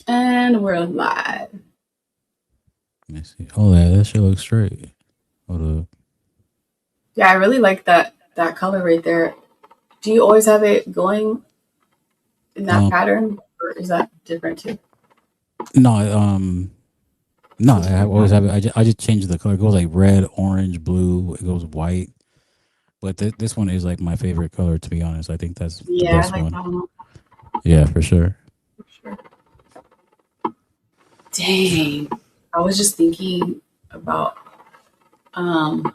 And we're live. Let me see. Oh, yeah, that shit looks straight. Hold up. Yeah, I really like that color right there. Do you always have it going in that Um, pattern, or is that different too? no, no. It's a I different always have pattern. it. I just change the color. It goes like red, orange, blue. It goes white. But this one is like my favorite color. To be honest, I think that's the Yeah, I best like one. that one Yeah, for sure. for sure. Dang, I was just thinking about um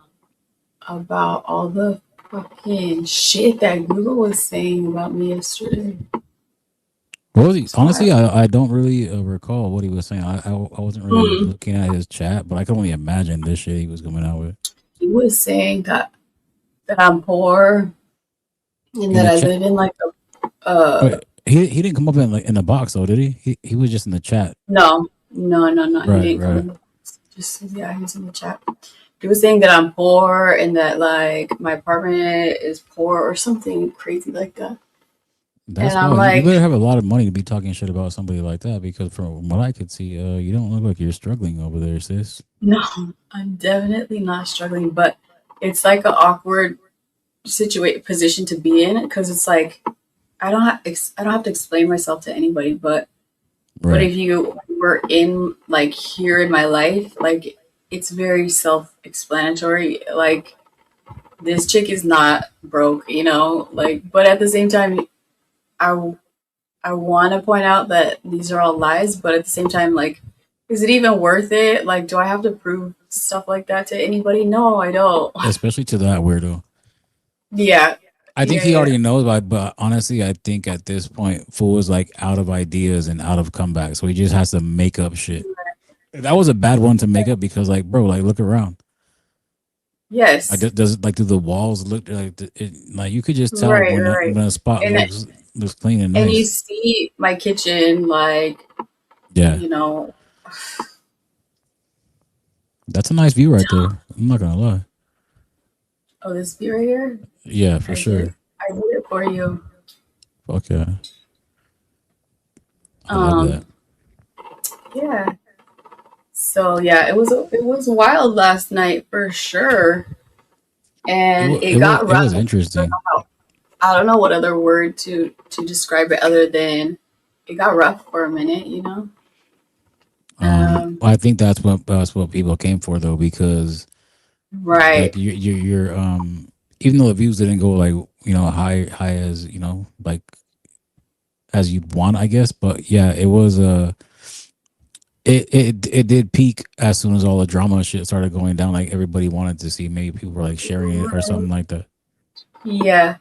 about all the fucking shit that Google was saying about me yesterday. What was he? It's Honestly, wild. I don't really recall what he was saying. I wasn't really Hmm. looking at his chat, but I can only imagine this shit he was coming out with He was saying that I'm poor and in that the I chat. live in like Wait, he didn't come up in like in the box though, did he? He was just in the chat. no. He Right, didn't come right. in. Just yeah, he was in the chat. He was saying that I'm poor and that like my apartment is poor or something crazy like that. And That's I'm why you like, better have a lot of money to be talking shit about somebody like that because from what I could see, you don't look like you're struggling over there, sis. no, I'm definitely not struggling, but it's like an awkward situation position to be in because it's like I don't have to explain myself to anybody, but Right. if you were in like here in my life, like it's very self-explanatory. Like this chick is not broke, like but at the same time I I want to point out that these are all lies, but at the same time, like, is it even worth it? Like, do I have to prove stuff like that to anybody? No, I don't. Especially to that weirdo. Yeah, I think yeah, he yeah. already knows, but honestly, I think at this point, Fool is like out of ideas and out of comeback, so he just has to make up shit. That was a bad one to make up because, like, bro, like, look around. Like, Yes, does it like do the walls look like like you could just tell right, right. when a spot And looks clean and and you nice. see my kitchen, like, Yeah, you know, that's a nice view right there. I'm not gonna lie. oh, this view right here. Yeah, for I did, sure. I did it for you. Fuck yeah. I love Um, that. yeah. So yeah, it was wild last night for sure, and it got It rough. was interesting. I don't know what other word to describe it other than it got rough for a minute. Um, I think that's what people came for though, because like right. you're even though the views didn't go like high as like as you'd want, I guess. But yeah, it was it did peak as soon as all the drama shit started going down. Like everybody wanted to see. Maybe people were like sharing it or something like that. Yeah.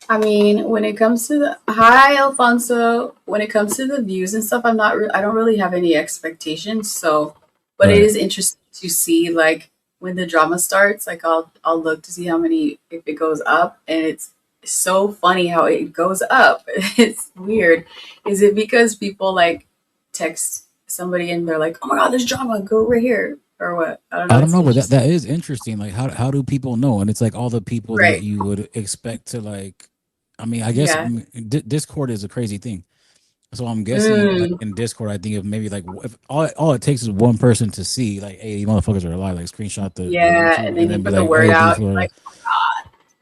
I mean, when it comes to the hi Alfonso, when it comes to the views and stuff, I don't really have any expectations. So, but it Right. is interesting to see like when the drama starts. Like I'll look to see how many if it goes up, and it's so funny how it goes up. It's weird. Is it because people like text somebody and they're like, "Oh my god, there's drama. Go right here," or what? I don't know. I don't It's know, but interesting. that is interesting. Like, how do people know? And it's like all the people that Right. you would expect to like. I mean, I guess Yeah. Discord is a crazy thing. So I'm guessing like Mm. in Discord, I think if maybe like if all it takes is one person to see like, hey, you motherfuckers are alive, like screenshot the Yeah. YouTube And and then you then be put the like, word hey, these out. were Like,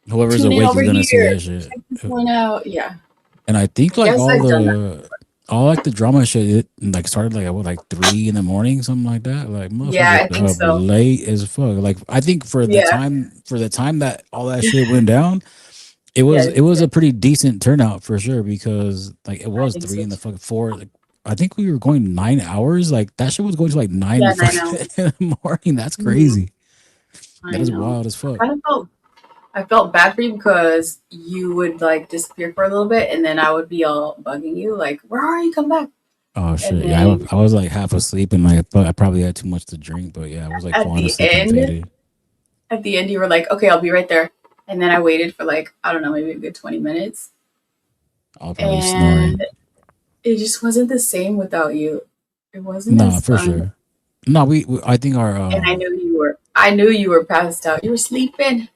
whoever's tune in awake is over gonna see here. that shit. Check this one out. Yeah. And I think I like guess I've done that. all like the drama shit like started like at what, like 3 in the morning, something like that. Like Yeah, motherfuckers I think up so. late as fuck. Like I think Yeah. for the time that all that shit went down, Yes. it was Yes. a pretty decent turnout for sure because like it I was think three so in the too. fucking four. Like, I think we were going 9 hours. Like that shit was going to like nine Yeah, in and I know. fucking in the morning. That's Mhm. crazy. That I is know. wild as I fuck. kind of felt I felt bad for you because you would like disappear for a little bit and then I would be all bugging you, like, where are you? Come back. Oh And shit! Yeah, then I was like half asleep and like I probably had too much to drink, but yeah, I was like at falling the asleep and end, faded. at the end you were like, okay, I'll be right there. And then I waited for like, I don't know, maybe a good 20 minutes. I was probably snoring. And it just wasn't the same without you. It wasn't Nah, as for fun. sure. No, we I think our And I knew you were passed out. You were sleeping.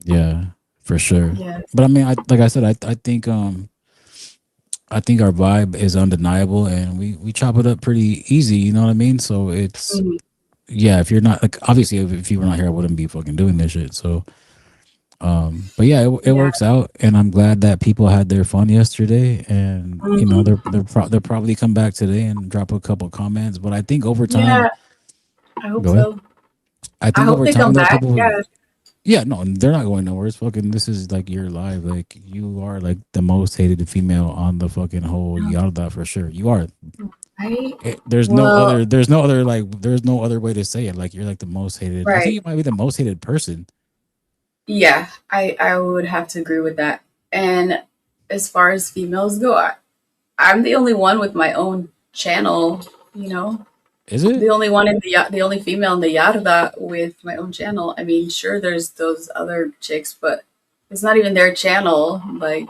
yeah, for sure. Yeah. But I mean, I like I said, I think I think our vibe is undeniable, and we chop it up pretty easy. You know what I mean? So it's Mhm. yeah. If you're not like obviously if you were not here, I wouldn't be fucking doing this shit. So but yeah, it Yeah. works out, and I'm glad that people had their fun yesterday, and you know Mhm. they'll probably come back today and drop a couple comments. But I think over time, Yeah. I hope go ahead. so. I I think hope over they time come though, back. people, Yeah. yeah, no, they're not going nowhere. It's fucking. This is like your life. Like you are like the most hated female on the fucking whole Yarda for sure. You are. Right. There's no Well, other. There's no other like. There's no other way to say it. Like you're like the most hated. I think right. you might be the most hated person. Yeah, I would have to agree with that. And as far as females go, I'm the only one with my own channel. You know, Is it? the only one in the only female in the Yarda with my own channel. I mean, sure, there's those other chicks, but it's not even their channel. Like,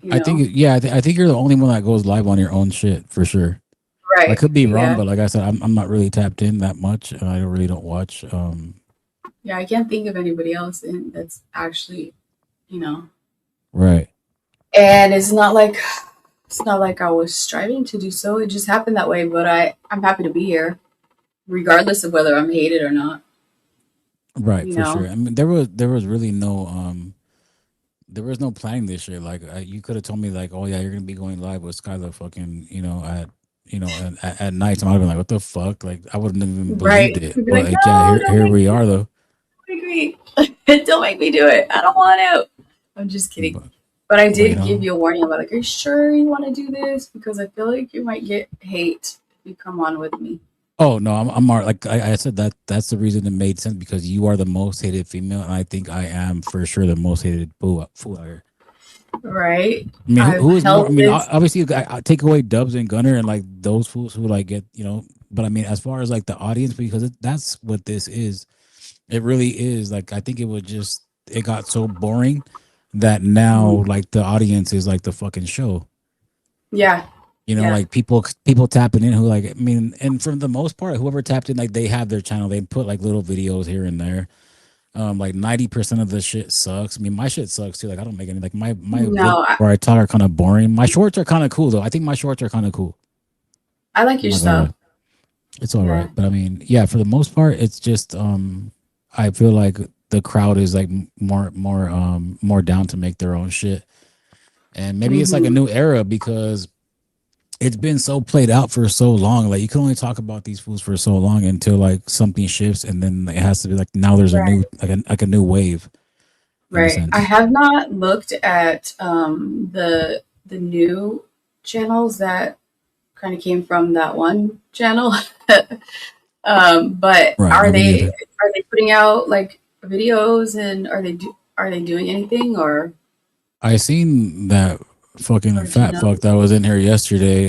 you I think know, yeah, I think you're the only one that goes live on your own shit for sure. I right? could be wrong, Yeah, but like I said, I'm not really tapped in that much, and I really don't watch. yeah. I can't think of anybody else in that's actually, you know. Right. And it's not like I was striving to do so. It just happened that way. But I'm happy to be here, regardless of whether I'm hated or not. Right, You for know. sure. I mean, there was really no there was no planning this year. Like you could have told me like, oh yeah, you're gonna be going live with Skyla fucking at night. And I'd have been like, what the fuck? Like I wouldn't have even believed Right. it. You'd be But like, like yeah, no, don't here make we are though. me. Don't make me do it. I don't want to. I'm just kidding. But, But I but you did give know, you a warning about like, are you sure you want to do this? Because I feel like you might get hate if you come on with me. oh no, like I said that that's the reason it made sense because you are the most hated female, and I think I am for sure the most hated fool out here. Right. I mean, I've who is more? I held mean, this. obviously, I take away Dubs and Gunner and like those fools who like get But I mean, as far as like the audience, because that's what this is. It really is. Like I think it got so boring that now Mhm. like the audience is like the fucking show. Yeah. Yeah. Like people tapping in who like I mean, and for the most part, whoever tapped in, like they have their channel. They put like little videos here and there. Like 90% of the shit sucks. I mean, my shit sucks too. Like I don't make any like my videos No, where I talk are kind of boring. My shorts are kind of cool though. I think my shorts are kind of cool. I like I'm your not gonna lie. stuff. It's all Yeah. right. But I mean, yeah, for the most part, it's just I feel like the crowd is like more down to make their own shit. And maybe it's like a Hmm. new era because it's been so played out for so long. Like you can only talk about these fools for so long until like something shifts and then it has to be like now there's a Right. new like a new wave in a Right. I sense. have not looked at the new channels that kind of came from that one channel. But Right. No, me neither. are they putting out like videos and are they doing anything I seen that fucking or do you fat know? fuck that was in here yesterday.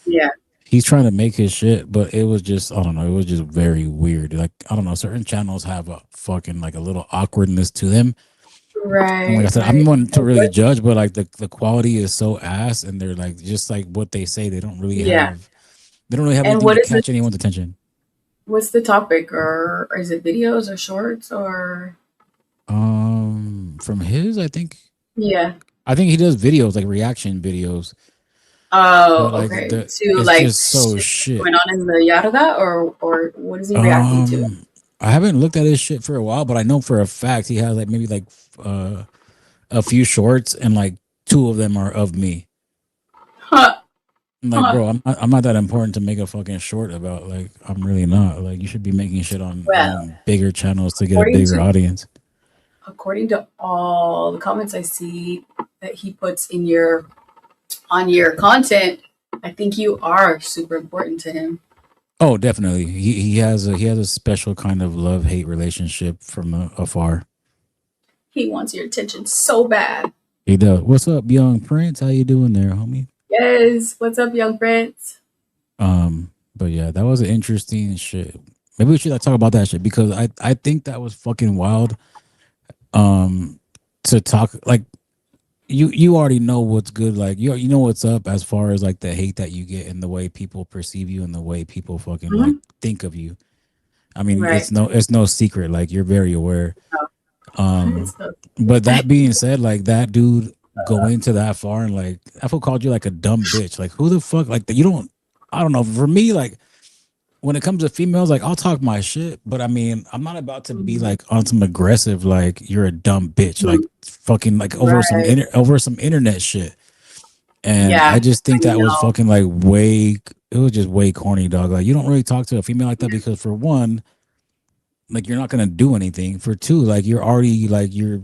Yeah. He's trying to make his shit, but it was just I don't know, it was just very weird. Like I don't know, certain channels have a fucking like a little awkwardness to them. And like I Right. said, I'm Right. one to And really what? judge, but like the quality is so ass and they're like just like what they say, Yeah. they don't really have And anything what to is catch this? anyone's attention. What's the topic or is it videos or shorts or? From his, Yeah. I think he does videos like reaction videos, but Oh, like okay. To it's like just so shit that's shit. going on in the Yarada, or what is he reacting to? Um, I haven't looked at his shit for a while, but I know for a fact he has like maybe like uh a few shorts and like two of them are of me. Huh. I'm like, Huh. bro, I'm not that important to make a fucking short about. Like, I'm really not. Like, you should be making shit Well, on bigger channels to get a according bigger to audience. all the comments I see that he puts in your on your content, I think you are super important to him. Oh, definitely. He has a special kind of love hate relationship from afar. He wants your attention so bad. He does. What's up, young prince? How you doing there, homie? Yes. What's up, young prince? But yeah, that was an interesting shit. Maybe we should like, talk about that shit because I think that was fucking wild. Um, to talk like you already know what's good. Like you know what's up as far as like the hate that you get and the way people perceive you and the way people fucking like Mhm. think of you. I mean, Right. it's no secret. Like you're very aware. No, Um, it's the but that being said, like that dude. going to that far and like I fool called you like a dumb bitch. Like who the fuck like you don't I don't know. For me, like when it comes to females, like I'll talk my shit, but I mean I'm not about to be Mhm. like on some aggressive like you're a dumb bitch, like Mhm. fucking like Right. over some internet shit. And I Yeah. just think I that was know. fucking like way it was just way corny, dog. Like you don't really talk to a female like that because for one, like you're not gonna do anything. For two, like you're already like you're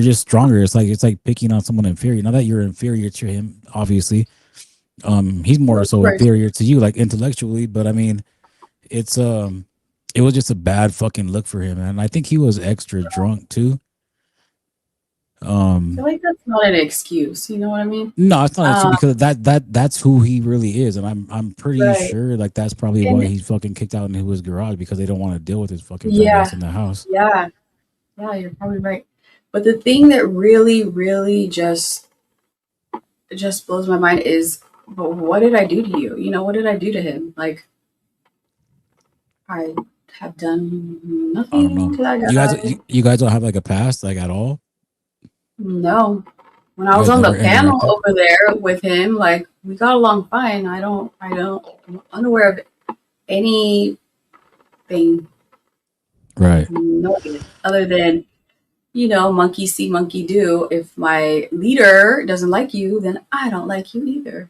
just stronger. It's like picking on someone inferior. Not that you're inferior to him, obviously. He's more Of so course. inferior to you, like intellectually. But I mean, it's it was just a bad fucking look for him, and I think he was extra drunk too. I feel Um, like that's not an excuse. You know what I mean? no, it's not actually Um, because that's who he really is, and I'm pretty right. sure like that's probably why And he's fucking kicked out into his garage because they don't want to deal with his fucking fat ass yeah, in the house. yeah, yeah, you're probably right. But the thing that really, really just blows my mind is, but what did I do to you? You know, what did I do to him? Like, I have done I don't know. nothing to that guy. You guys don't have like a past like at all. No. When I You was guys on the never panel interacted. over there with him, like we got along fine. I'm unaware of anything, Right. no, other than, you know, monkey see, monkey do. If my leader doesn't like you, then I don't like you either.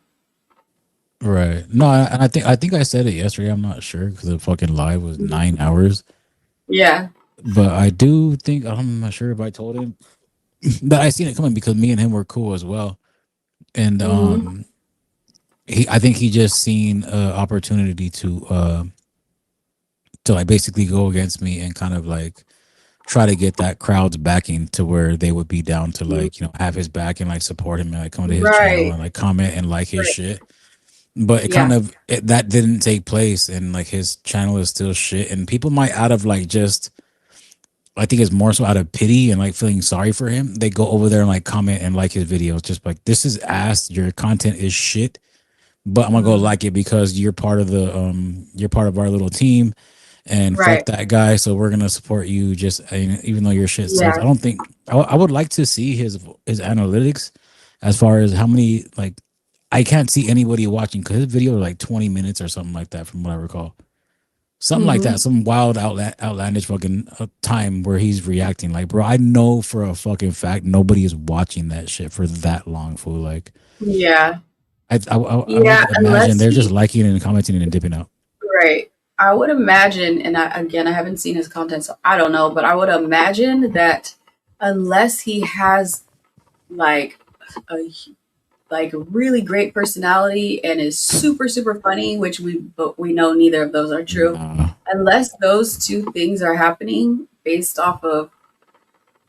Right. No, and I think I said it yesterday. I'm not sure because the fucking live was Mhm. 9 hours. Yeah. But I do think I'm not sure if I told him that I seen it coming because me and him were cool as well. And Hmm. I think he just seen a opportunity to like basically go against me and kind of like try to get that crowd's backing to where they would be down to like have his back and like support him and like come to his channel Right. and like comment and like his Right. shit. But it kind Yeah. of that didn't take place and like his channel is still shit and people might out of like just I think it's more so out of pity and like feeling sorry for him they go over there and like comment and like his videos just like this is ass your content is shit but I'm gonna go Mhm. like it because you're part of our little team and fuck Right. that guy so we're gonna support you just even though your shit sucks. I Yeah. don't think I would like to see his analytics as far as how many like I can't see anybody watching because his video was like 20 minutes or something like that from what I recall. Something like that, Hmm. some wild outlandish fucking time where he's reacting. Like, bro, I know for a fucking fact nobody is watching that shit for that long. Fool, like, Yeah. I Yeah. would imagine Unless they're just he, liking and commenting and dipping out. right. I would imagine, and again, I haven't seen his content, so I don't know, but I would imagine that unless he has like a like really great personality and is super super funny, which we know neither of those are true. Nah, Unless those two things are happening based off of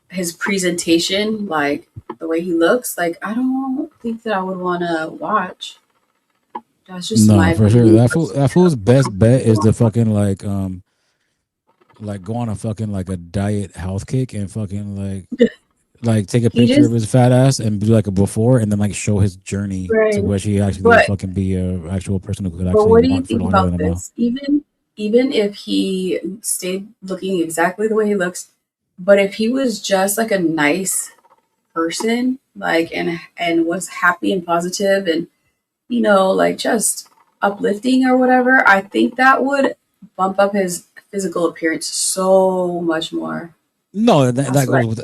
his presentation, like the way he looks, like I don't think that I would want to watch. That's just my no, for sure. opinion. That fool's best bet is to fucking like go on a fucking like a diet health kick and fucking like take a He picture of just his fat ass and do like a before and then like show his journey to right, where he actually but fucking be a actual person who could but actually what do you walk for think longer about than a mile. this? Even if he stayed looking exactly the way he looks, but if he was just like a nice person, like and was happy and positive and you know like just uplifting or whatever, I think that would bump up his physical appearance so much more. No, That's what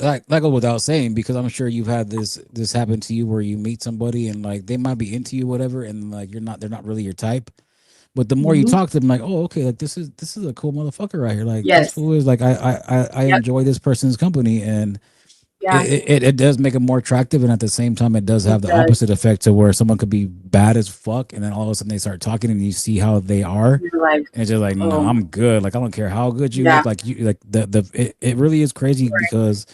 I that goes without saying because I'm sure you've had this happen to you where you meet somebody and like they might be into you whatever and like you're not they're not really your type. But the more you hmm talk to them, like, oh, okay, like this is a cool motherfucker right here. Like this yes, fool is like I yep, enjoy this person's company and yeah, it does make it more attractive and at the same time it does have it the does. opposite effect to where someone could be bad as fuck and then all of a sudden they start talking and you see how they are You're like, and it's just like no oh my, I'm good like I don't care how good you yeah, look like you like it really is crazy because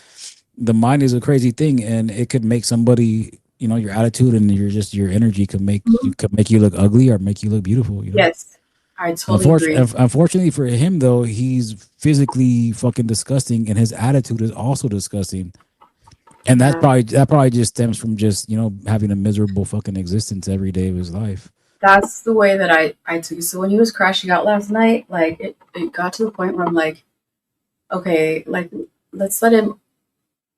the mind is a crazy thing and it could make somebody your attitude and your energy mhm, could make you look ugly or make you look beautiful. yes, I totally agree. Unfortunately for him, though, he's physically fucking disgusting, and his attitude is also disgusting. And Yeah, that probably just stems from just having a miserable fucking existence every day of his life. that's the way that I took it. So when he was crashing out last night, like it got to the point where I'm like, okay, like let's let him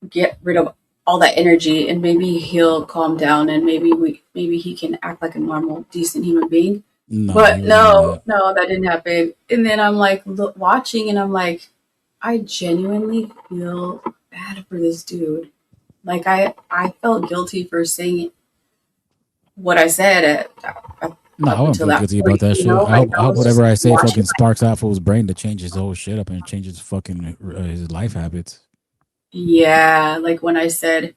get rid of all that energy, and maybe he'll calm down, and maybe he can act like a normal, decent human being. No, he But wouldn't do no, that. no, that didn't happen. And then I'm like watching, and I'm like, I genuinely feel bad for this dude. Like I felt guilty for saying what I said No, I up wouldn't until feel that guilty about point. that You shit. know, like I I hope was just whatever I say watching. fucking sparks out for his brain to change his whole shit up and change his fucking his life habits. Yeah, like when I said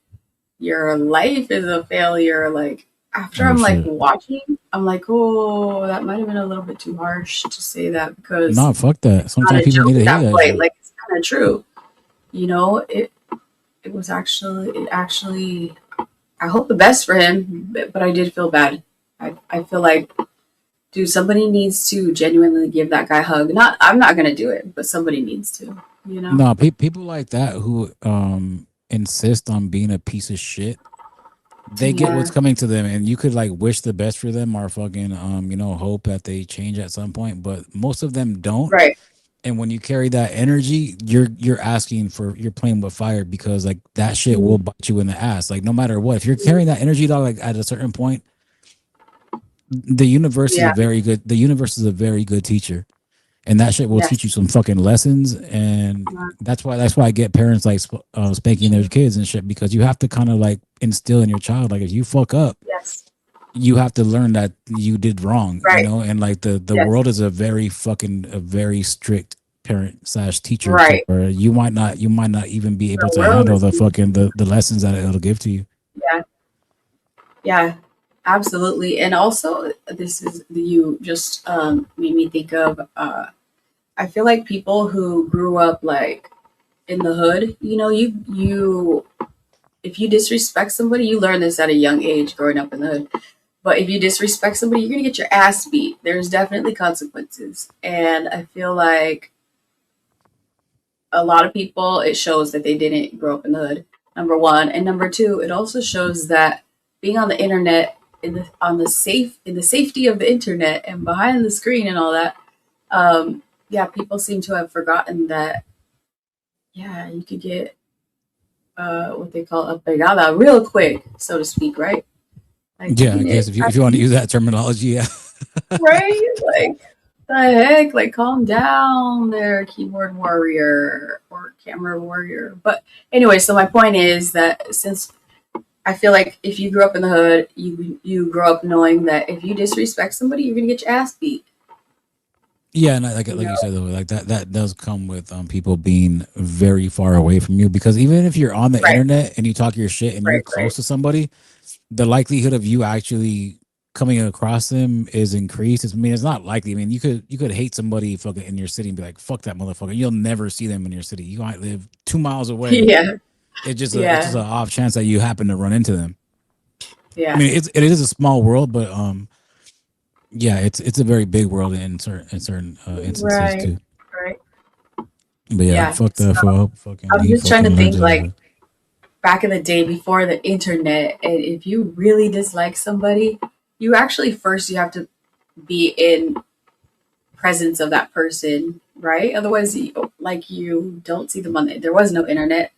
your life is a failure, like after Oh I'm like shit. watching, I'm like, oh, that might have been a little bit too harsh to say that because Nah, fuck that. it's not Sometimes a people need joke to at hear that that point. shit. Like it's kind of true. You know, it actually I hope the best for him, but I did feel bad. I feel like, dude, somebody needs to genuinely give that guy a hug. Not I'm not gonna do it, but somebody needs to. You know? No, people like that who insist on being a piece of shit, they get what's Yeah. coming to them, and you could like wish the best for them or fucking hope that they change at some point, but most of them don't. Right. And when you carry that energy, you're asking for, you're playing with fire, because like that shit will Mhm. bite you in the ass. Like no matter what, if you're carrying that energy, dog, like at a certain point, Yeah. the universe is a very good teacher, and that shit will teach you Yes. some fucking lessons. And that's why I get parents like spanking their True. kids and shit, because you have to kind of like instill in your child, like if you fuck up, Yes. you have to learn that you did wrong, Right. and like the Yes. world is a very strict parent slash teacher, to Right. where you might not even be able The to world handle is the fucking the lessons that it'll give to you. yeah. Yeah. Absolutely. And also, this is you just made me think of. I feel like people who grew up like in the hood, you if you disrespect somebody, you learn this at a young age growing up in the hood. But if you disrespect somebody, you're gonna get your ass beat. There's definitely consequences, and I feel like a lot of people, it shows that they didn't grow up in the hood. Number one, and number two, it also shows that being on the internet in the safety of the internet and behind the screen and all that, yeah, people seem to have forgotten that. Yeah, you could get what they call a pegada real quick, so to speak, right? Like you Yeah, can I guess get if you want to use that terminology, yeah. right, like the heck, like calm down there, keyboard warrior or camera warrior. But anyway, so my point is that since I feel like if you grew up in the hood, you grow up knowing that if you disrespect somebody, you're gonna get your ass beat. Yeah, and like You like you know? said though, like that does come with people being very far away from you, because even if you're on the Right, internet and you talk your shit and you're right, close right. to somebody, the likelihood of you actually coming across them is increased. I mean, it's not likely. I mean, you could hate somebody fucking in your city and be like, "Fuck that motherfucker." You'll never see them in your city. You might live 2 miles away. Yeah, It's just yeah, an off chance that you happen to run into them. I yeah. mean, it is a small world, but yeah, it's a very big world in certain instances Right, too. right. But yeah, Yeah. fuck So that fool. I hope fucking I'm he just trying to fucking learns think his like back in the day before the internet, and if you really dislike somebody, you have to be in presence of that person, right? Otherwise, you don't see them on there was no internet, right.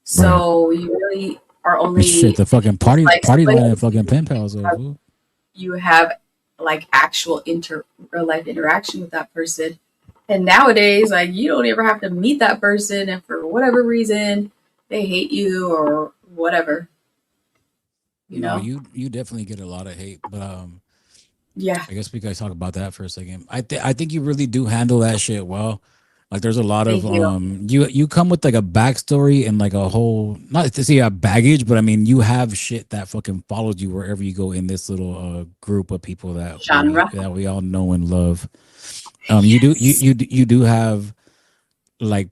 so you really are But shit, only the if you fucking dislike party somebody line and if fucking pen pals though, have, fool. you have like actual real life interaction with that person. And nowadays, like you don't ever have to meet that person, and for whatever reason, they hate you or whatever, you No, know? you definitely get a lot of hate, but Yeah. I guess we guys talk about that for a second. I think you really do handle that shit well. Like there's a lot of Thank you. you come with like a backstory and like a whole, not to say a baggage, but I mean you have shit that fucking follows you wherever you go in this little group of people Genre. that we all know and love. Yes. You do have like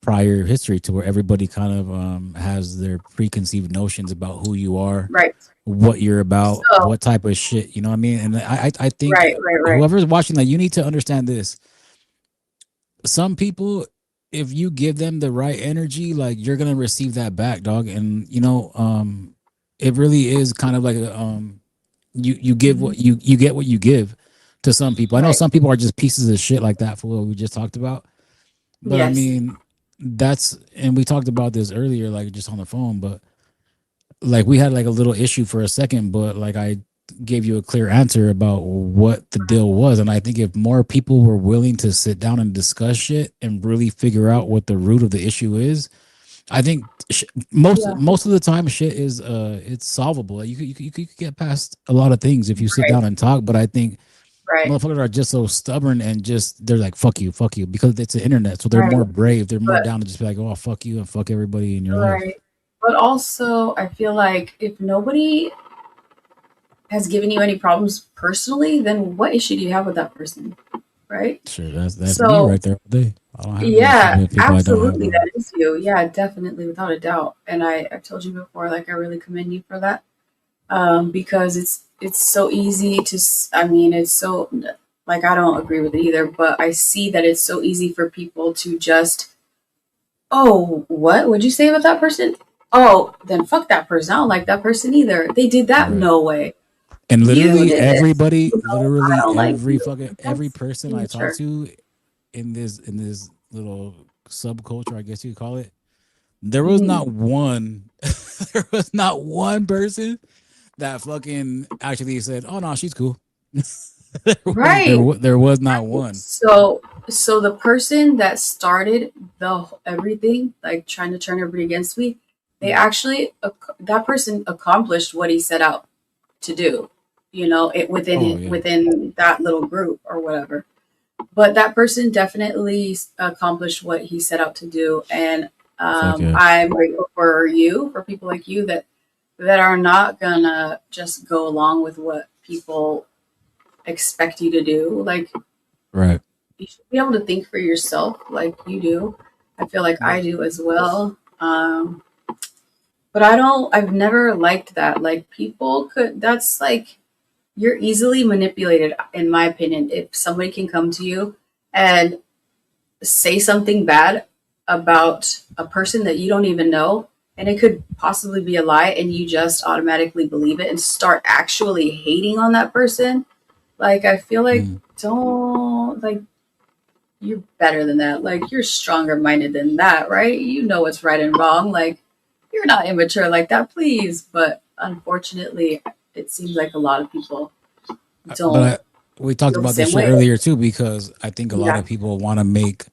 prior history to where everybody kind of has their preconceived notions about who you are, Right. what you're about, So, what type of shit, you know what I mean? And I think right, right, right. whoever's watching that, you need to understand this. Some people, if you give them the right energy, like you're gonna receive that back, dog. And it really is kind of like a you give Hmm. what you get what you give to some people. I know Right. some people are just pieces of shit like that for what we just talked about. But I Yes. mean, and we talked about this earlier, like just on the phone, but like we had like a little issue for a second, but like I gave you a clear answer about what the deal was. And I think if more people were willing to sit down and discuss shit and really figure out what the root of the issue is, I think Yeah. most of the time shit is it's solvable. Like, you could get past a lot of things if you sit Right. down and talk. But I think Right. motherfuckers are just so stubborn and just they're like fuck you because it's the internet. So they're Right. more brave. They're more But down to just be like, oh fuck you and fuck everybody in your life. right. But also, I feel like if nobody has given you any problems personally, then what issue do you have with that person? Right. Sure, that's me So, right there all day. I don't have no issues yeah, with people I don't have absolutely. no. That is you. Yeah, definitely, without a doubt. And I've told you before, like, I really commend you for that. Because it's so easy to, I mean, it's so, like, I don't agree with it either, but I see that it's so easy for people to just, oh, what would you say about that person? Oh, then fuck that person. I don't like that person either. They did that? Right. No way. And You literally did this. everybody, No, I literally don't like every you. fucking every That's person I talk immature. to in this little subculture, I guess you call it, there was Mhm. not one there was not one person that fucking actually said, "Oh no, she's cool." Right. There was not one. So the person that started everything, like trying to turn everybody against me, they Mm. actually that person accomplished what he set out to do. You know, it Oh yeah, within that little group or whatever. But that person definitely accomplished what he set out to do, and fuck yeah, I'm grateful for you, for people like you that are not gonna just go along with what people expect you to do. Like, right. you should be able to think for yourself like you do. I feel like Yeah, I do as well. But I've never liked that. Like, people could, that's like, you're easily manipulated, in my opinion, if somebody can come to you and say something bad about a person that you don't even know, and it could possibly be a lie, and you just automatically believe it and start actually hating on that person. Like, I feel like, mm. don't, like, you're better than that. Like, you're stronger minded than that, right? You know what's right and wrong. Like, you're not immature like that, please. But unfortunately, it seems like a lot of people But don't we talked feel the about this same shit way. earlier too because I think a lot Yeah. of people want to make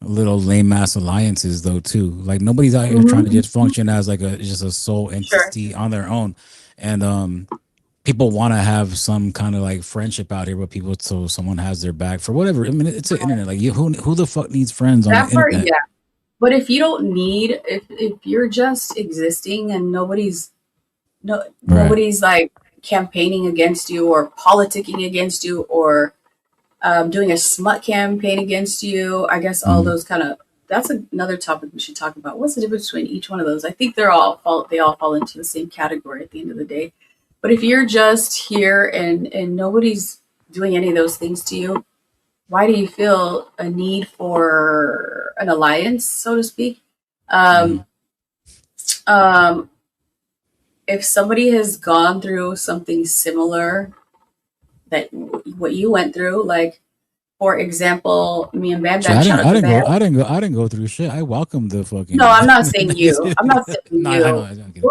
little lame ass alliances though too. Like nobody's out here trying to Hmm. just function as like a just a sole Sure. entity on their own, and people want to have some kind of like friendship out here with people so someone has their back for whatever. I mean, it's the internet. Like who the fuck needs friends on the That part, internet? yeah. But if you don't need, if you're just existing and Right. nobody's like campaigning against you or politicking against you or doing a smut campaign against you. I guess all Mm. those kind of, that's another topic we should talk about. What's the difference between each one of those? I think they all fall into the same category at the end of the day. But if you're just here and nobody's doing any of those things to you, why do you feel a need for an alliance, so to speak? Mm. Um, um, if somebody has gone through something similar that what you went through, like, for example, me and Bam Shit, Bam, shout out to Bam. I didn't go through shit. I welcome the No, fucking. I'm not saying you. I'm not saying No, I know. you. I'm kidding.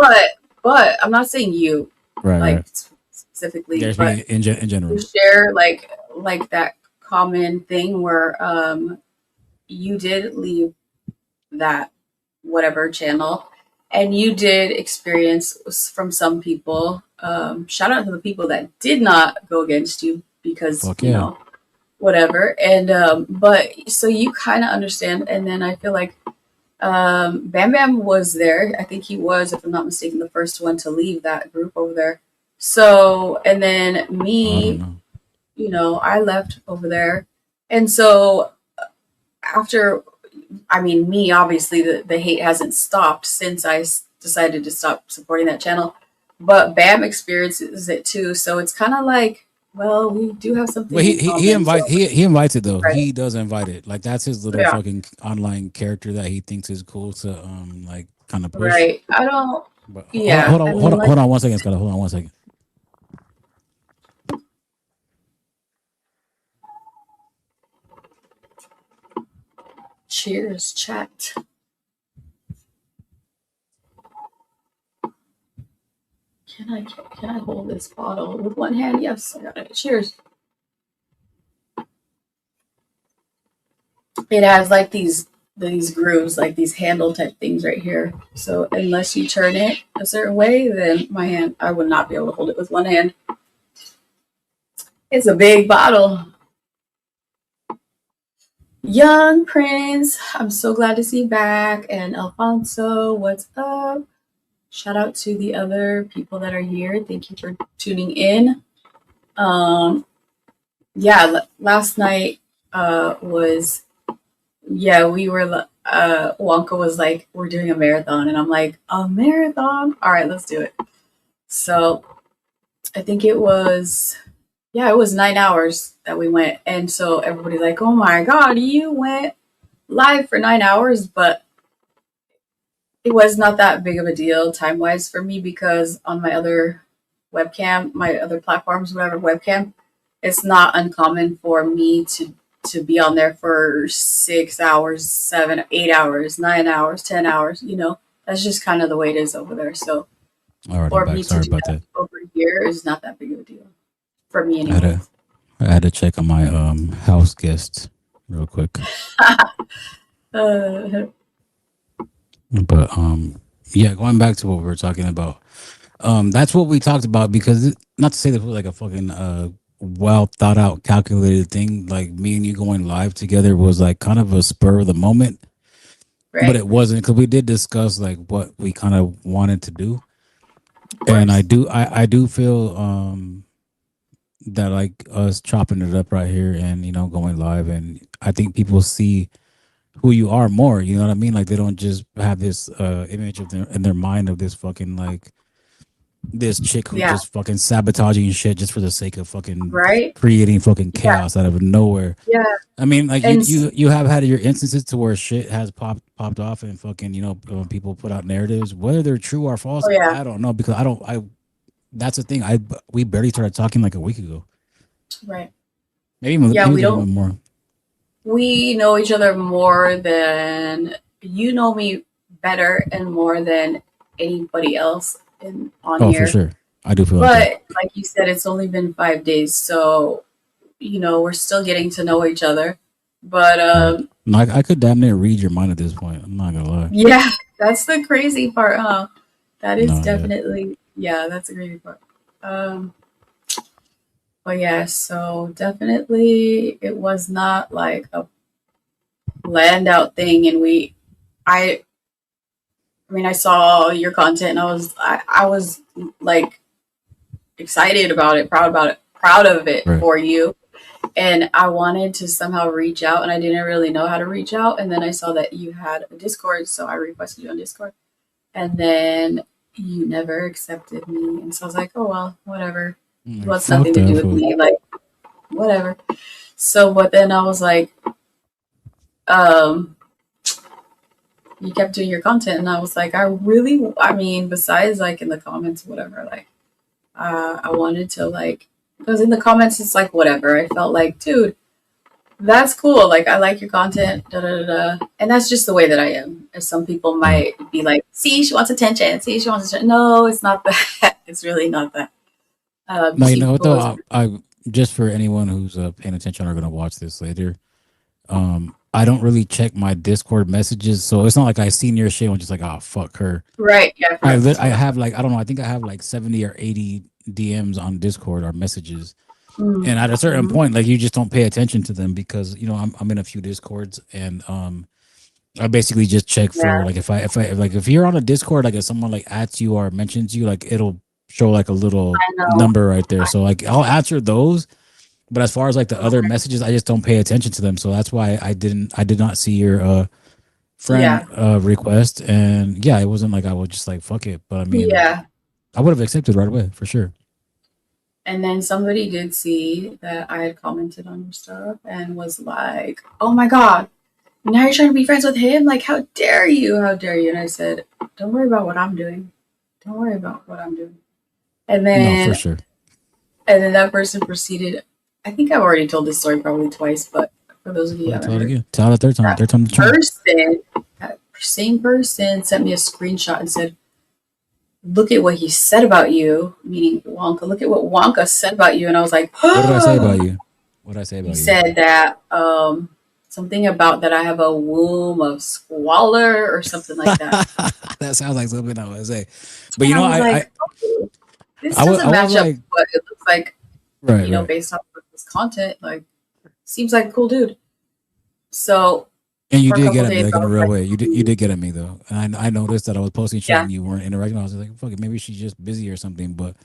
But I'm not saying you Right, right. like specifically, Yeah, but speaking in you general. share like that common thing where you did leave that whatever channel and you did experience from some people. Shout out to the people that did not go against you because, Fuck yeah. whatever. And but so you kind of understand. And then I feel like Bam Bam was there. I think he was, if I'm not mistaken, the first one to leave that group over there. So, and then Oh, I don't me, know. I left over there. And so after, I mean, me, obviously, the hate hasn't stopped since decided to stop supporting that channel. But Bam experiences it too. So it's kind of like, well, we do have But something in common. So, he invites it though. right. He does invite it. Like that's his little Yeah, fucking online character that he thinks is cool to like kind of push. right. I don't, But yeah. I mean, like, hold on 1 second, Scott. Hold on 1 second. cheers, chat. can I hold this bottle with one hand? Yes, I got it. Cheers. It has like these grooves, like these handle type things right here. So unless you turn it a certain way, then my hand, I would not be able to hold it with one hand. It's a big bottle. Young Prince, I'm so glad to see you back. And Alfonso, what's up? Shout out to the other people that are here. Thank you for tuning in. Um, yeah, last night was yeah, we were Wonka was like, we're doing a marathon, and I'm like, a marathon? All right, let's do it. So I think it was yeah, it was 9 hours that we went, and so everybody's like, oh my god, you went live for 9 hours, but it was not that big of a deal time wise for me because on my other webcam, my other platforms, whatever webcam, it's not uncommon for me to be on there for 6 hours, 7, 8 hours, 9 hours, 10 hours. You know, that's just kind of the way it is over there. So All right, I'm for back. me to Sorry do about that that. over here is not that big of a deal for me, I had to anyways. I had to check on my house guests real quick. uh, But yeah, going back to what we were talking about. That's what we talked about because not to say this was like a fucking well thought out calculated thing. Like me and you going live together was like kind of a spur of the moment, but right, it wasn't because we did discuss like what we kind of wanted to do. of And course. I do feel that like us chopping it up right here and going live, and I think people see who you are more. You know what I mean? Like they don't just have this image of in their mind of this fucking like this chick who Yeah, just fucking sabotaging shit just for the sake of fucking right. creating fucking Yeah, chaos out of nowhere. yeah. I mean, like you And you you have had your instances to where shit has popped off and fucking people put out narratives whether they're true or false. oh yeah, I don't know because I don't I that's the thing. I we barely started talking like a week ago, right. maybe Yeah, a we little bit don't more. we know each other more than you know me better and more than anybody else on Oh, for here. sure, I do feel like that. But like you said, it's only been 5 days, so we're still getting to know each other. But Right. No, I could damn near read your mind at this point. I'm not gonna lie. yeah, that's the crazy part, huh? That is No, yeah. definitely yeah, that's the crazy part. Um, but yeah, so definitely it was not like a planned out thing, and I I mean, I saw your content and I was like excited about it, proud of it Right. for you. And I wanted to somehow reach out and I didn't really know how to reach out. And then I saw that you had a Discord. So I requested you on Discord. And then you never accepted me. And so I was like, oh, well, whatever. I'm It like, wants fuck nothing to that do with fool. me. Like, whatever. So, but then I was like, um, you kept doing your content. And I was like, I mean, besides like in the comments, whatever, like, I wanted to like because in the comments it's like whatever. I felt like, dude, that's cool. Like I like your content, da da da, da. And that's just the way that I am. As some people Yeah. might be like, see, she wants attention. See, she wants attention. No, it's not that. It's really not that. No, you know what People though? is I just for anyone who's paying attention or gonna watch this later, I don't really check my Discord messages, so it's not like I seen your shit and was just like, oh fuck her. right. Yeah, I correct. have like I don't know. I think I have like 70 or 80 DMs on Discord or messages, and at a certain Mm-hmm. point, like you just don't pay attention to them because I'm in a few Discords and I basically just check for Yeah, like if you're on a Discord, like if someone like adds you or mentions you, like it'll show like a little I know. number right there. So like I'll answer those, but as far as like the other Okay. messages, I just don't pay attention to them. So that's why I did not see your friend Yeah, request, and yeah, it wasn't like I was just like fuck it, but I mean yeah. I would have accepted right away for sure. And then somebody did see that I had commented on your stuff and was like, "Oh my god, now you're trying to be friends with him? Like, how dare you? How dare you?" And I said, "Don't worry about what I'm doing. Don't worry about what I'm doing." And No, for then, sure. and then that person proceeded. I think I've already told this story probably twice, but for those of you who Well, haven't tell it heard, again. Tell it third time. that Third time the charm. that same person sent me a screenshot and said, look at what he said about you, meaning Wonka. Look at what Wonka said about you. And I was like, What did I say about you? What did I say he about you? said that something about that I have a womb of squalor or something like that. That sounds like something I would say. But And you I know, was like, oh, this I doesn't was match up like, with what it looks like, right, right. based off of this content. Like, seems like a cool dude. So And you for a did couple get of at me days, like I in a was real like, way. You did get at me though, and I noticed that I was posting shit yeah, and you weren't interacting. I was like, fuck it, maybe she's just busy or something. But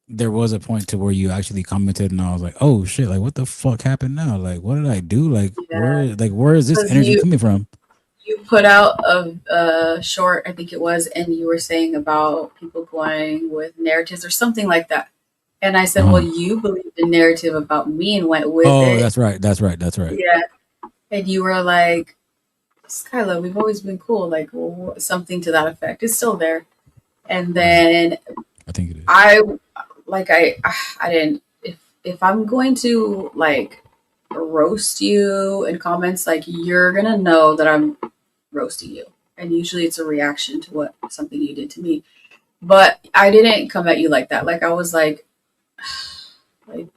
there was a point to where you actually commented, and I was like, oh shit, like what the fuck happened now? Like what did I do? yeah. Where is this Because energy coming from? you put out a short, I think it was, and you were saying about people going with narratives or something like that. And I said, well, Uh-huh. you believed the narrative about me and went with Oh, it. that's right, that's right, that's right. Yeah. And you were like, Skyla, we've always been cool, like something to that effect. It's still there. And Mhm. then I think it is. I, like, I didn't, if I'm going to like roast you in comments, like, you're going to know that I'm roasting you. And usually it's a reaction to what something you did to me. But I didn't come at you like that. Like, I was like,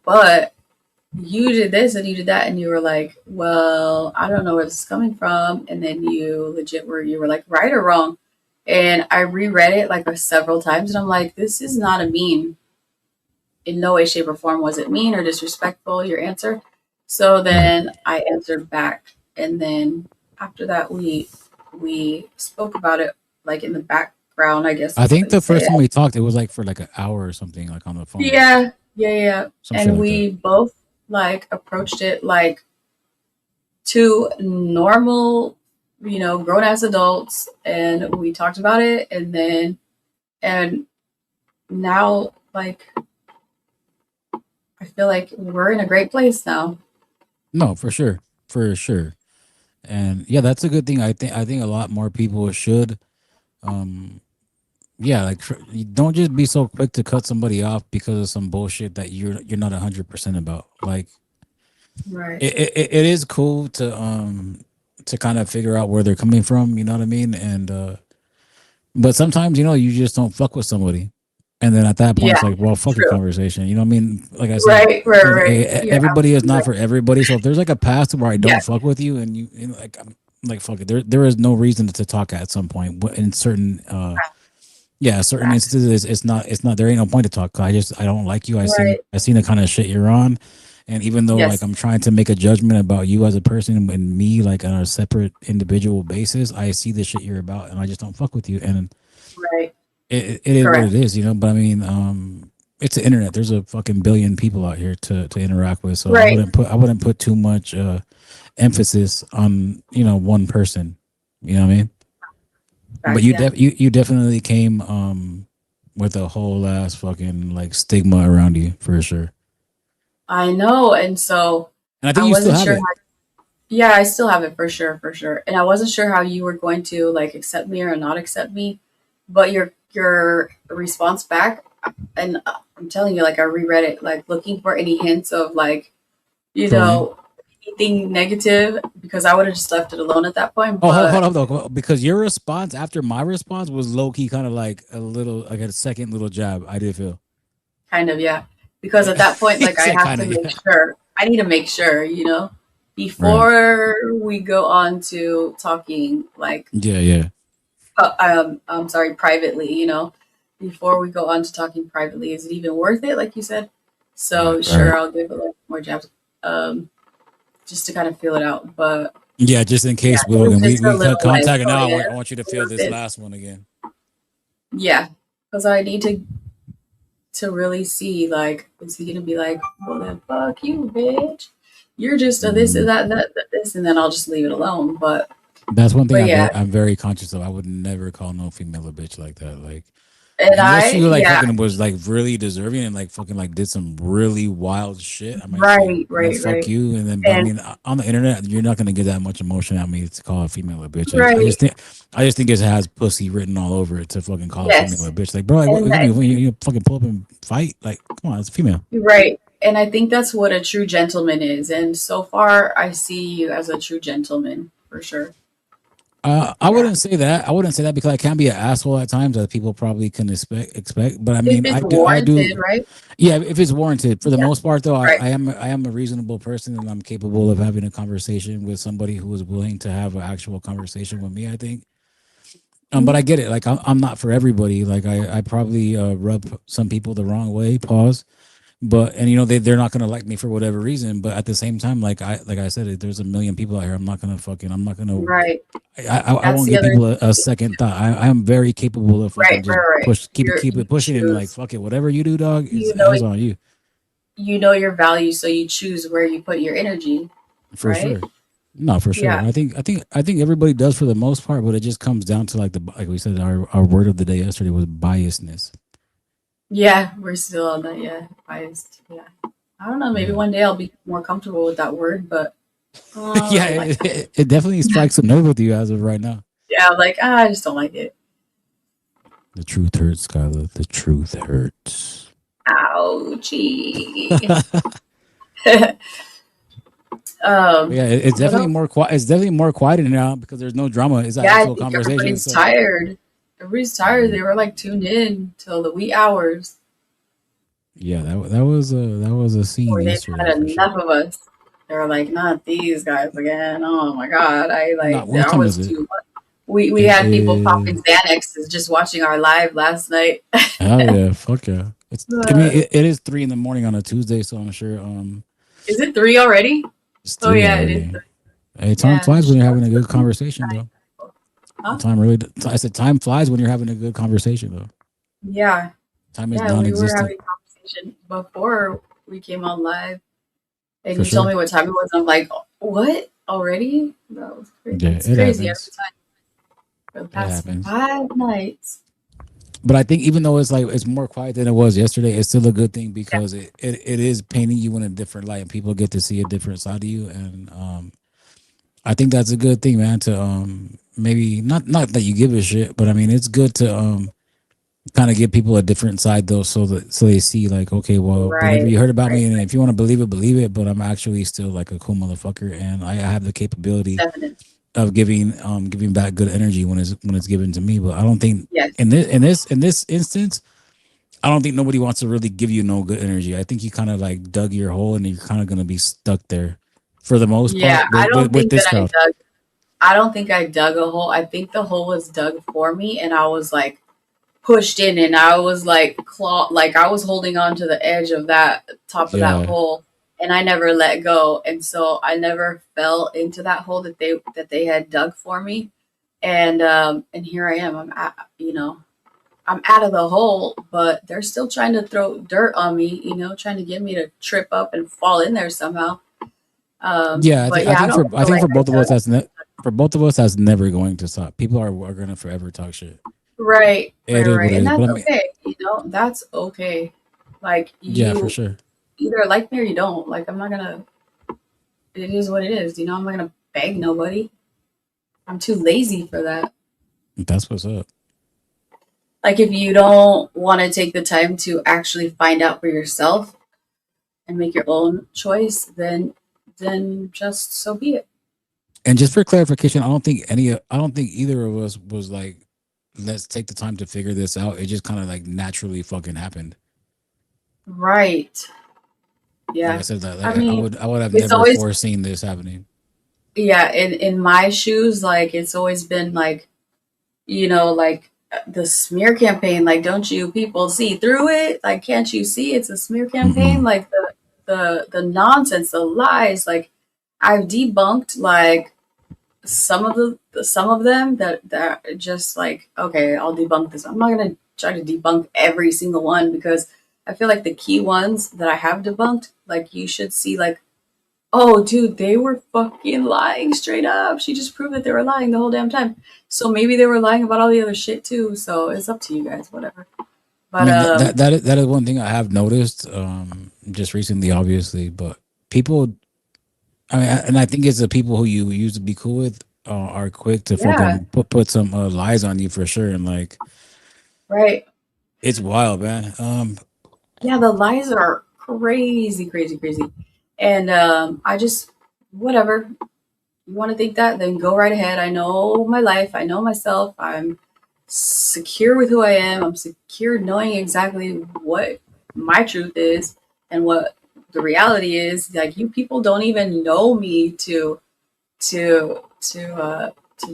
but you did this and you did that, and you were like, well, I don't know where this is coming from. And then you legit were, you were like, right or wrong. And I reread it like several times, and I'm like, this is not a mean. In no way, shape, or form was it mean or disrespectful, your answer. So Right. then I answered back, and then after that, we spoke about it like in the background, I guess I is how think you the say first it. time we talked, it was like for like an hour or something, like on the phone, Yeah, yeah, yeah. some shit And like that. we both like approached it like two normal, grown ass adults, and we talked about it, and then and now like I feel like we're in a great place now. No, for sure. And yeah, that's a good thing. I think a lot more people should. Um, yeah, like you don't just be so quick to cut somebody off because of some bullshit that you're not 100% about. Like Right. it is cool to kind of figure out where they're coming from. You know what I mean? And but sometimes you just don't fuck with somebody, and then at that point Yeah. it's like, well, fuck your True. conversation. You know what I mean? Like I said, Right. Right. Right. You're everybody is absolutely not right. for everybody. So if there's like a past where I don't Yeah. fuck with you, and like I'm like fuck it, there is no reason to talk at some point in certain yeah, certain Facts. instances it's not there ain't no point to talk. I don't like you. Right. I seen the kind of shit you're on, and even though like Yes. I'm trying to make a judgment about you as a person and me like on a separate individual basis, I see the shit you're about, and I just don't fuck with you. And Right. it is what it Correct. is. But I mean, it's the internet. There's a fucking billion people out here to interact with, so Right. I wouldn't put too much emphasis on one person. You know what I mean? But Facts. Yeah. you definitely came with a whole ass fucking like stigma around you for sure. I know. And so And I think I you still wasn't have sure. it. Yeah, I still have it for sure, for sure. And I wasn't sure how you were going to like accept me or not accept me, but your response back, and I'm telling you, like, I reread it, like looking for any hints of like, you Trolling. know, anything negative, because I would have just left it alone at that point. Oh, hold But up though, because your response after my response was low key, kind of like a little, like a second little jab. I did feel. kind of, yeah, because at that point, He like, I said have kind to of, make yeah. sure. I need to make sure, Right. before we go on to talking, like, Yeah, yeah. I'm sorry, privately, before we go on to talking privately, is it even worth it? Like you said. Right, So right. sure, I'll give it like more jabs, just to kind of feel it out. But Yeah, just in yeah, case we it look was and just a we cut little like, contact, and oh now yeah, I want you to it feel was this this. last one again. Yeah, because I need to really see, like, is he gonna be like, well then fuck you, bitch. You're just a this and Mm. that, this, and then I'll just leave it alone. That's one thing But yeah, I'm very conscious of. I would never call no female a bitch like that. Like and unless I you like yeah, fucking was like really deserving and like fucking like did some really wild shit, I might say, right, fuck right, you. And then, but I and mean, on the internet, you're not gonna get that much emotion at me to call a female a bitch. right, I just think it has pussy written all over it to fucking call a female yes, a bitch. Like, bro, like, what, and you, you fucking pull up and fight? Like, come on, it's a female. right. And I think that's what a true gentleman is. And so far, I see you as a true gentleman for sure. I Yeah. wouldn't say that. I wouldn't say that because I can be an asshole at times that people probably can expect. But I If mean, it's I warranted, do. right? Yeah, if it's warranted. For the Yeah. most part, though, Right. I am a reasonable person, and I'm capable of having a conversation with somebody who is willing to have an actual conversation with me. I think. But I Mhm. get it. Like I'm not for everybody. Like I probably rub some people the wrong way. Pause. But and you know they're not gonna like me for whatever reason. But at the same time, like I said, there's a million people out here. I'm not gonna Right. I That's won't the give other people a thing. second thought. I am very capable of Right, fucking just right, right. keep You it pushing and like choose. fuck it, whatever you do, dog, is You know that's on you you know your value, so you choose where you put your energy, for right? sure. No, for sure. Yeah. And I think everybody does for the most part, but it just comes down to like we said, our word of the day yesterday was biasness. Yeah, we're still on that, yeah. Biased. Yeah. I don't know, maybe Yeah, one day I'll be more comfortable with that word, but I yeah. don't like that. It definitely strikes a nerve with you as of right now. Yeah, like I just don't like it. The truth hurts, Skyla. The truth hurts. Ouchie. But yeah, it's What definitely else? more quiet. It's definitely more quieter now because there's no drama. It's an Yeah, I actual think conversation. everybody's So tired. Everybody's tired. They were like tuned in till the wee hours, yeah, that was a scene or they've yesterday had for sure. enough of us. They were like, not these guys again. Oh my god, I Not like what that time was is it? too much. We It had people is. popping Xanaxes just watching our live last night. Hell yeah, fuck yeah. It's. I mean, Uh, it is 3 in the morning on a Tuesday, so I'm sure. is it three already? It's Oh 3 yeah, it is already. three. Hey, time Yeah, flies when you're having shots a for good the conversation, though. huh? Time really. I said time flies when you're having a good conversation, though. Yeah, Time is yeah. We were non-existent. having a conversation before we came on live, and For you told sure. me what time it was. I'm like, what already? That was crazy. Yeah, It's it crazy every happens. time for the It past happens. 5 nights. But I think even though it's like it's more quiet than it was yesterday, it's still a good thing Yeah, because it is painting you in a different light and people get to see a different side of you. And I think that's a good thing, man, to maybe not that you give a shit, but I mean it's good to kind of give people a different side though so they see like, okay, well, whatever right, you heard about right, me and right. if you want to believe it, but I'm actually still like a cool motherfucker and I have the capability Definitely. of giving back good energy when it's given to me. But I don't think Yes, in this instance I don't think nobody wants to really give you no good energy. I think you kind of like dug your hole and you're kind of gonna be stuck there for the most yeah. part I don't with think this that crowd. I don't think I dug a hole. I think the hole was dug for me, and I was like pushed in, and I was like like I was holding on to the edge of that top of that Yeah, hole, and I never let go, and so I never fell into that hole that they had dug for me, and here I am. I'm out of the hole, but they're still trying to throw dirt on me, trying to get me to trip up and fall in there somehow. yeah. But I yeah, I don't think feel like for I both of us dug. for both of us that's never going to stop. People are gonna forever talk shit. Right, It right, is what right. it And is. But that's I mean, okay. That's okay. Like yeah, for you sure. either like me or you don't. Like I'm not gonna it is what it is, I'm not gonna beg nobody. I'm too lazy for that. That's what's up. Like if you don't want to take the time to actually find out for yourself and make your own choice, then just so be it. And just for clarification, I don't think either of us was like, let's take the time to figure this out. It just kind of like naturally fucking happened. Right. Like I Yeah. said, that I like mean, I would have it's never always foreseen this happening. yeah, in my shoes, like it's always been like like the smear campaign. Like, don't you people see through it? Like, can't you see it's a smear campaign? Mm-mm. Like the nonsense, the lies. Like, I've debunked like some of them that are just like okay, I'll debunk this. I'm not gonna try to debunk every single one because I feel like the key ones that I have debunked, like you should see like oh, dude, they were fucking lying straight up. She just proved that they were lying the whole damn time. So maybe they were lying about all the other shit too. So it's up to you guys, whatever. I But mean that is one thing I have noticed just recently, obviously. But people, I mean, and I think it's the people who you used to be cool with are quick to yeah, fucking put some lies on you for sure, and like right. it's wild, man. Yeah, the lies are crazy, crazy, crazy. And I just whatever. You want to think that? Then go right ahead. I know my life. I know myself. I'm secure with who I am. I'm secure knowing exactly what my truth is and what the reality is. Like you people don't even know me to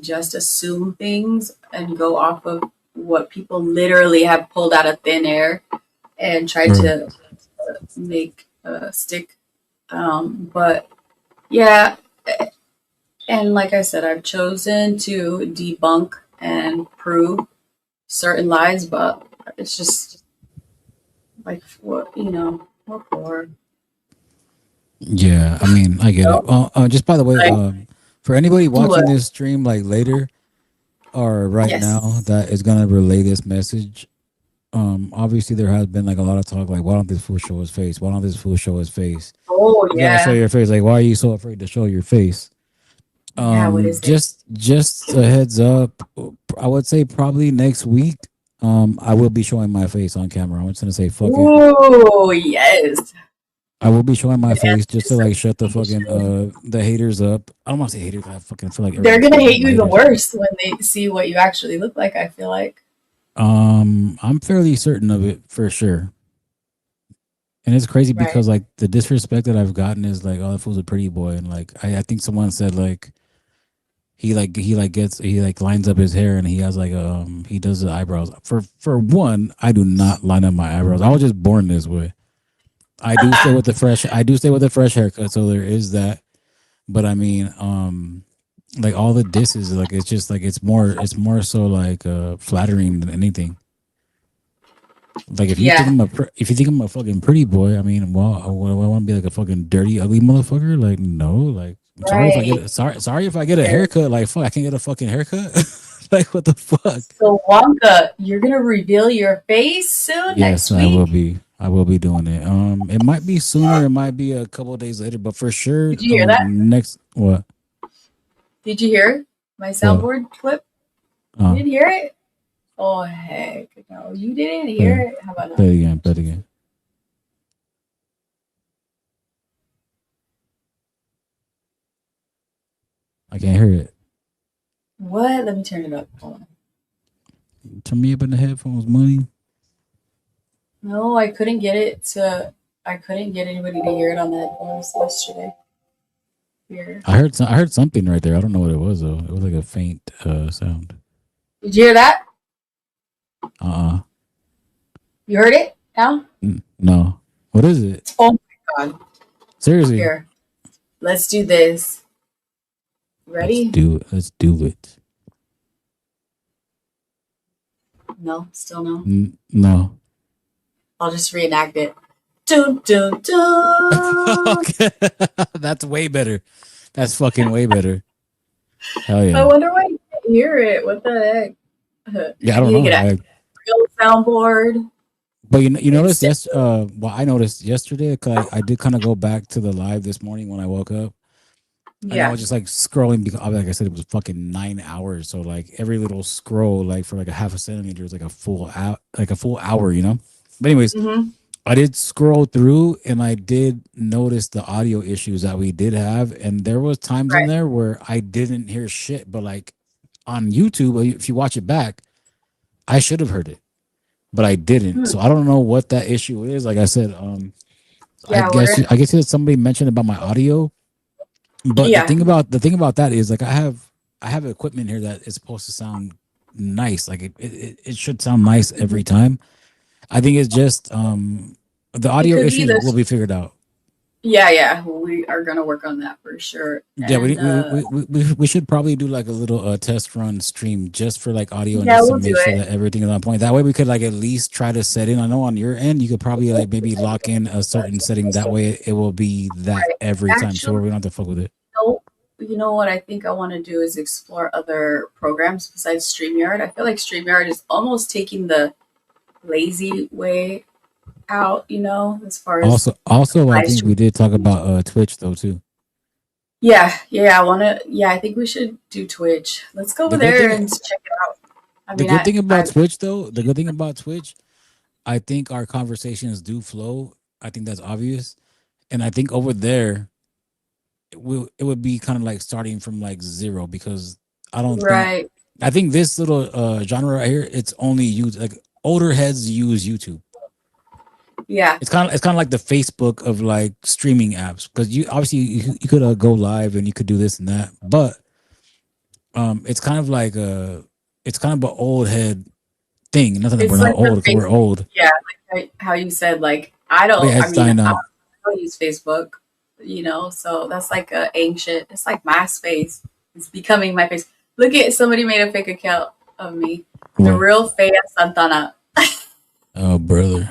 just assume things and go off of what people literally have pulled out of thin air and tried Right. to make stick. But yeah, and like I said, I've chosen to debunk and prove certain lies, but it's just like what what for? Yeah, I mean, I get it. So, Just by the way, like for anybody what? watching this stream like later or right now Yes. that is gonna relay this message, obviously there has been like a lot of talk like, why don't this fool show his face? Why don't this fool show his face? Oh You gotta show yeah, your face. Like, why are you so afraid to show your face? yeah. What is it? Just a heads up. I would say probably next week. I will be showing my face on camera. I'm just gonna say fuck it. Ooh yes. I will be showing my In face just to like shut the fucking anticipation. the haters up. I don't want to say haters. 'Cause I fucking feel like They're everybody's gonna fucking hate my you the haters. worst when they see what you actually look like. I feel like. I'm fairly certain of it for sure. And it's crazy Right. because like the disrespect that I've gotten is like, oh, that fool's a pretty boy, and like I think someone said like he like lines up his hair and he has like he does the eyebrows. For one, I do not line up my eyebrows. I was just born this way. I do stay with the fresh haircut, so there is that. But I mean, like all the disses, like it's just like it's more so like flattering than anything. Like Yeah. if you think I'm a fucking pretty boy, I mean, well, I want to be like a fucking dirty, ugly motherfucker. Like no, like I'm sorry if I Right. sorry if I get a haircut. Like fuck, I can't get a fucking haircut. Like what the fuck? So Wonka, you're gonna reveal your face soon Yes, next I will week. be. I will be doing it. It might be sooner. It might be a couple of days later, but for sure, Did you hear that? next what Did you hear my what soundboard clip? You uh didn't hear it? Oh heck no, you didn't hear play it. How about play now? it again, play it again. I can't hear it. What? Let me turn it up. Hold on. Turn me up in the headphones, money. No, I couldn't get it to. I couldn't get anybody to hear it on the headphones yesterday. Here. I heard something right there. I don't know what it was though. It was like a faint sound. Did you hear that? Uh You heard it now? no. What is it? Oh my god. Seriously. Here. Let's do this. Ready? Let's do it. No, still no. No. I'll just reenact it. Dun dun dun. Okay. That's way better. That's fucking way better. Hell I yeah. wonder why you can't hear it. What the heck? Yeah, I You don't need to know. get a real soundboard. But you And noticed sit. yes well I noticed yesterday cuz I did kind of go back to the live this morning when I woke up and I Yeah. was just like scrolling because like I said it was fucking 9 hours so like every little scroll like for like a half a centimeter is like a full hour, you know. But anyways, Mm-hmm. I did scroll through and I did notice the audio issues that we did have and there was times in Right. there where I didn't hear shit but like on YouTube if you watch it back I should have heard it but I didn't. Hmm. So I don't know what that issue is. Like I said, Yeah, we're in. I guess somebody mentioned about my audio, but Yeah. the thing about that is like I have equipment here that is supposed to sound nice. Like it should sound nice Mhm. every time. I think it's just the It audio could be issues will this. be figured out. Yeah, yeah. We are gonna work on that for sure. Yeah, And we should probably do like a little test run stream just for like audio and yeah, just to we'll do make sure it. that everything is on point. That way we could like at least try to set in. I know on your end you could probably like maybe lock in a certain setting. That way it will be that Right. every time, so Actually, we don't have to fuck with it. no. You know what I think I want to do is explore other programs besides StreamYard. I feel like StreamYard is almost taking the lazy way out, as far as Also, I live think we streaming. did talk about Twitch though too. Yeah, yeah, I want to. Yeah, I think we should do Twitch. Let's go over The good there thing and check it out. I the mean, good thing about I Twitch though, the good thing about Twitch, I think our conversations do flow. I think that's obvious, and I think over there it would be kind of like starting from like zero because I don't think Right. I think this little genre right here it's only used like older heads use YouTube. Yeah. It's kind of like the Facebook of like streaming apps because you obviously you could go live and you could do this and that, but it's kind of like a it's kind of an old head thing. Nothing that we're It's not like the old because we're Facebook. old, Yeah, like how you said, like but yeah, I it's mean, dying out. don't use Facebook, so that's like a ancient. It's like MySpace. It's becoming my face. Look at somebody made a fake account of me, the What? real Fea Santana. Oh, brother.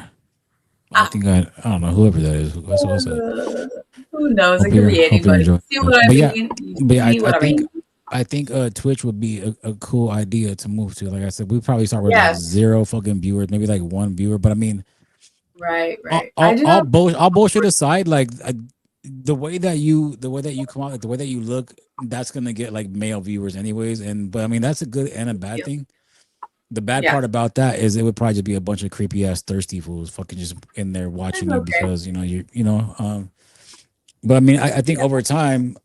I Ah, think I don't know whoever that is. What's up? who knows? It could be Hope you're anybody. enjoying See this. what I mean? You But yeah, see what I mean? I think Twitch would be a cool idea to move to. Like I said, we probably start with like Yeah. zero fucking viewers, maybe like one viewer. But I mean, Right. Right. I do all have. all bullshit aside, like the way that you come out, like the way that you look, that's gonna get like male viewers anyways. And but I mean, that's a good and a bad thing. The bad Yeah. part about that is it would probably just be a bunch of creepy ass thirsty fools fucking just in there It's watching you okay. because but I mean I think Yeah. over time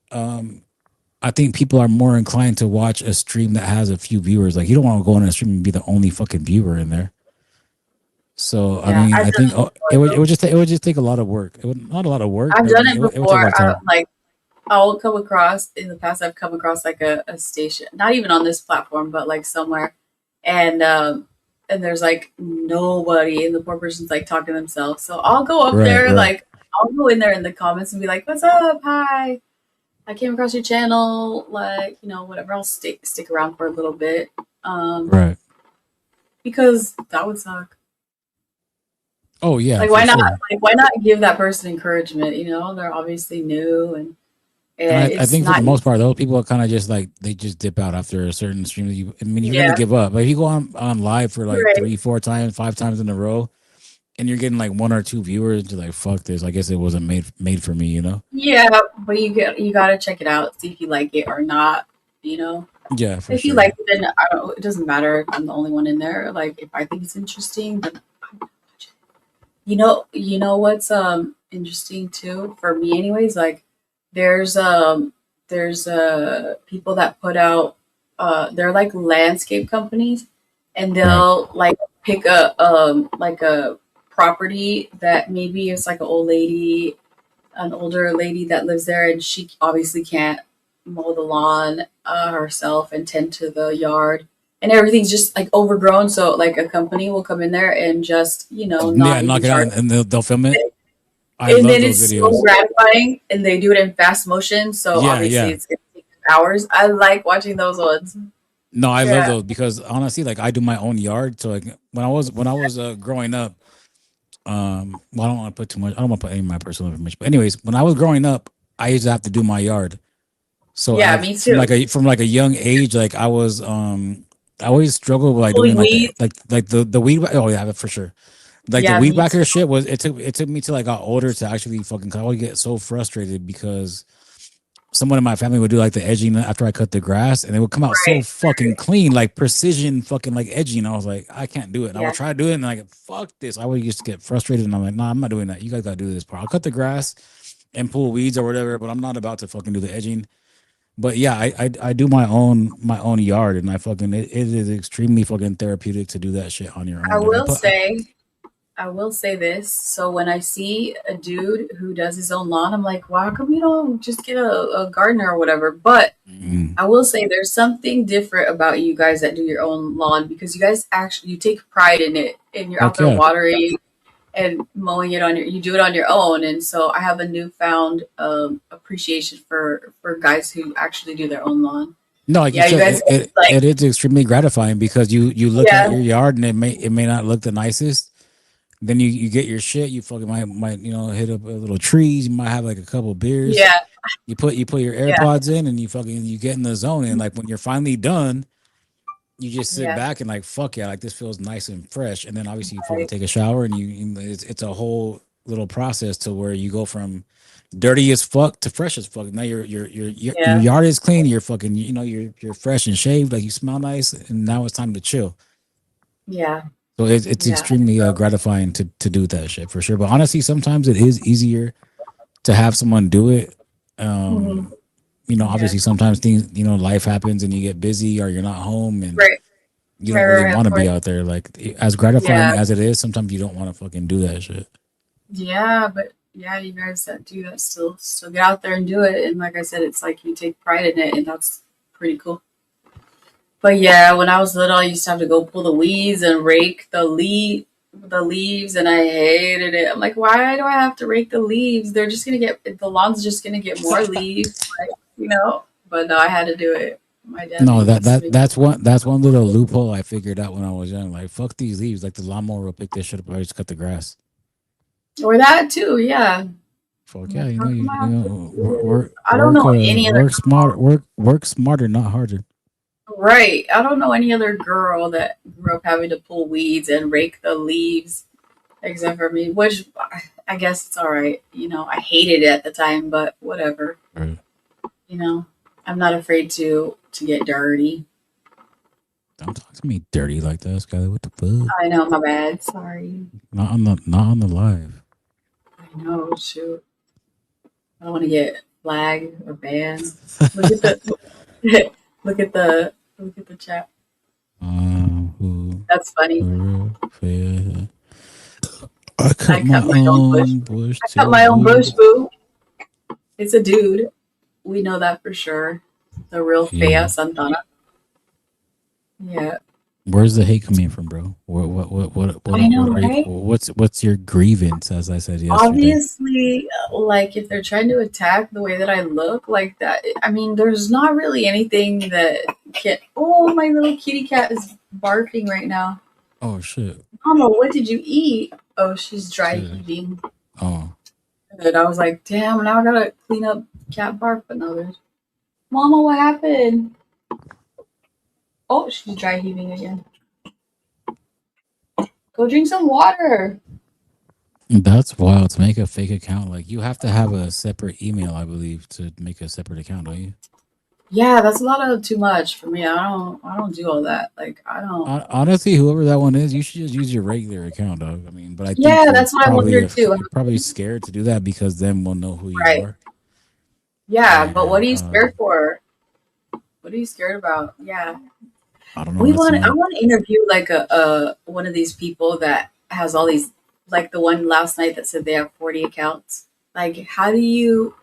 I think people are more inclined to watch a stream that has a few viewers. Like you don't want to go on a stream and be the only fucking viewer in there. So I Yeah. mean, I've I done think it before it though. would just it would just take a lot of work. It would not a lot of work, I've but I done mean it it would take a before. lot of time. Like I'll come across in the past. I've come across like a station, not even on this platform, but like somewhere, and there's like nobody, and the poor person's like talking to themselves. So I'll go up Right, there, right. like I'll go in there in the comments and be like, "What's up? Hi, I came across your channel. Like whatever. I'll stick around for a little bit, um, Right. because that would suck. Oh yeah, Like for why not? sure. Like why not give that person encouragement? They're obviously new And and I it's think for the not most part, those people are kind of just like they just dip out after a certain stream. That I mean, you're gonna yeah. give up. But if you go on live for like Right. 3, 4 times, 5 times in a row, and you're getting like one or two viewers, you're like, fuck this. I guess it wasn't made for me. You know? Yeah, but you gotta check it out, see if you like it or not. You know, Yeah, for if you like sure. it, then I don't. It doesn't matter if I'm the only one in there. Like if I think it's interesting, then I'm gonna watch it. You know what's interesting too for me, anyways. Like there's people that put out they're like landscape companies, and Right. they'll like pick like a property that maybe it's like an older lady that lives there, and she obviously can't mow the lawn herself and tend to the yard, and everything's just like overgrown. So like a company will come in there and just Yeah, not even knock it out, charge and they'll film it. it. I And love then those it's so videos. gratifying, and they do it in fast motion. So Yeah, obviously yeah. it's gonna take hours. I like watching those ones. No, I love Yeah, those because honestly, like I do my own yard. So like when I was growing up, well, I don't want to put too much. I don't want to put any of my personal information. But anyways, when I was growing up, I used to have to do my yard. So yeah, at me too. from like a young age, like I was I always struggled with like doing Pulling like weeds. the weed. Oh yeah, for sure. Like the Yeah, weed me too. whacker shit was it took me till I got older to actually fucking. I would get so frustrated because someone in my family would do like the edging after I cut the grass, and it would come out so Right. fucking clean, like precision, fucking like edging. I was like, I can't do it. And I would Yeah, try to do it, and like, fuck this. I would used to get frustrated, and I'm like, nah, I'm not doing that. You guys gotta do this part. I'll cut the grass and pull weeds or whatever, but I'm not about to fucking do the edging. But yeah, I do my own yard, and I fucking it is extremely fucking therapeutic to do that shit on your I own. Like will say I will say this. So when I see a dude who does his own lawn, I'm like, wow, how come you don't just get a gardener or whatever? But mm, I will say there's something different about you guys that do your own lawn, because you guys actually you take pride in it, and you're out fuck there yeah. watering and mowing it on you do it on your own. And so I have a newfound appreciation for guys who actually do their own lawn. No, like you Yeah, you said, guys like it is extremely gratifying because you look at yeah, your yard and it may not look the nicest. Then you get your shit. You fucking might hit up a little trees. You might have like a couple beers. yeah, You put your yeah, AirPods in and you get in the zone. And like when you're finally done, you just sit yeah, back and like fuck yeah, like this feels nice and fresh. And then obviously you fucking right, take a shower and it's a whole little process to where you go from dirty as fuck to fresh as fuck. Now your yeah, yard is clean. You're fucking you're fresh and shaved. Like you smell nice. And now it's time to chill. yeah, So it's yeah. extremely gratifying to do that shit for sure. But honestly, sometimes it is easier to have someone do it Mhm. Um, Yeah. obviously sometimes things, life happens and you get busy or you're not home and Right. you don't really Right. Right. want Of to be course. out there. Like as Yeah. gratifying as it is, sometimes you don't want to fucking do that shit. Yeah. But yeah, you guys that do that still get out there and do it. And like I said, it's like you take pride in it, and that's pretty cool. But yeah, when I was little, I used to have to go pull the weeds and rake the leaves, and I hated it. I'm like, why do I have to rake the leaves? They're just gonna get the lawn's just gonna get more leaves, like, you know. But no, I had to do it. My dad No, made that us that make that's one little loophole I figured out when I was young. Like fuck these leaves. Like the lawnmower will pick this shit up. I just cut the grass. or that too. Yeah, Fuck I'm yeah, like, how come I have to do work this? work I don't work know any other work smart work smarter, not harder. right. I don't know any other girl that grew up having to pull weeds and rake the leaves except for me, which I guess it's all right. I hated it at the time, but whatever. Right. You know, I'm not afraid to get dirty. Don't talk to me dirty like that, Skyler. What the fuck? I know, my bad. Sorry. Not on the live. I know. Shoot, I don't want to get flagged or banned. Look at the look at the chat. Who That's funny. fair. I cut I my cut my own bush. own bush I cut too. my own bush, Boo. boo. It's a dude. We know that for sure. The real Fea Yeah. Santana. Yeah, Where's the hate coming from, bro? I know, What are you? right? What's your grievance? As I said yesterday. Obviously, like if they're trying to attack the way that I look like that, I mean, there's not really anything that can. Oh, my little kitty cat is barking right now. Oh shit. Mama, what did you eat? Oh, she's dry Shit. heaving. Oh. And I was like, damn, now I gotta clean up cat bark. But no, there's. Mama, what happened? Oh, she's dry heaving again. Go drink some water. That's wild to make a fake account. Like you have to have a separate email, I believe, to make a separate account, don't you? Yeah, that's a lot of too much for me. I don't do all that. Like I don't. Honestly, whoever that one is, you should just use your regular account, dog. I mean, but I think Yeah, that's what I wondered too. you're probably scared to do that because then we'll know who you Right. are. Yeah, but what are And you scared for? What are you scared about? Yeah. I don't know. We That's want I not. want to interview like a one of these people that has all these like the one last night that said they have 40 accounts. Like how do you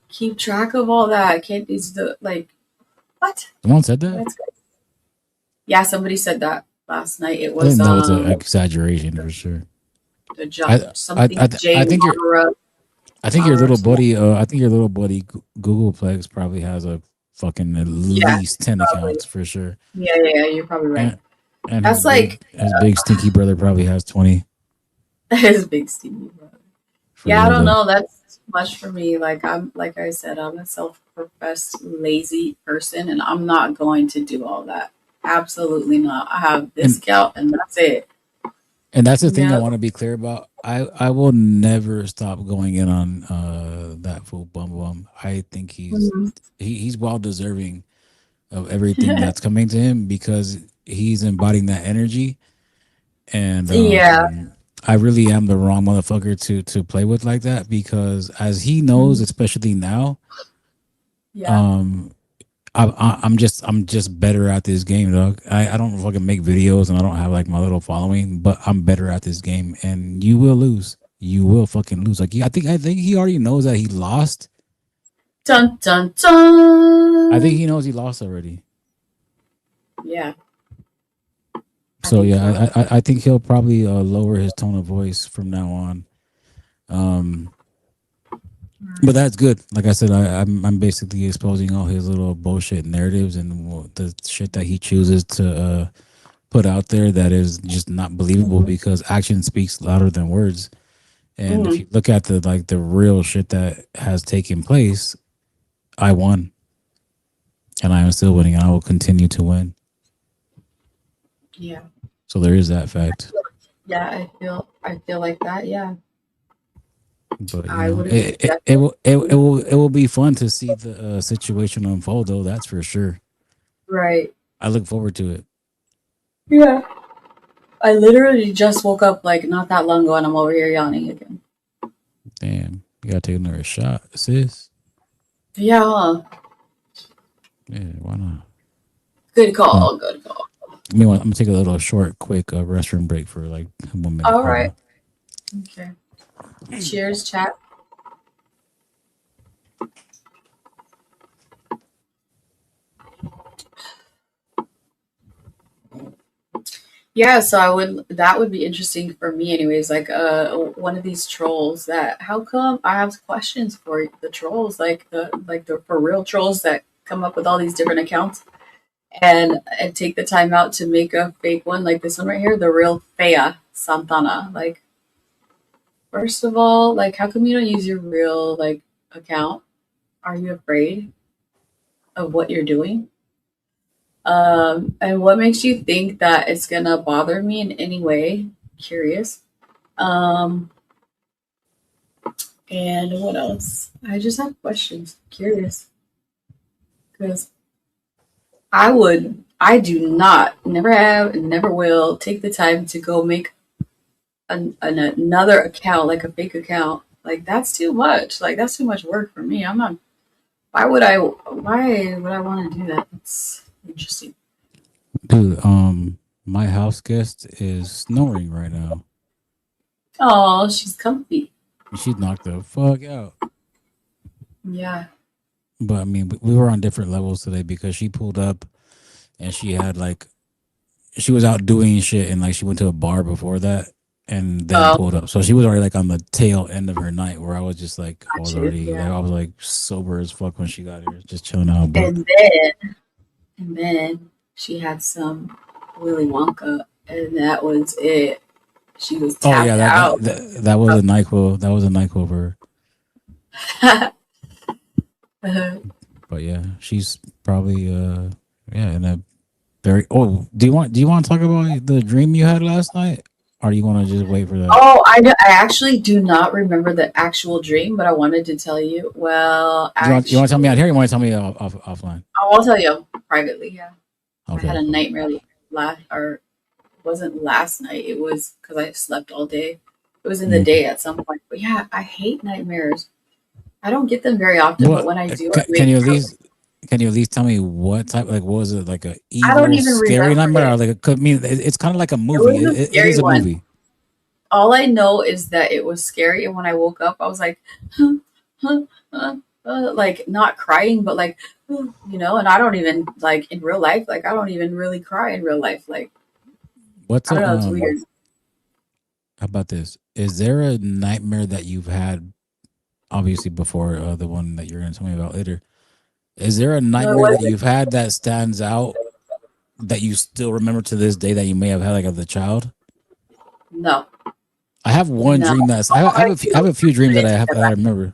keep track of all that? Can't these the like what? Someone said that. That's good. Yeah, somebody said that last night. It I was think that was an exaggeration for sure. the job I something I J think your Mara I think your Mara or little something. buddy. I think your little buddy Googleplex probably has a fucking at Yeah, least 10 probably. accounts for sure. Yeah, you're probably right. And and That's like his big stinky brother probably has 20 his big Stevie brother. for Yeah, I real don't though. know. That's too much for me. Like I'm like I said, I'm a self-professed lazy person and I'm not going to do all that. Absolutely not. I have this And account and that's it. and that's the thing I Yeah. want to be clear about. I will never stop going in on that fool Bum Bum. I think Mhm. he's well deserving of everything that's coming to him because he's embodying that energy. And Yeah. I really am the wrong motherfucker to play with like that because as he knows, Mhm. especially now, Yeah. um, I'm just better at this game, dog. I don't fucking make videos and I don't have like my little following, but I'm better at this game, and you will lose. You will fucking lose. Like I think he already knows that he lost. Dun dun I think dun. he knows he lost already. Yeah, I So think yeah, so. I think he'll probably lower his tone of voice from now on. Um, but that's good. Like I said, I'm basically exposing all his little bullshit narratives and the shit that he chooses to put out there that is just not believable Mhm. because action speaks louder than words. And if Mhm. you look at the real shit that has taken place, I won and I am still winning and I will continue to win. Yeah. So there is that fact. Yeah, I feel like that. Yeah. But I would agree definitely. it will be fun to see the situation unfold though. That's for sure. Right. I look forward to it. Yeah. I literally just woke up like not that long ago and I'm over here yawning again. Damn, you gotta take another shot, sis. Yeah. Yeah, why not? Good Well, call. Good call. meanwhile, I'm gonna take a little short, quick restroom break for like 1 minute. All Hold right. on. Okay. Cheers, chat. Yeah, so I would that would be interesting for me anyways, like one of these trolls that how come I have questions for the trolls, like the for real trolls that come up with all these different accounts and take the time out to make a fake one like this one right here, the real Thea Santana. Like first of all, like how come you don't use your real like account? Are you afraid of what you're doing? And what makes you think that it's gonna bother me in any way? Curious. Um, and what else? I just have questions. Curious. Because I do not, never have, and never will take the time to go make another account, like a fake account. Like, that's too much. Like, that's too much work for me. I'm not, why would I want to do that? That's interesting. Dude, my house guest is snoring right now. Oh, she's comfy. She knocked the fuck out. Yeah. But I mean, we were on different levels today because she pulled up and she had like she was out doing shit and like she went to a bar before that and then Oh, pulled up. So she was already like on the tail end of her night where I was just like I got was you. already like Yeah. I was like sober as fuck when she got here, just chilling out. But And then she had some Willy Wonka, and that was it. She was oh yeah, tapped out. that was a Nyquil. That was a Nyquil for her. But yeah, she's probably yeah in a very. Oh, do you want to talk about the dream you had last night, or do you want to just wait for that? Oh, I actually do not remember the actual dream, but I wanted to tell you. Well, You want to tell me actually, out here? Or you want to tell me offline? I'll tell you privately. Yeah, I had Okay, a cool. nightmare last, or it wasn't last night. It was because I slept all day. It was in the Mm. day at some point. But yeah, I hate nightmares. I don't get them very often, but What when I do, I can wake you at up. least can you at least tell me what type? Like, what was it? Like a I don't evil, even scary remember nightmare, it. or like a? I mean, it's kind of like a It movie. was a It scary is a one. movie. All I know is that it was scary, and when I woke up, I was like, huh, huh, like not crying, but like, and I don't even like in real life, like I don't even really cry in real life. Like What's I don't a know, it's weird. How about this? Is there a nightmare that you've had? Obviously, before the one that you're going to tell me about later. Is there a No, it nightmare that wasn't. you've had that stands out that you still remember to this day that you may have had like as a child? No, I have one no. dream that's All I I have do a few dreams that is that I remember.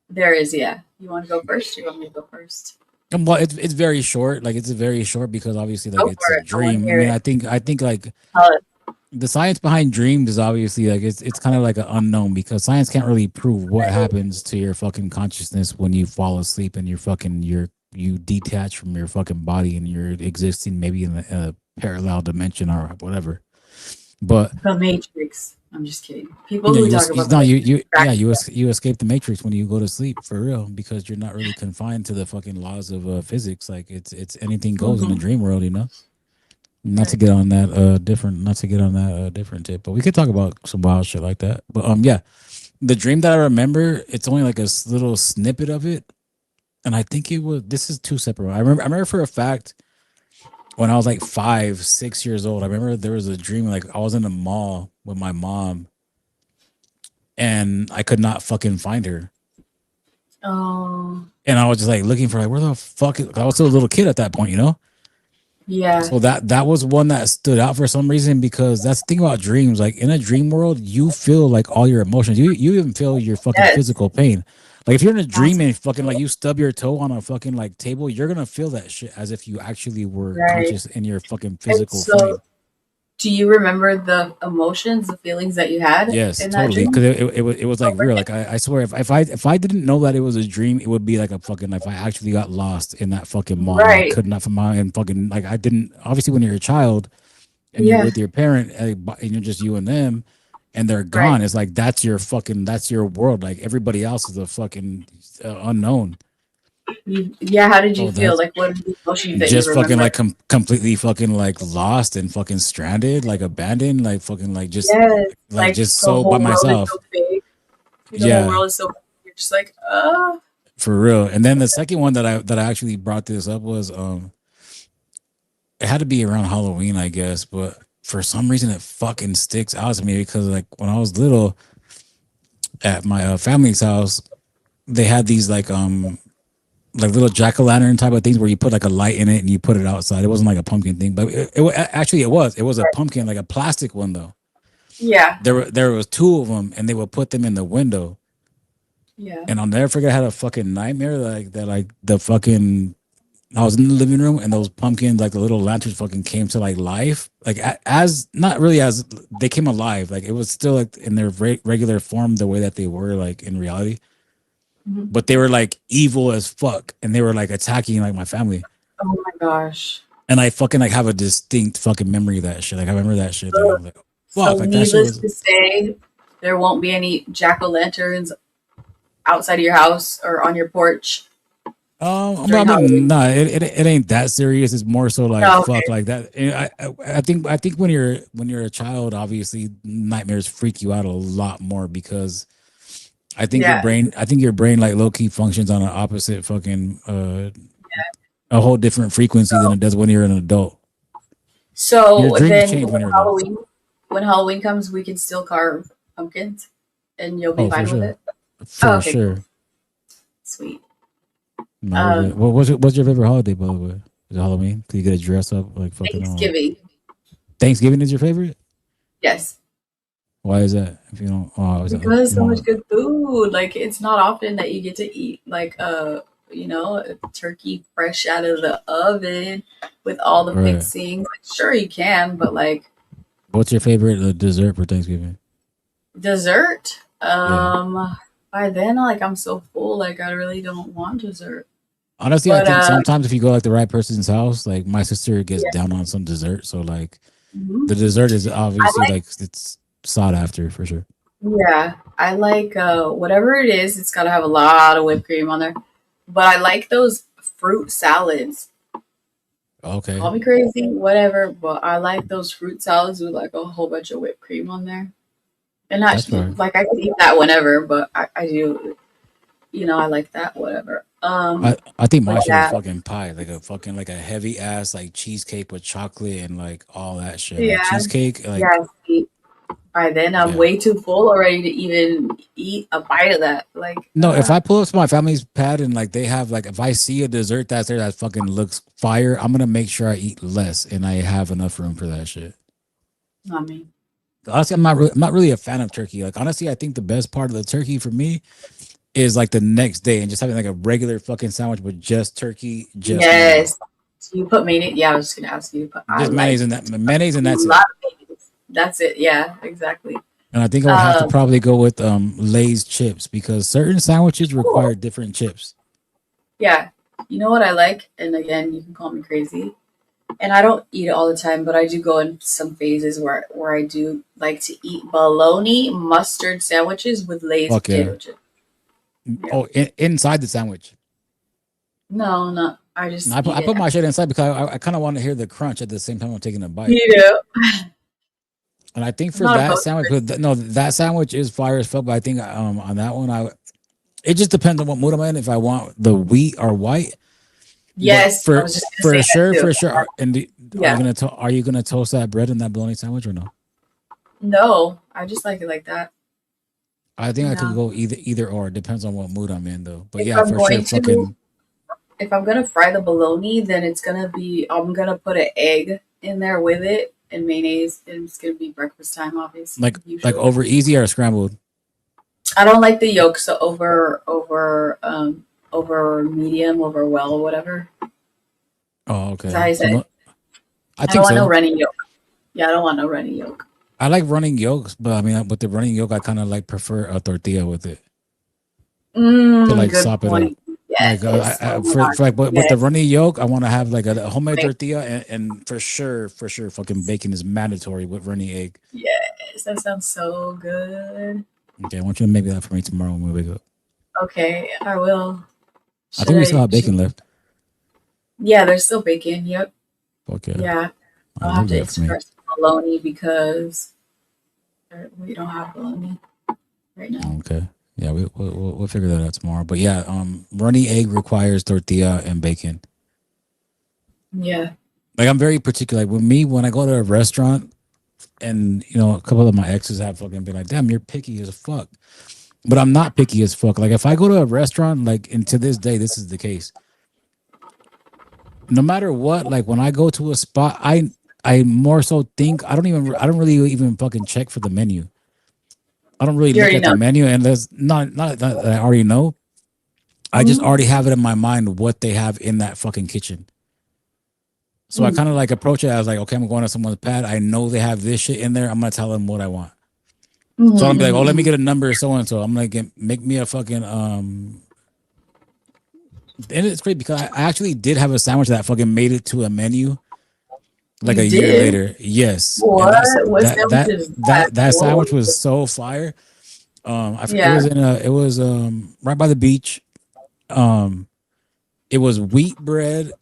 there is, yeah. You want to go first? You want me to go first? Well, it's very short. Like it's very short because obviously like Go it's for a it. I want to dream. I hear mean, it. I think like Tell it. the science behind dreams is obviously like it's kind of like an unknown because science can't really prove what happens to your fucking consciousness when you fall asleep and you detach from your fucking body and you're existing maybe in a parallel dimension or whatever. But The Matrix. I'm just kidding. People yeah, who talk about the no Matrix you crack yeah me up. you escape the matrix when you go to sleep for real because you're not really confined to the fucking laws of physics. Like it's anything goes in a Mhm. dream world, you know. Not to Right. get on that not to get on that different tip, but we could talk about some wild shit like that. But yeah, the dream that I remember, it's only like a little snippet of it, and I think it was this is two separate. I remember for a fact when I was like 5, 6 years old. I remember there was a dream like I was in a mall with my mom, and I could not fucking find her, Oh, and I was just like looking for like where the fuck I was still a little kid at that point, you know. yeah. So that was one that stood out for some reason because that's the thing about dreams. Like in a dream world, you feel like all your emotions. You even feel your fucking Yes. physical pain. Like if you're in a dream That's and fucking like you stub your toe on a fucking like table, you're gonna feel that shit as if you actually were right. conscious in your fucking And physical so, frame. do you remember the emotions, the feelings that you had Yes, in that totally. Because dream? it was like real. Like I swear, if I didn't know that it was a dream, it would be like a fucking if I actually got lost in that fucking mall and I Right. could not find my and fucking like I didn't obviously when you're a child and you're Yeah. with your parent and you're just you and them and they're Right. gone, it's like that's your world. Like everybody else is a fucking unknown. Yeah, how did you Oh, feel? that's Like, what are the emotions that you just fucking remember? like completely fucking like lost and fucking stranded, like abandoned, like fucking Yes, like like just the so by whole world is myself. so big. The whole Yeah, world is so big. You're just like, ah. for real. And then the second one that I actually brought this up was it had to be around Halloween, I guess, but for some reason it fucking sticks out to me because like when I was little at my family's house, they had these like little jack o' lantern type of things where you put like a light in it and you put it outside. It wasn't like a pumpkin thing, but actually it was a pumpkin, like a plastic one though. Yeah, There was two of them, and they would put them in the window. yeah. And I'll never forget I had a fucking nightmare like that, like the fucking I was in the living room and those pumpkins, like the little lanterns, fucking came to like life, like as not really as they came alive, like it was still like in their regular form, the way that they were like in reality, Mhm. but they were like evil as fuck, and they were like attacking like my family. Oh my gosh. And I fucking like have a distinct fucking memory of that shit. Like I remember that shit. Like I Ugh. was like, fuck, So, like that shit needless was. to say, there won't be any jack o' lanterns outside of your house or on your porch But I during mean, Halloween. nah, it ain't that serious. It's more so like Oh, fuck, okay. like that. I think when you're a child, obviously nightmares freak you out a lot more because Yeah. I think your brain like low key functions on an opposite fucking a whole different frequency than it does when you're an adult. Your So dreams then change when you're adult. When Halloween comes, we can still carve pumpkins and you'll be Oh, for fine with sure, it. Oh, for okay, cool. sure. Sweet. No, we're good. Um, What's your favorite holiday, by the way? Is it Halloween? Can you get a dress up like fucking Thanksgiving. Thanksgiving is your favorite? Yes. Why is that? If you don't, is that, Because you so much know, good food. Like it's not often that you get to eat like a turkey fresh out of the oven with all the right? fixings. Like, sure you can, but like What's your favorite dessert for Thanksgiving? dessert. Yeah. By then like I'm so full, like I really don't want dessert. Honestly, I But think sometimes if you go like the right person's house, like my sister gets yeah. down on some dessert, so like Mhm. the dessert is I obviously like like it's sought after for sure. yeah, I like whatever it is, it's gotta have a lot of whipped cream on there. But I like those fruit salads. Okay, Call me crazy, whatever, but I like those fruit salads with like a whole bunch of whipped cream on there. And not that's fine. like I could eat that whenever, but I do, I like that, whatever. I think But my shit is yeah, fucking pie, like a fucking like a heavy ass like cheesecake with chocolate and like all that shit. Like yeah, cheesecake, like yeah. See, by then I'm yeah. way too full already to even eat a bite of that. Like, No, if I pull up to my family's pad and like they have like if I see a dessert that's there that fucking looks fire, I'm gonna make sure I eat less and I have enough room for that shit. not me. Honestly, I'm not really a fan of turkey. Like honestly, I think the best part of the turkey for me is like the next day and just having like a regular fucking sandwich with just turkey, just mayonnaise, Yes. So you put mayonnaise. Yeah, I was just gonna ask you. But I just mayonnaise like and that mayonnaise and a that's it. lot of mayonnaise. That's it. Yeah, exactly. And I think I would have to Um, probably go with Lay's chips because certain sandwiches require cool. different chips. Yeah. You know what I like? And again, you can call me crazy. And I don't eat it all the time, but I do go in some phases where I do like to eat bologna mustard sandwiches with Lay's Fuck yeah. potato chips. Yeah. Oh, inside the sandwich. No, no. I No, just eat I it. put my shit inside because I kind of want to hear the crunch at the same time I'm taking a bite. You know, And I think I'm for not that opposed sandwich, to it. no, that sandwich is fire as fuck. But I think on that one, it just depends on what mood I'm in. If I want the wheat or white, but Yes, I was just gonna say that for too. sure. Are you Yeah. gonna are you gonna toast that bread in that bologna sandwich or no? No, I just like it like that. I think I could Yeah. go either or. It depends on what mood I'm in though. But If yeah, I'm for sure, going to, fucking if I'm gonna fry the bologna, then I'm gonna put an egg in there with it and mayonnaise, and it's gonna be breakfast time, obviously, like usually. over easy or scrambled. I don't like the yolk, so over medium, over well, whatever. Oh, Is that okay. how you So say it? no, I I don't think want no so. runny yolk. Yeah, I don't want no runny yolk. I like running yolks, but I mean, with the running yolk, I kind of like prefer a tortilla with it to like Good sop it up. point. Like Yes. Oh my for gosh. like with the Yes. runny yolk, I want to have like a homemade Right. tortilla and for sure, fucking bacon is mandatory with runny egg. Yes. That sounds so good. Okay, I want you to make that for me tomorrow when we wake up. Okay, I will. I Should think we still I? have bacon left. Yeah, there's still bacon. Yep. Fuck yeah. Yeah. I I'll have love to that for me. express bologna because we don't have bologna right now. Okay. Yeah, we'll figure that out tomorrow. But yeah, runny egg requires tortilla and bacon. Yeah. Like I'm very particular. Like with me, when I go to a restaurant, and a couple of my exes have fucking been like, "Damn, you're picky as fuck." But I'm not picky as fuck. Like if I go to a restaurant, like, and to this day, this is the case. No matter what, like when I go to a spot, I more so think I don't really even fucking check for the menu. I don't really You look already at the know. menu, and there's not that I already know. I just Hmm. already have it in my mind what they have in that fucking kitchen. So I kind of like approach it as like, okay, I'm going to someone's pad. I know they have this shit in there. I'm gonna tell them what I want. So I'm be like, oh, let me Hmm. get a number so and so. I'm like, make me a fucking And it's great because I actually did have a sandwich that fucking made it to a menu like You a year did? later. Yes, and What? that's What sandwich is that? that Whoa. sandwich was so fire. It Yeah. was right by the beach. Um, it was wheat bread,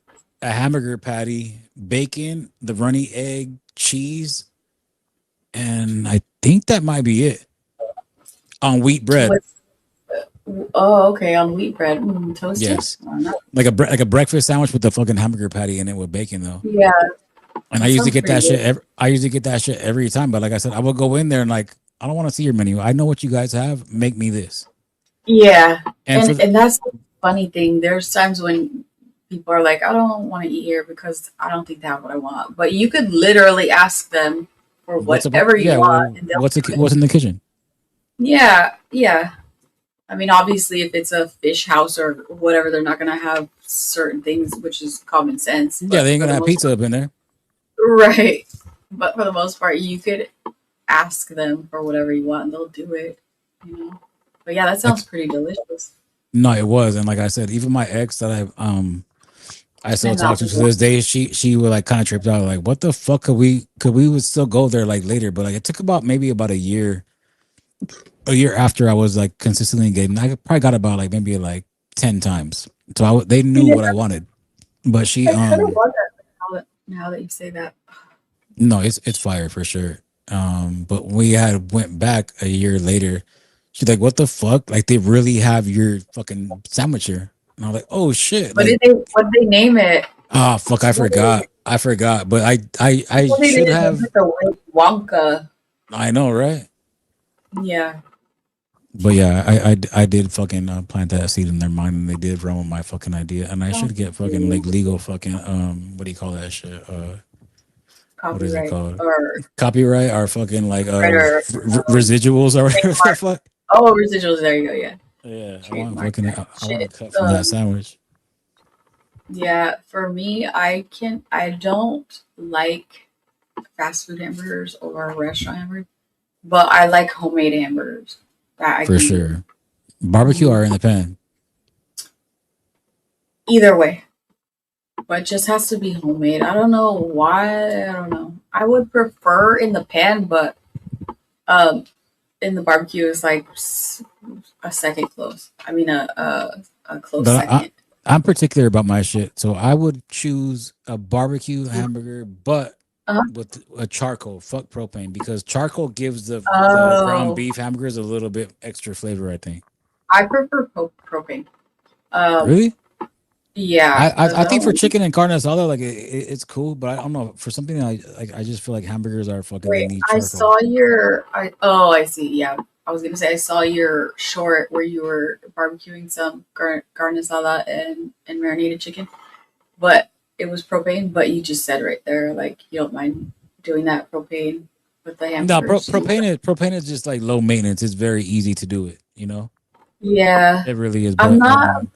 a hamburger patty, bacon, the runny egg, cheese, and I think that might be it on wheat bread. What? Oh, okay. On wheat bread. Toasted? Yes, Oh, no. like a breakfast sandwich with the fucking hamburger patty in it with bacon though. Yeah, And I that usually sounds get pretty that good. shit. I usually get that shit every time. But like I said, I will go in there and like I don't want to see your menu. I know what you guys have. Make me this. Yeah, And for the and that's the funny thing. There's times when people are like, I don't want to eat here because I don't think they have what I want. But you could literally ask them for whatever you yeah, want, and they'll do it. what's in the kitchen? Yeah, yeah. I mean, obviously, if it's a fish house or whatever, they're not gonna have certain things, which is common sense. Yeah, But they ain't for gonna the have most pizza part, up in there. right. But for the most part, you could ask them for whatever you want, and they'll do it. You know. But yeah, that sounds Like pretty delicious. no, it was. And like I said, even my ex that I still And talk not to one. this day, she would like kind of tripped out, like, what the fuck could we would still go there like later, but like it took about maybe about a year after I was like consistently getting. I probably got about like maybe like 10 times. So they knew Yeah, what I wanted. But she I kind of want that now that you say that. no, it's fire for sure. But we had went back a year later. She's like, "What the fuck? Like they really have your fucking sandwich here?" And I was like, "Oh shit!" Like, What did they name it? ah, fuck, I What did forgot. I forgot. But I what they should didn't name have. it the way Wonka. I know, right? Yeah. But yeah, I did fucking plant that seed in their mind, and they did run with my fucking idea. And I should That's get fucking like cute. legal fucking what do you call that shit? What is it Copyright called? or Copyright or fucking like writer. residuals or whatever the Trademark. fuck. Oh, residuals. There you go. Yeah. Yeah, Trademark that I want shit. to cut from that sandwich. Yeah. For me, I don't like fast food hamburgers or restaurant hamburgers, but I like homemade hamburgers that I For can do. sure. Barbecue Mhm. or in the pan. Either way, but it just has to be homemade. I don't know why. I don't know. I would prefer in the pan, but um, in the barbecue is like a second close. I mean, a close But second. I'm particular about my shit. So I would choose a barbecue hamburger, but Uh-huh. with a charcoal. Fuck propane because charcoal gives the ground Oh, beef hamburgers a little bit extra flavor, I think. I prefer propane. Um, Really? yeah, because I I think for don't chicken and carne asada, like it's cool, but I don't know for something I just feel like hamburgers are fucking they wait. need I charcoal. saw your. I see. Yeah, I was gonna say I saw your short where you were barbecuing some carne asada and marinated chicken. But it was propane. But you just said right there, like you don't mind doing that propane with the No, hamburgers. propane is just like low maintenance. It's very easy to do it. Yeah, It really is. I'm But not a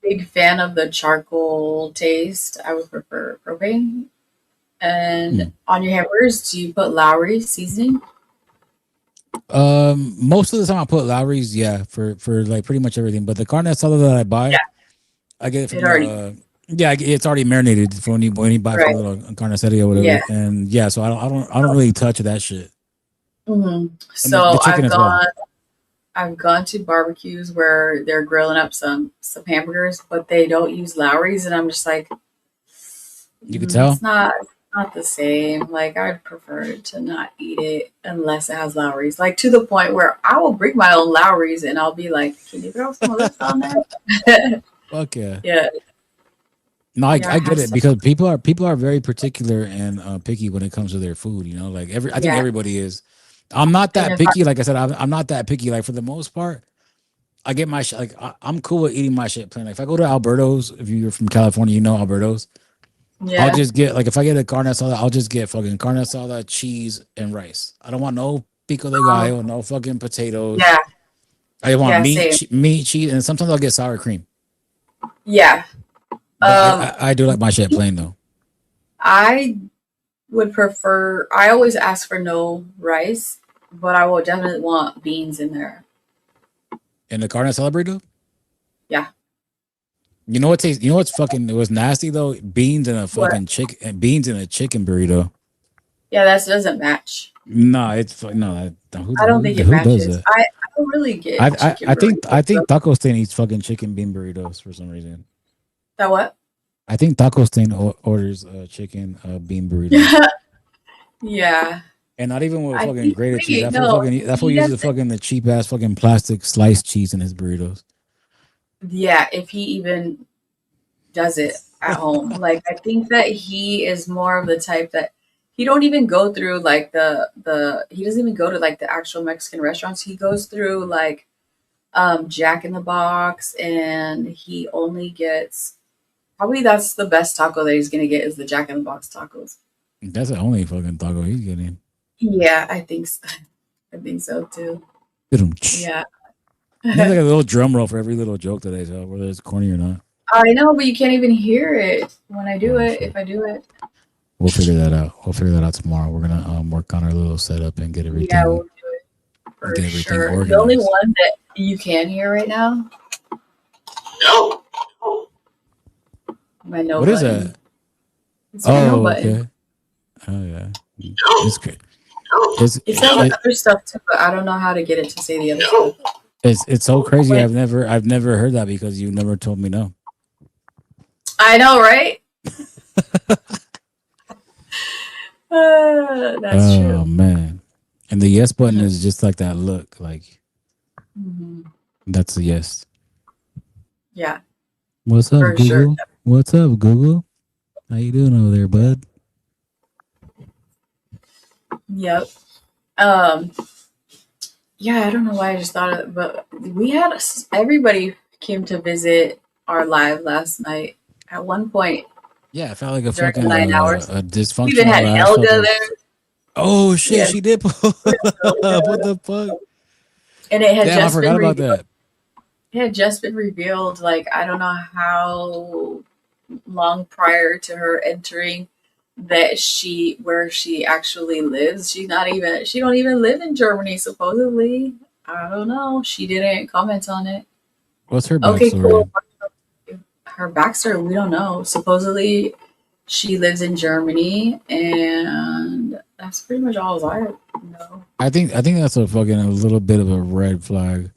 big fan of the charcoal taste. I would prefer propane. And hmm. on your hamburgers, do you put Lowry seasoning? Most of the time I put Lowry's, yeah, for like pretty much everything. But the carne asada that I buy, Yeah, I get it it from already yeah, it's already marinated for when you buy from right. the carne asada or Yeah. whatever. And yeah, so I don't really touch that shit. Hmm. And the So chicken I've as well. gone. I've gone to barbecues where they're grilling up some hamburgers, but they don't use Lowry's, and I'm just like, You could it's tell. not the same. Like I'd prefer to not eat it unless it has Lowry's. Like to the point where I will bring my own Lowry's, and I'll be like, "Can you throw some of this on there?" Fuck yeah. Yeah, No, yeah, I it get has it to. because people are very particular and picky when it comes to their food. You know, like I think Yeah, everybody is. I'm not and that if I, picky. Like I said, I'm not that picky. Like for the most part, I get my shit. Like I'm cool with eating my shit plain. Like if I go to Alberto's, if you're from California, you know Alberto's. I'll yeah, just get like if I get a carne asada, I'll just get fucking carne asada, cheese, and rice. I don't want no pico de um, gallo, no fucking potatoes. yeah, I want yeah, same. meat, cheese, and sometimes I'll get sour cream. Yeah, But um, I do like my shit plain though. I would prefer. I always ask for no rice, but I will definitely want beans in there. And the carne asada burrito, Yeah, you know what tastes? You know what's fucking? It was nasty though. Beans and a what? fucking chicken. Beans and a chicken burrito. Yeah, that doesn't match. Nah, no. I don't think it Who does matches. that? I don't really get chicken burritos. I think So Taco Stand eats fucking chicken bean burritos for some reason. that what? I think Taco Stand orders chicken bean burritos, Yeah, and not even with I fucking think grated cheese. wait, no, That fool he uses doesn't. fucking the cheap ass fucking plastic sliced cheese in his burritos. Yeah, if he even does it at home, like I think that he is more of the type that he don't even go through like the he doesn't even go to like the actual Mexican restaurants. He goes through like Jack in the Box, and he only gets probably that's the best taco that he's gonna get is the Jack in the Box tacos. That's the only fucking taco he's getting. Yeah, I think so. I think so too. He Yeah. needs like a little drum roll for every little joke that I tell, whether it's corny or not. I know, but you can't even hear it when I do Oh it. shit. If I do it, We'll figure that out. We'll figure that out tomorrow. We're gonna work on our little setup and yeah, we'll do it for get everything sure. The only organized. one that you can hear right now, No. my no What is button. that? It's my no Oh, button. okay. Oh yeah. No. It's good. No. It's It says it, other stuff too, but I don't know how to get it to say the other No. stuff. it's so crazy. Wait, I've never heard that because you never told me no. I know, right? That's Oh true. man. And the yes button is just like that look. Like Hmm. that's a yes. Yeah, What's up, for sure. Google? What's up, Google? How you doing over there, bud? Yep. Um, yeah, I don't know why I just thought of it, but we had everybody came to visit our live last night. At one point Yeah, I felt like a during the fucking 9 hours, a we even dysfunctional had ass Elga fucking. there. Oh We shit, had she did pull up. What Elga, the fuck? and it had Damn, I just been forgot about revealed. that. It had just been revealed. Like I don't know how long prior to her entering that she where she actually lives. She don't even live in Germany supposedly. I don't know. She didn't comment on it. What's her Okay, cool. backstory? Her backstory, we don't know. Supposedly she lives in Germany, and that's pretty much all I know. I think that's a fucking a little bit of a red flag.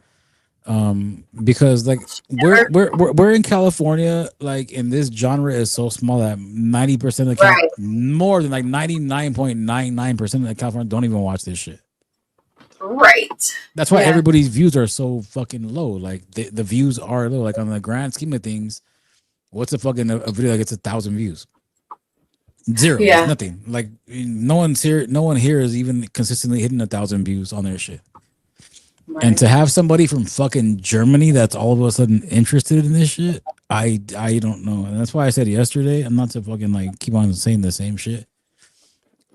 Because like Never, we're in California, like and this genre is so small that 90% of right. more than like 99.99% of California don't even watch this shit. Right. That's why Yeah. everybody's views are so fucking low. Like the views are low. Like on the grand scheme of things, what's a fucking a video that gets 1,000 views? Zero. That's Yeah. nothing. Like no one here is even consistently hitting 1,000 views on their shit. And Right. to have somebody from fucking Germany that's all of a sudden interested in this shit, I don't know. And that's why I said yesterday, I'm not to fucking like keep on saying the same shit.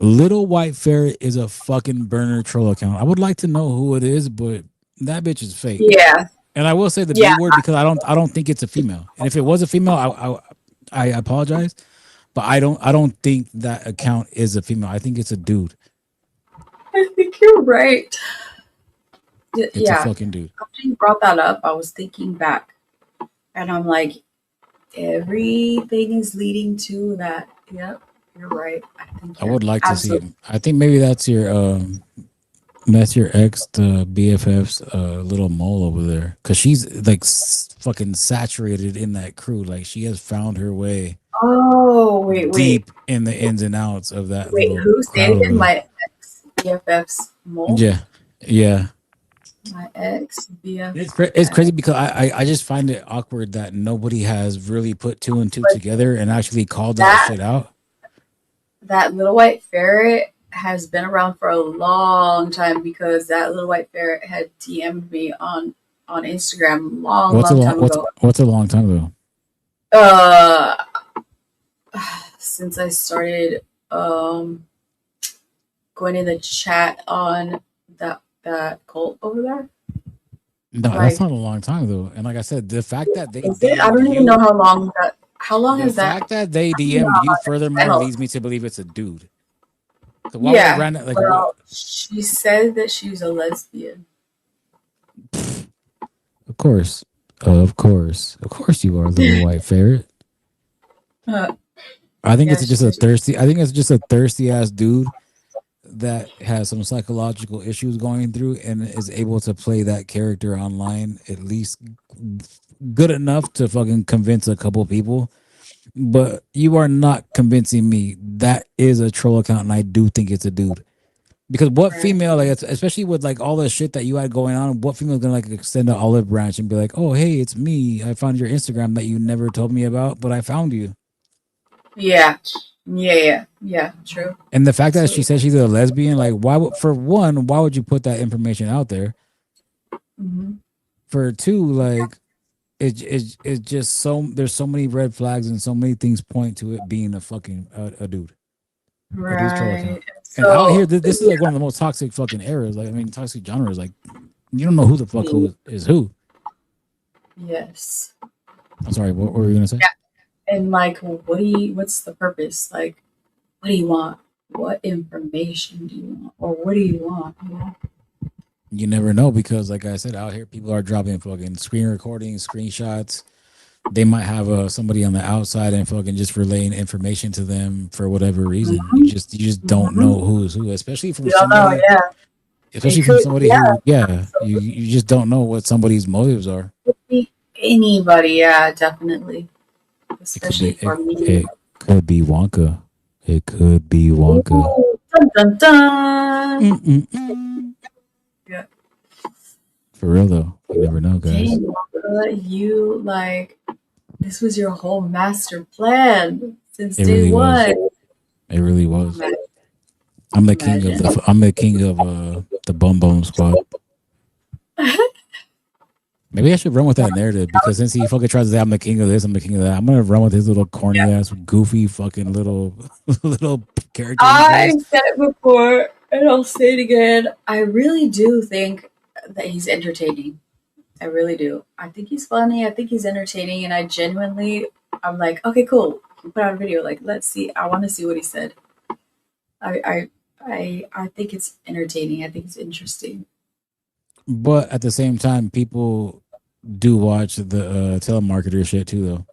Little White Ferret is a fucking burner troll account. I would like to know who it is, but that bitch is fake. Yeah. And I will say the B Yeah. word because I don't think it's a female. And if it was a female, I apologize, but I don't think that account is a female. I think it's a dude. I think you're right. It's a Yeah. fucking dude. After you brought that up, I was thinking back, and I'm like, everything is leading to that. Yep. You're right. I think I you're would like to see it. absolutely I think maybe that's your That's your ex, the BFF's little mole over there, because she's like fucking saturated in that crew. Like she has found her way Oh, wait. deep in the ins and outs of that Wait, little who? Say crowd it over again. there. My ex BFF's mole? Yeah, yeah. My ex It's crazy BFF. because I just find it awkward that nobody has really put two and two But together and actually called that that shit out. that little white ferret has been around for a long time because that little white ferret had DM'd me on Instagram What's a long long time ago. what's a long time ago? Uh, since I started um going in the chat on that cult over there. No, that's Like, not a long time though. And like I said, the fact that they is it? I DM'd don't even know you, how long that. How long the has that? fact that they I don't even know DM'd how you, long that's been. furthermore, leads me to believe it's a dude. So why would a Yeah. random like what? Well, she said that she was a lesbian. Of course, of course, you are, little white ferret. Uh, I think yeah, it's she just a said she. thirsty. I think it's just a thirsty ass dude that has some psychological issues going through and is able to play that character online at least good enough to fucking convince a couple people. But you are not convincing me that is a troll account, and I do think it's a dude. Because what Right. female, like, especially with like all the shit that you had going on, what female is gonna like extend an olive branch and be like, "Oh, hey, it's me. I found your Instagram that you never told me about, but I found you." Yeah. Yeah. True. And the fact that she Absolutely. said she's a lesbian, like, why would, for one, why would you put that information out there? Hmm. For two, like, it's just so there's so many red flags and so many things point to it being a fucking a dude, a dude's troll account. Right. And out here, So this is like one of the most toxic fucking eras. Like, I mean, toxic genres. Like, you don't know who the fuck yeah, who is who. yes. I'm sorry, what were you gonna say? Yeah. And like, what's the purpose? Like, what do you want? What information do you want? Or what do you want? You know? You never know because, like I said, out here people are dropping fucking screen recordings, screenshots. They might have somebody on the outside and fucking just relaying information to them for whatever reason. Hmm. You just don't Hmm. know who's who, We don't know. Yeah. It especially from could. somebody Yeah. who, yeah, So you just don't know what somebody's motives are. it could be anybody. Yeah, definitely. It could be Especially for me. it could be Wonka. It could be Wonka. Ooh, dun dun dun. Mm-mm-mm. Yeah. For real though, you never know, guys. Dang, Wonka, you like this was your whole master plan since It day really was. one. It really was. Ima- I'm Imagine. the king of the Bum Bum Squad. Maybe I should run with that narrative because since he fucking tries to say I'm the king of this, I'm the king of that, I'm gonna run with his little corny ass, goofy fucking little little character he plays. I've said it before and I'll say it again. I really do think that he's entertaining. I really do. I think he's funny. I think he's entertaining, and I'm like, okay, cool. He put out a video. Like, let's see. I want to see what he said. I think it's entertaining. I think it's interesting. But at the same time, people do watch the telemarketer shit too, though.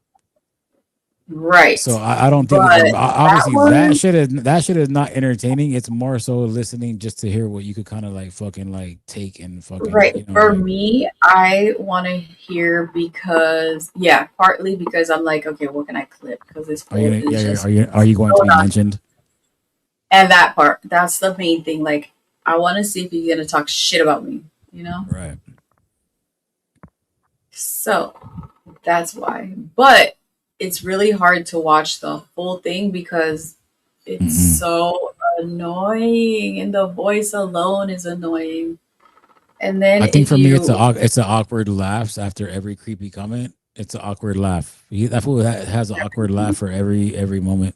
Right. So I don't think But that obviously one, that shit is not entertaining. It's more so listening just to hear what you could kind of like fucking like take and fucking right. For like. me, I want to hear because, yeah, partly because I'm like, okay, what can I clip? Because this Are you poll gonna is yeah just are you going so to be nonsense. mentioned? And that part, that's the main thing. Like, I want to see if he's going to talk shit about me, you know? Right. So that's why. But it's really hard to watch the whole thing because it's Mm-mm. so annoying and the voice alone is annoying. And then I think if for me you it's an awkward laughs after every creepy comment. It's an awkward laugh. That fool has an awkward laugh for every moment.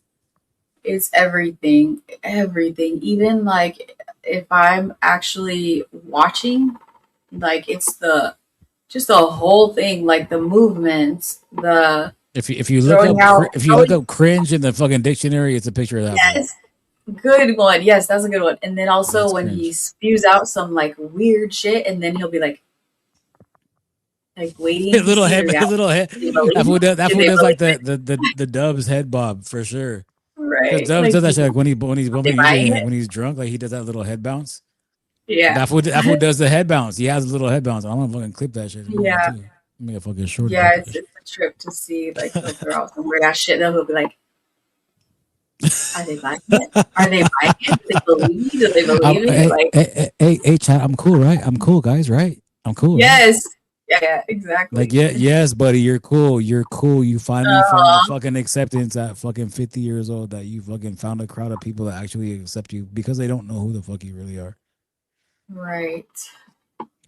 it's everything. Even like if I'm actually watching, like it's the just the whole thing, like the movements, the If you look throwing up out if you look throwing up cringe in the fucking dictionary, it's a picture of that fool. yes. Good one. Yes, that's a good one. And then also That's when he cringe. spews out some like weird shit and then he'll be like waiting His to little see the head, his reaction. little head. Did they believe me? That Did fool they does like believe it? the Dubs head bob for sure. Because Right. Dubs Like does that did shit like when he's they bumping into buying you, like it? when he's drunk, like he does that little head bounce. Yeah. That fool does the head bounce. He has a little head bounce. I'm gonna fucking clip that shit. Make that Yeah. too. Make a fucking short Yeah, about that it's shit. a trip to see. Like he'll throw out some weird ass shit, and he'll be like, "Are they buying it? Are they buying it? Do they believe me? Do they believe me?" Like, Hey, chat. I'm cool, right? I'm cool, guys, right? I'm cool, right? yes, yeah, yeah, Like, exactly. yeah, yes, buddy, you're cool. You're cool. You finally found the Uh, fucking acceptance at fucking 50 years old that you fucking found a crowd of people that actually accept you because they don't know who the fuck you really are. right.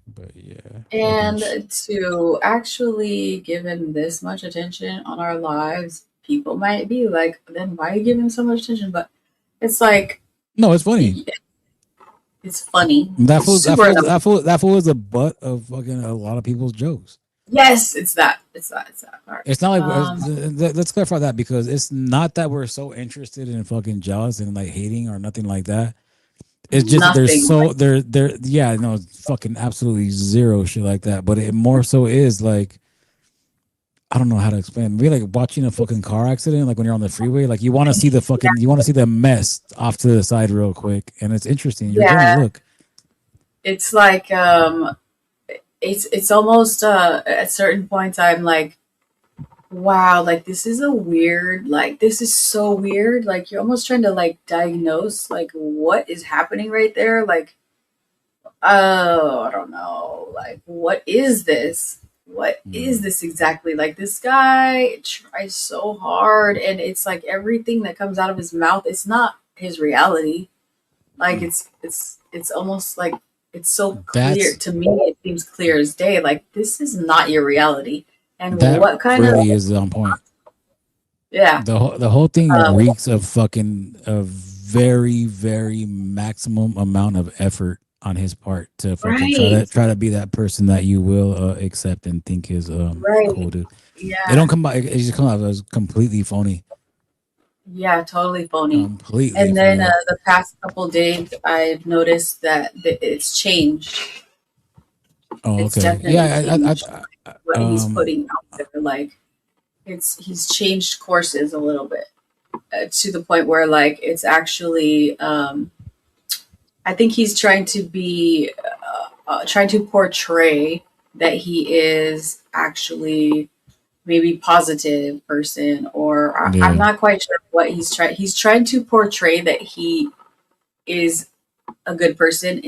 But yeah, fucking And to actually give him this much attention on our lives, people might be like, "Then why you give him so much attention?" But it's like, no, it's funny. it's funny. That It's fool, that super fool, annoying. that fool is the butt of fucking a lot of people's jokes. Yes, it's that. It's that. It's that. All right. It's not like let's clarify that because it's not that we're so interested in fucking jealous and like hating or nothing like that. It's just that there's Nothing. so there yeah no fucking absolutely zero shit like that. But it more so is like I don't know how to explain. Maybe like watching a fucking car accident, like when you're on the freeway, like you want to see the fucking you want to see the mess off to the side real quick, and it's interesting. You're gonna Yeah, look. it's like it's almost at certain points I'm like, wow, like this is a weird, like this is so weird. Like you're almost trying to like diagnose like what is happening right there. Like, oh, I don't know. Like, what is this? What is Mm, this exactly? Like this guy tries so hard, and it's like everything that comes out of his mouth, it's not his reality. Like mm. it's almost like it's so clear That's to me. It seems clear as day. Like this is not your reality. And that what kind of really is on point. yeah, The whole thing um, reeks of fucking a very maximum amount of effort on his part to fucking right, try to be that person that you will accept and think is right, cool dude. It yeah, don't come by. It just comes out as completely phony. yeah, totally phony. Completely And then phony. the past couple days, I've noticed that it's changed. Oh, It's okay. definitely Yeah, changed what he's um, putting out there. Like he's changed courses a little bit to the point where like it's actually I think he's trying to be trying to portray that he is actually maybe positive person, or I'm yeah, not quite sure what he's trying to portray that he is a good person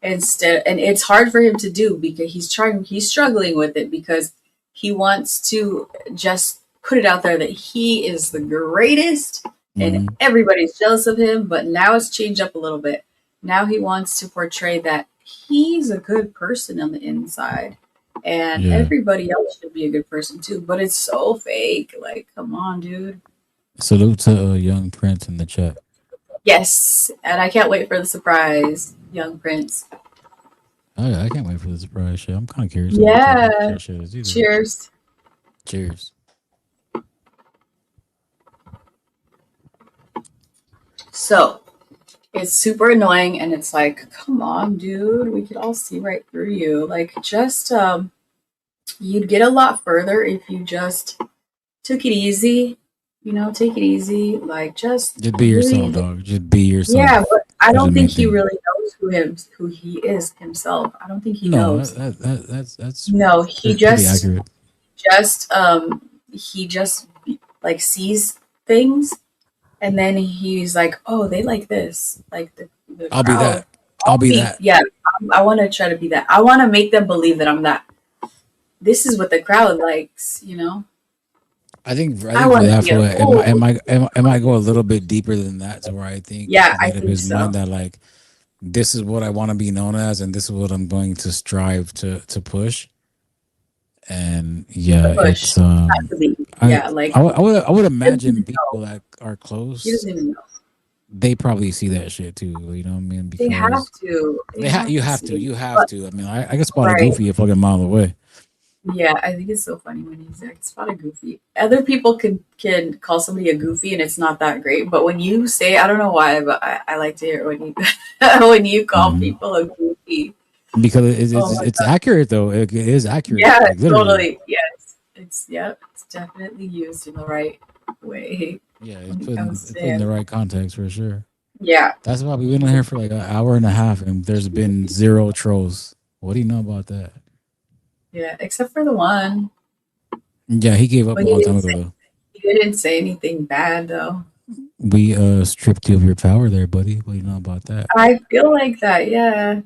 instead, and it's hard for him to do because he's struggling with it because he wants to just put it out there that he is the greatest and hmm everybody's jealous of him, but now it's changed up a little bit. Now he wants to portray that he's a good person on the inside and yeah. everybody else should be a good person too, but it's so fake. Like, come on, dude. Salute to young Prince in the chat. Yes, and I can't wait for the surprise, young prince. Oh, yeah, I can't wait for the surprise shit. I'm kind of curious what Yeah. that shit is either. Cheers. Cheers. So it's super annoying, and it's like, come on, dude, we could all see right through you. Like, just you'd get a lot further if you just took it easy. You know, take it easy. Like, just Just be yourself, really, dog. Just be yeah. yourself. But I That's the don't think main he thing. really knows who he is himself. I don't think he No, knows. that's No, pretty accurate. just he just like sees things, and then he's like, oh, they like this, like the I'll be crowd. that. I'll be Be that. yeah. I want to try to be that. I want to make them believe that I'm that. This is what the crowd likes, you know. I I think for want to that be a for fool. it might go a little bit deeper than that to where I think Yeah, he I made up think his mind so. that like this is what I want to be known as and this is what I'm going to strive to push. And To yeah, push, it's not to be. Yeah, like I would he doesn't imagine even people know. that are He close doesn't even know. they probably see that shit too. You know what I mean? They have Because to. They have you to have see to it. you have But to. I mean, I can spot a right. goofy a fucking mile away. Yeah, I think it's so funny when he's like, it's not a goofy. Other people can call somebody a goofy and it's not that great, but when you say, I don't know why, but I like to hear when you when you call Hmm people a goofy. Because Oh my it's god, accurate though. It is accurate, yeah, like literally. totally, yes, it's yep, it's definitely used in the right way Yeah, when it comes it's to put in the him. right context for sure. Yeah, That's why we've been on here for like an hour and a half, and there's been zero trolls. What do you know about that? yeah. Except for the one, Yeah, he gave up a but long time ago. he didn't say anything bad though. We stripped you of your power there, buddy. What do you know about that? I feel like that, yeah.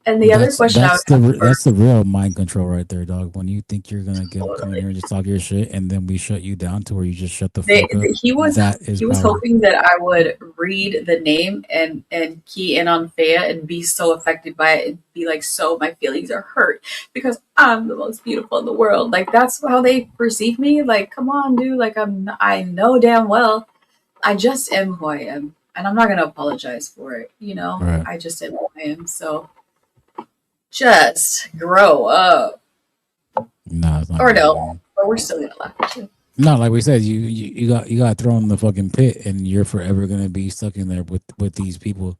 And the other question I would have for That's the real mind control right there, dog. When you think you're gonna come in totally, here and just talk your shit, and then we shut you down to where you just shut the fuck up. he was That is power. hoping that I would read the name and key in on Fea and be so affected by it and be like, so my feelings are hurt because I'm the most beautiful in the world. Like that's how they perceive me. Like, come on, dude. Like I know damn well I just am who I am, and I'm not gonna apologize for it. You know, Right? I just am who I am. So just grow up, Nah, it's not or gonna no, happen. but we're still gonna laugh at you. No, like we said, you got thrown in the fucking pit, and you're forever gonna be stuck in there with these people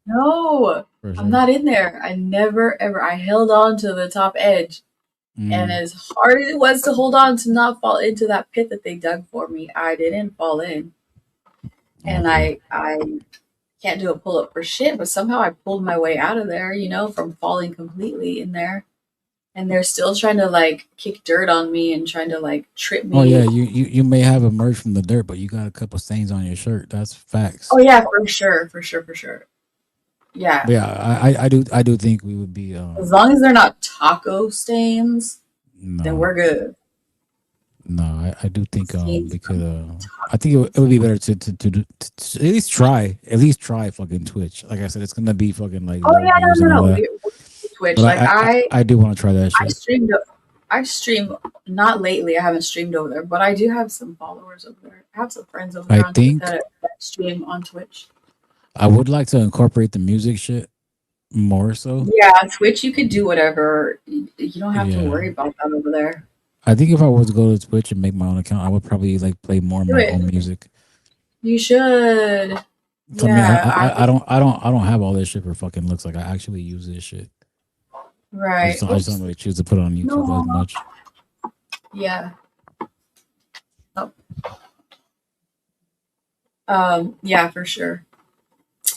No, for I'm sure. not in there. I never ever. I held on to the top edge, and Mm, as hard as it was to hold on to not fall into that pit that they dug for me, I didn't fall in, and okay. I can't do a pull up for shit, but somehow I pulled my way out of there. You know, from falling completely in there. And they're still trying to like kick dirt on me and trying to like trip Oh yeah, me. you may have emerged from the dirt, but you got a couple stains on your shirt. That's Oh facts. yeah, for sure, for sure, for sure. Yeah, But yeah, I do think we would be as long as they're not taco stains, then no. we're good. No, I do think Stains we could from I think it would be better to at least try fucking Twitch. Like I said, it's gonna be fucking like oh low yeah, views and no, all no, that. we Twitch. But Like I do want to try that I shit. streamed, I stream not lately. I haven't streamed over there, but I do have some followers over there. I have some friends over I there on think that stream on Twitch. I would like to incorporate the music shit more so. Yeah, on Twitch you could do whatever. You don't have to Yeah. worry about that over there. I think if I was to go to Twitch and make my own account, I would probably like play more of Do my it. own music. You should. So I mean, Yeah, I would. I don't have all this shit for fucking looks. Like I actually use this shit. Right. I just don't Oops. really choose to put it on YouTube as No. much. Yeah. Oh. Yeah, for sure.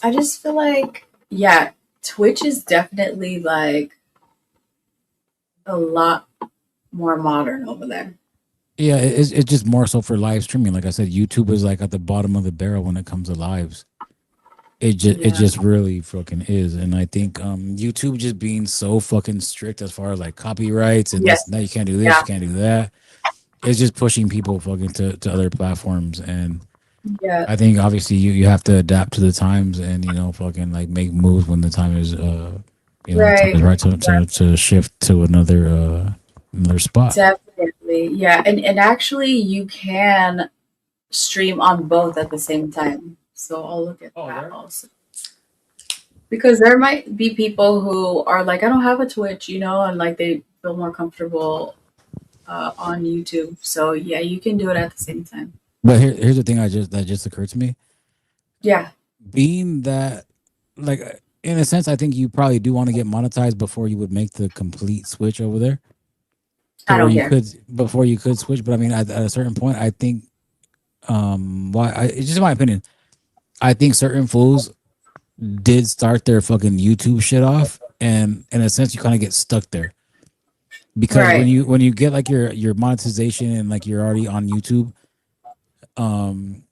I just feel like, yeah, Twitch is definitely like a lot more modern over there. Yeah, it's just more so for live streaming. Like I said, YouTube is like at the bottom of the barrel when it comes to lives. It Yeah. just really fucking is, and I think YouTube just being so fucking strict as far as like copyrights and this Yes. and that. You can't do this, Yeah. you can't do that. It's just pushing people fucking to other platforms, and Yeah. I think obviously you have to adapt to the times and fucking like make moves when the time is time is Right. right to shift to another spot. Definitely. Yeah. And actually, you can stream on both at the same time. So I'll look at Oh, that there. also. Because there might be people who are like, I don't have a Twitch, and like they feel more comfortable on YouTube. So yeah, you can do it at the same time. But here's the thing that just occurred to me. Yeah, Being that like in a sense, I think you probably do want to get monetized before you would make the complete switch over there to I where don't you care. could before you could switch. But I mean, at a certain point, I think it's just my opinion. I think certain fools did start their fucking YouTube shit off, and in a sense, you kind of get stuck there because Right. when you get like your monetization and like you're already on YouTube, um,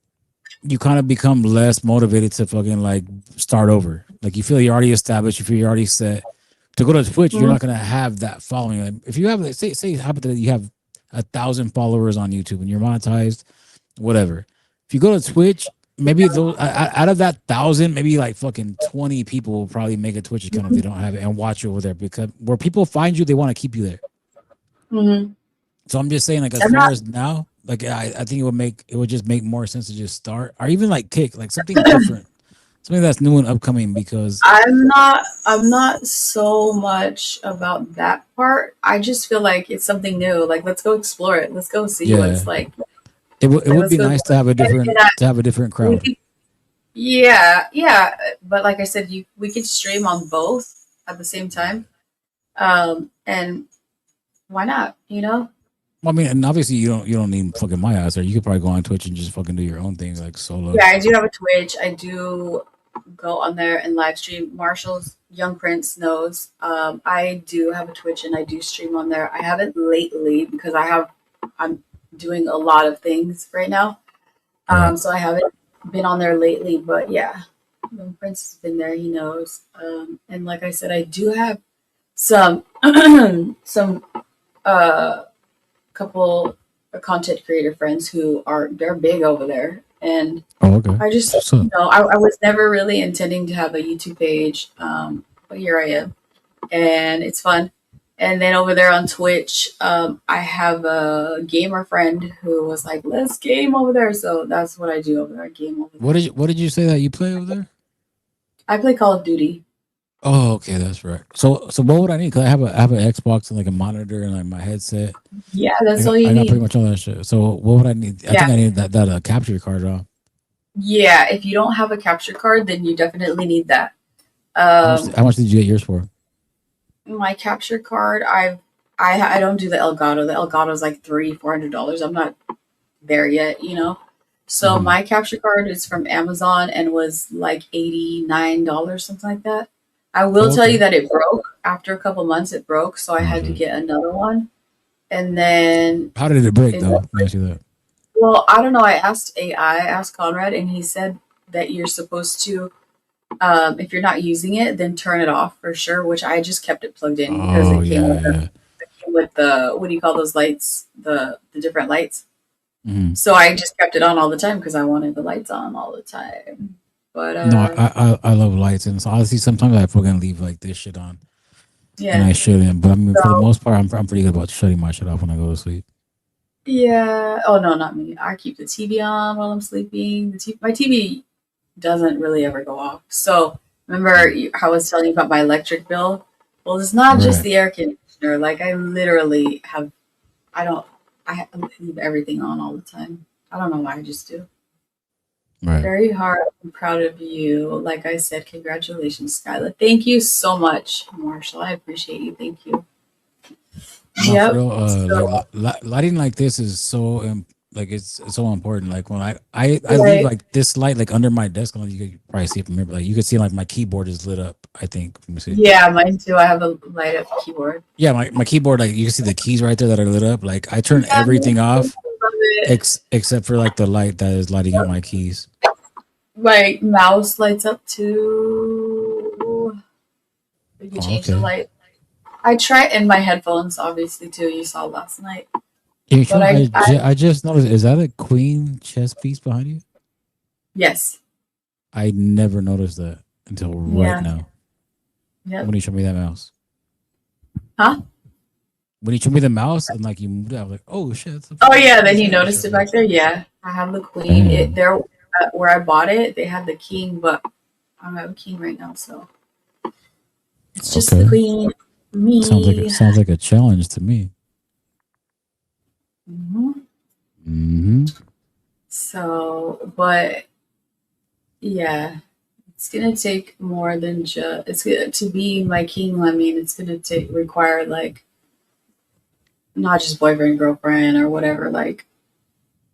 you kind of become less motivated to fucking like start over. Like you feel you're already established, you feel you're already set. To go to Twitch, you're Mhm. not gonna have that following. Like, if you have, like, say, hypothetically, you have 1,000 followers on YouTube and you're monetized, whatever. If you go to Twitch, maybe those out of that 1,000, maybe like fucking 20 people will probably make a Twitch account if they don't have it and watch you over there because where people find you, they want to keep you there. Mhm. So I'm just saying, like as I'm far not. as now, like I think it would just make more sense to just start or even like kick like something different, something that's new and upcoming because I'm not so much about that part. I just feel like it's something new. Like let's go explore it. Let's go see what yeah, it's like. it Like would let's be go. nice to have a different We crowd. could, yeah, yeah. But like I said, we could stream on both at the same time. And why not? Well, I mean, and obviously you don't need fucking my ass, or you could probably go on Twitch and just fucking do your own thing like solo. Yeah, I do have a Twitch. I do go on there and live stream. Marshall's Young Prince knows. I do have a Twitch and I do stream on there. I haven't lately because I'm doing a lot of things right now. Right. So I haven't been on there lately, but yeah, Young Prince has been there. He knows. And like I said, I do have some some uh couple content creator friends who they're big over there, and Oh, okay. I just What's up? I was never really intending to have a YouTube page, but here I am, and it's fun. And then over there on Twitch, I have a gamer friend who was like, "Let's game over there." So that's what I do over there. I game over there. What did you say that you play over there? I play Call of Duty. Oh, okay, that's right. So what would I need? Cause I have an Xbox and like a monitor and like my headset. Yeah, that's all you I got pretty need. much all that shit. So what would I need? I think Yeah, I need that capture card off. yeah. If you don't have a capture card, then you definitely need that. How much did you get yours for? My capture card, I don't do the Elgato. The Elgato is like $300-$400. I'm not there yet, you know. So Hmm. my capture card is from Amazon and was like $89, something like that. I will Oh, tell you okay. that it broke after a couple months. It broke, so I Oh had to shit. get another one. And then, How did it break it, though? Let me ask you that. well, I don't know. I asked AI, I asked Conrad, and he said that you're supposed to, if you're not using it, then turn it off for sure. Which I just kept it plugged in because Oh it came yeah, with yeah. the what do you call those lights? The different lights. Hmm. So I just kept it on all the time because I wanted the lights on all the time. But No, I love lights, and so honestly, sometimes I fucking leave like this shit on, and yeah. I shouldn't. But I mean, for the So most part, I'm pretty good about shutting my shit off when I go to sleep. yeah. Oh no, not me. I keep the TV on while I'm sleeping. My TV doesn't really ever go off. So remember Mm. how I was telling you about my electric bill? Well, it's not just Right, the air conditioner. Like I literally have. I don't. I leave everything on all the time. I don't know why. I just do. right. Very hard. I'm proud of you. Like I said, congratulations, Skyla. Thank you so much, Marshall. I appreciate you. Thank you. No, for Yep. real. So, Like lighting like this is so like it's so important. Like when I leave right. like this light like under my desk, like, you could probably see it from here. But like you can see like my keyboard is lit up. I think. Let me see. Yeah, mine too. I have a light up keyboard. Yeah, my keyboard, like you can see the keys right there that are lit up. Like I turn Yeah, me everything too. off Love it. except for like the light that is lighting up my keys. My mouse lights up too. You can Oh, change the okay. light. I try it in my headphones, obviously too. You saw last night, Hey, but Sean, I just noticed. Is that a queen chess piece behind you? yes, I never noticed that until right yeah, now. yep. When you showed me that mouse. Huh? When you showed me the mouse and like you moved it, I was like, oh shit, that's a Oh fucking yeah, queen then you chess noticed it back piece. there. Yeah, I have the queen. It Damn. there where I bought it. They had the king, but I don't have a king right now, so it's just the Okay. queen. Me. Sounds like a challenge to me. Mhm. Hmm. So, but yeah, it's gonna take more than just to be my king. I mean, it's gonna take require like not just boyfriend, girlfriend, or whatever. Like,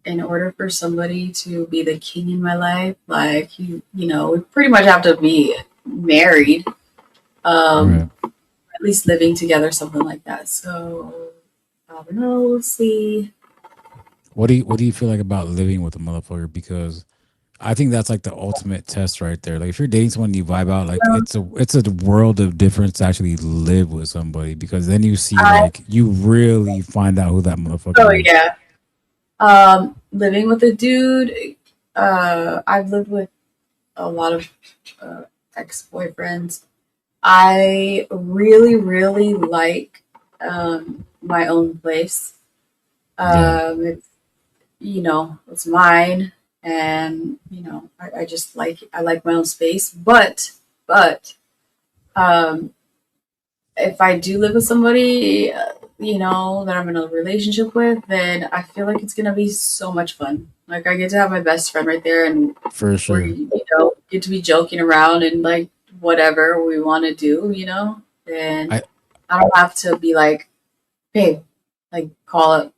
in order for somebody to be the king in my life, like you know, we pretty much have to be married, Right. at least living together, something like that. So I don't know. We'll see. What do you feel like about living with a motherfucker? Because I think that's like the ultimate test right there. Like if you're dating someone and you vibe out, like it's a world of difference to actually live with somebody because then you see I like you really find out who that oh motherfucker is. yeah. Living with a dude. I've lived with a lot of uh, ex boyfriends. I really, really like my own place. Yeah, It's it's mine, and I like my own space. But um, if I do live with somebody, that I'm in a relationship with, then I feel like it's gonna be so much fun. Like I get to have my best friend right there, and for we sure. get to be joking around and like whatever we want to do, and I I don't have to be like, babe, like call up,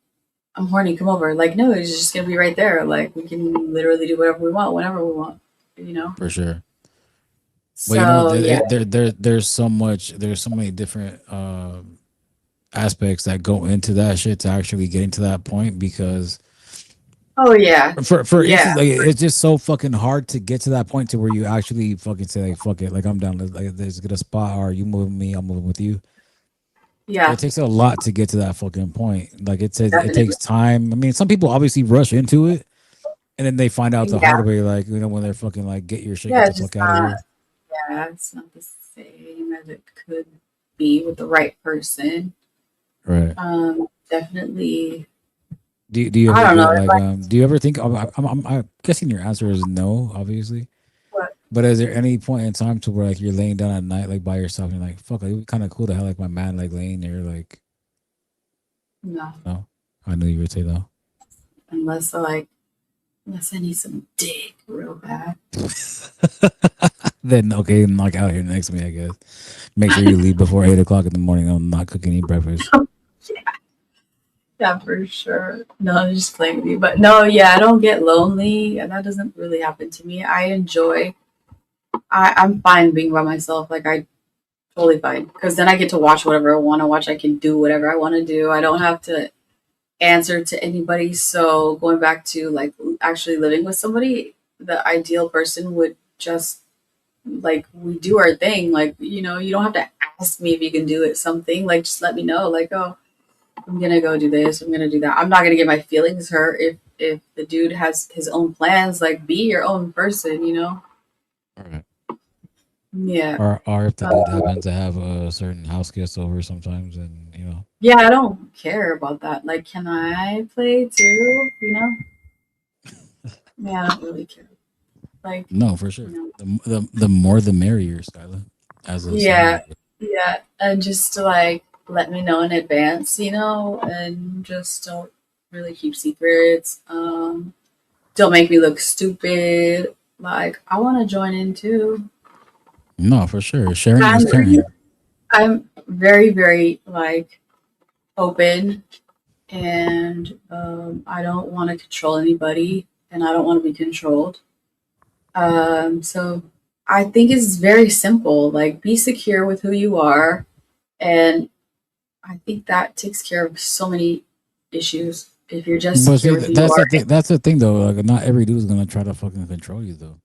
I'm horny, come over. Like no, it's just gonna be right there. Like we can literally do whatever we want whenever we want. for sure. Well, you know, So yeah. there's so much, there's so many different aspects that go into that shit to actually getting to that point. Because Oh yeah. for Yeah. instance, like it's just so fucking hard to get to that point to where you actually fucking say like fuck it, like I'm down. Let's get a spot. Or you moving with me, I'm moving with you. Yeah. It takes a lot to get to that fucking point. Like it Definitely. takes time. I mean, some people obviously rush into it, and then they find out the Yeah. hard way. Like, you know, when they're fucking like, get your shit, get Yeah. the It's just fuck out of not. here. Yeah. It's not the same as it could be with the right person. Right. Definitely. Do you I ever don't know. get It's like like do you ever think I'm guessing your answer is no, obviously. what? But is there any point in time to where like you're laying down at night like by yourself and you're like, fuck, it would be kind of cool to have like my man like laying there like, No. no? I knew you would say no. Unless like unless I need some dick real bad. Then okay, knock out here next to me, I guess. Make sure you leave before 8 o'clock in the morning. I'm not cooking any breakfast. Yeah, for sure. No, I'm just playing with you. But no, yeah, I don't get lonely. And that doesn't really happen to me. I enjoy I'm fine being by myself. Like I totally fine. Because then I get to watch whatever I want to watch. I can do whatever I want to do. I don't have to answer to anybody. So going back to like actually living with somebody, the ideal person would just like we do our thing. Like, you don't have to ask me if you can do it something. Like just let me know. Like, oh, I'm gonna go do this. I'm gonna do that. I'm not gonna get my feelings hurt if the dude has his own plans. Like, be your own person. All right. Yeah. Or if the Uh, dude happens to have a certain house guest over sometimes, and you know. yeah, I don't care about that. Like, can I play too? Yeah, I don't really care. Like, No, for sure. you know, The more the merrier, Skyla, as a saying yeah, would go. yeah, and just to like let me know in advance, and just don't really keep secrets. Don't make me look stupid. Like, I want to join in too. No, for sure. Sharing I'm is caring. I'm very, very like open, and I don't want to control anybody, and I don't want to be controlled. So I think it's very simple. Like, be secure with who you are, and I think that takes care of so many issues. If you're just But see, secure with who you are, that's the thing though. Like, not every dude's gonna try to fucking control you though.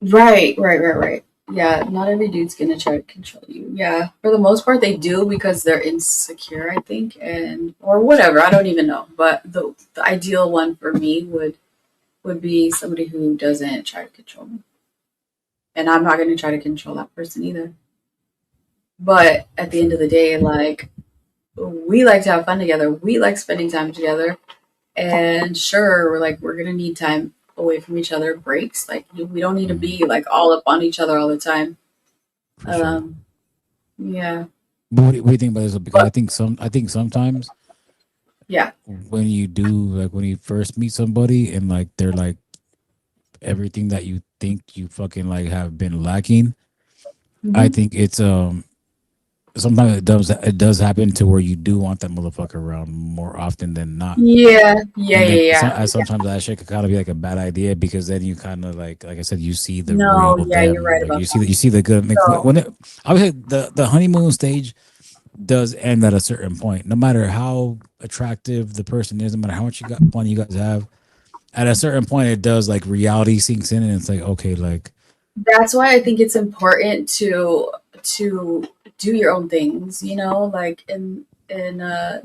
right, right, right, right. Yeah, not every dude's gonna try to control you. Yeah, for the most part, they do because they're insecure, I think, and or whatever. I don't even know. But the ideal one for me would be somebody who doesn't try to control me, and I'm not gonna try to control that person either. But at For the end of sure. the day, like we like to have fun together. We like spending time together, and sure, we're gonna need time away from each other, breaks. Like we don't need to Hmm. be like all up on each other all the time. For sure. Um, yeah, But what do you think about this? Because but I think sometimes yeah. when you do like when you first meet somebody and like they're like everything that you think you fucking like have been lacking, I Hmm. think it's sometimes it does happen to where you do want that motherfucker around more often than not. Yeah, yeah, And then yeah, yeah. sometimes that shit could kind of be like a bad idea because then you kind of like I said, you see the real No, yeah, you're them, right like about you see the good. Like that. when it, obviously the honeymoon stage does end at a certain point. No matter how attractive the person is, no matter how much fun you guys have, at a certain point, it does like reality sinks in, and it's like okay, like That's why I think it's important to do your own things, like and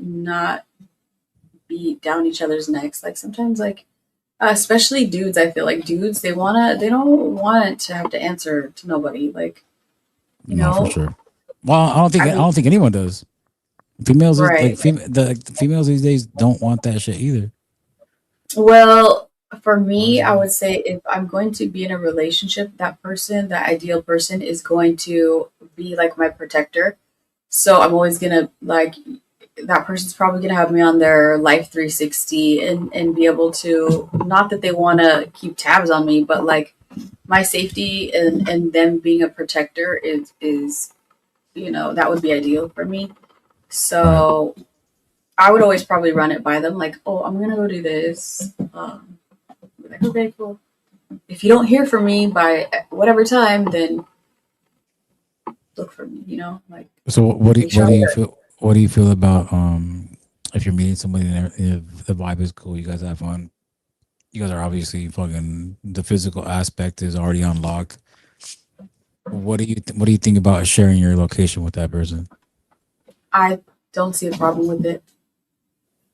not beat down each other's necks. Like sometimes, like especially dudes, I feel like dudes they don't want to have to answer to nobody. Like you no, for know, sure. Well, I I mean, don't think anyone does. Females is like right. the females these days don't want that shit either. Well, for me, I Honestly, would say if I'm going to be in a relationship, that person, that ideal person, is going to be like my protector. So I'm always gonna like that person's probably gonna have me on their life 360 and be able to not that they want to keep tabs on me, but like my safety and them being a protector is that would be ideal for me. right? So I would always probably run it by them, like, oh, I'm gonna go do this. Be like, okay, cool. if you don't hear from me by whatever time, then look for me. Like So make sure what I'm do you there. feel what do you feel about if you're meeting somebody and if the vibe is cool, you guys have fun, you guys are obviously fucking the physical aspect is already unlocked. What do you think about sharing your location with that person? I don't see a problem with it.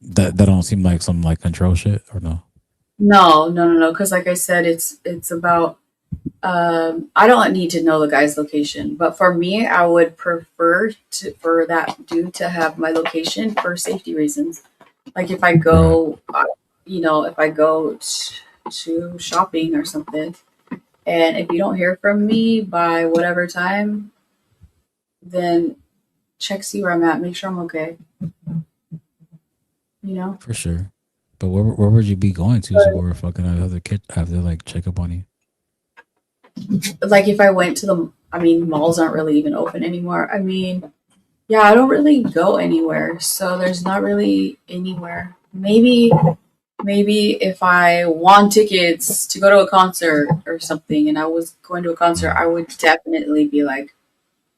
That don't seem like some like control shit or no? No, no, no, no. Because like I said, it's about. I don't need to know the guy's location, but for me, I would prefer for that dude to have my location for safety reasons. Like if I Right. go, if I go to shopping or something, and if you don't hear from me by whatever time, then check see where I'm at, make sure I'm okay. You know, For sure. But where would you be going to? So where fucking have to like check up on you? like if I went to I mean, malls aren't really even open anymore. I mean, yeah, I don't really go anywhere, so there's not really anywhere. Maybe if I won tickets to go to a concert or something, and I was going to a concert, Mm. I would definitely be like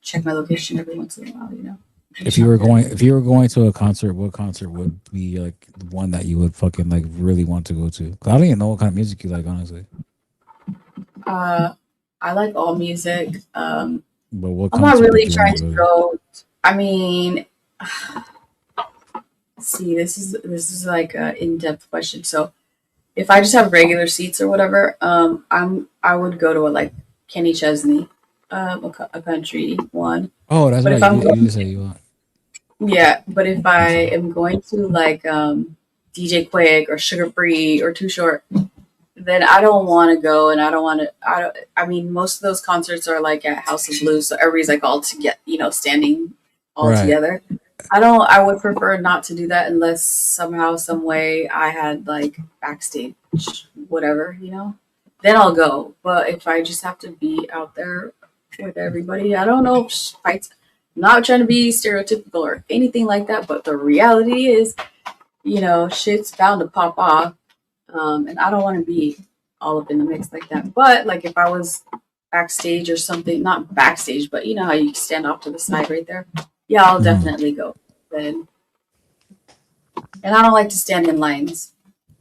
check my location every once in a while. Make If sure you I'm were there. going if you were going to a concert, what concert would be like the one that you would fucking like really want to go to? 'Cause I don't even know what kind of music you like, honestly. Uh, I like all music. But what I'm not concert would really you want trying to to go to? go. I mean, see, this is like an in-depth question. So if I just have regular seats or whatever, I would go to a like Kenny Chesney, a country one. Oh, that's But right. if I'm You going, just say you want. yeah, but if I That's it. am going to like DJ Quick or Sugar Free or Too Short, then I don't want to go, and I don't want to. I don't. I mean, most of those concerts are like at House of Blues, so everybody's like all to get standing all Right. together. I don't. I would prefer not to do that unless somehow, some way, I had like backstage, whatever. Then I'll go. But if I just have to be out there with everybody, I don't know. Fights. Not trying to be stereotypical or anything like that, but the reality is, shit's bound to pop off, and I don't want to be all up in the mix like that. But like if I was backstage or something, not backstage, but you know how you stand off to the side right there. Yeah, I'll Mhm. definitely go then. And I don't like to stand in lines.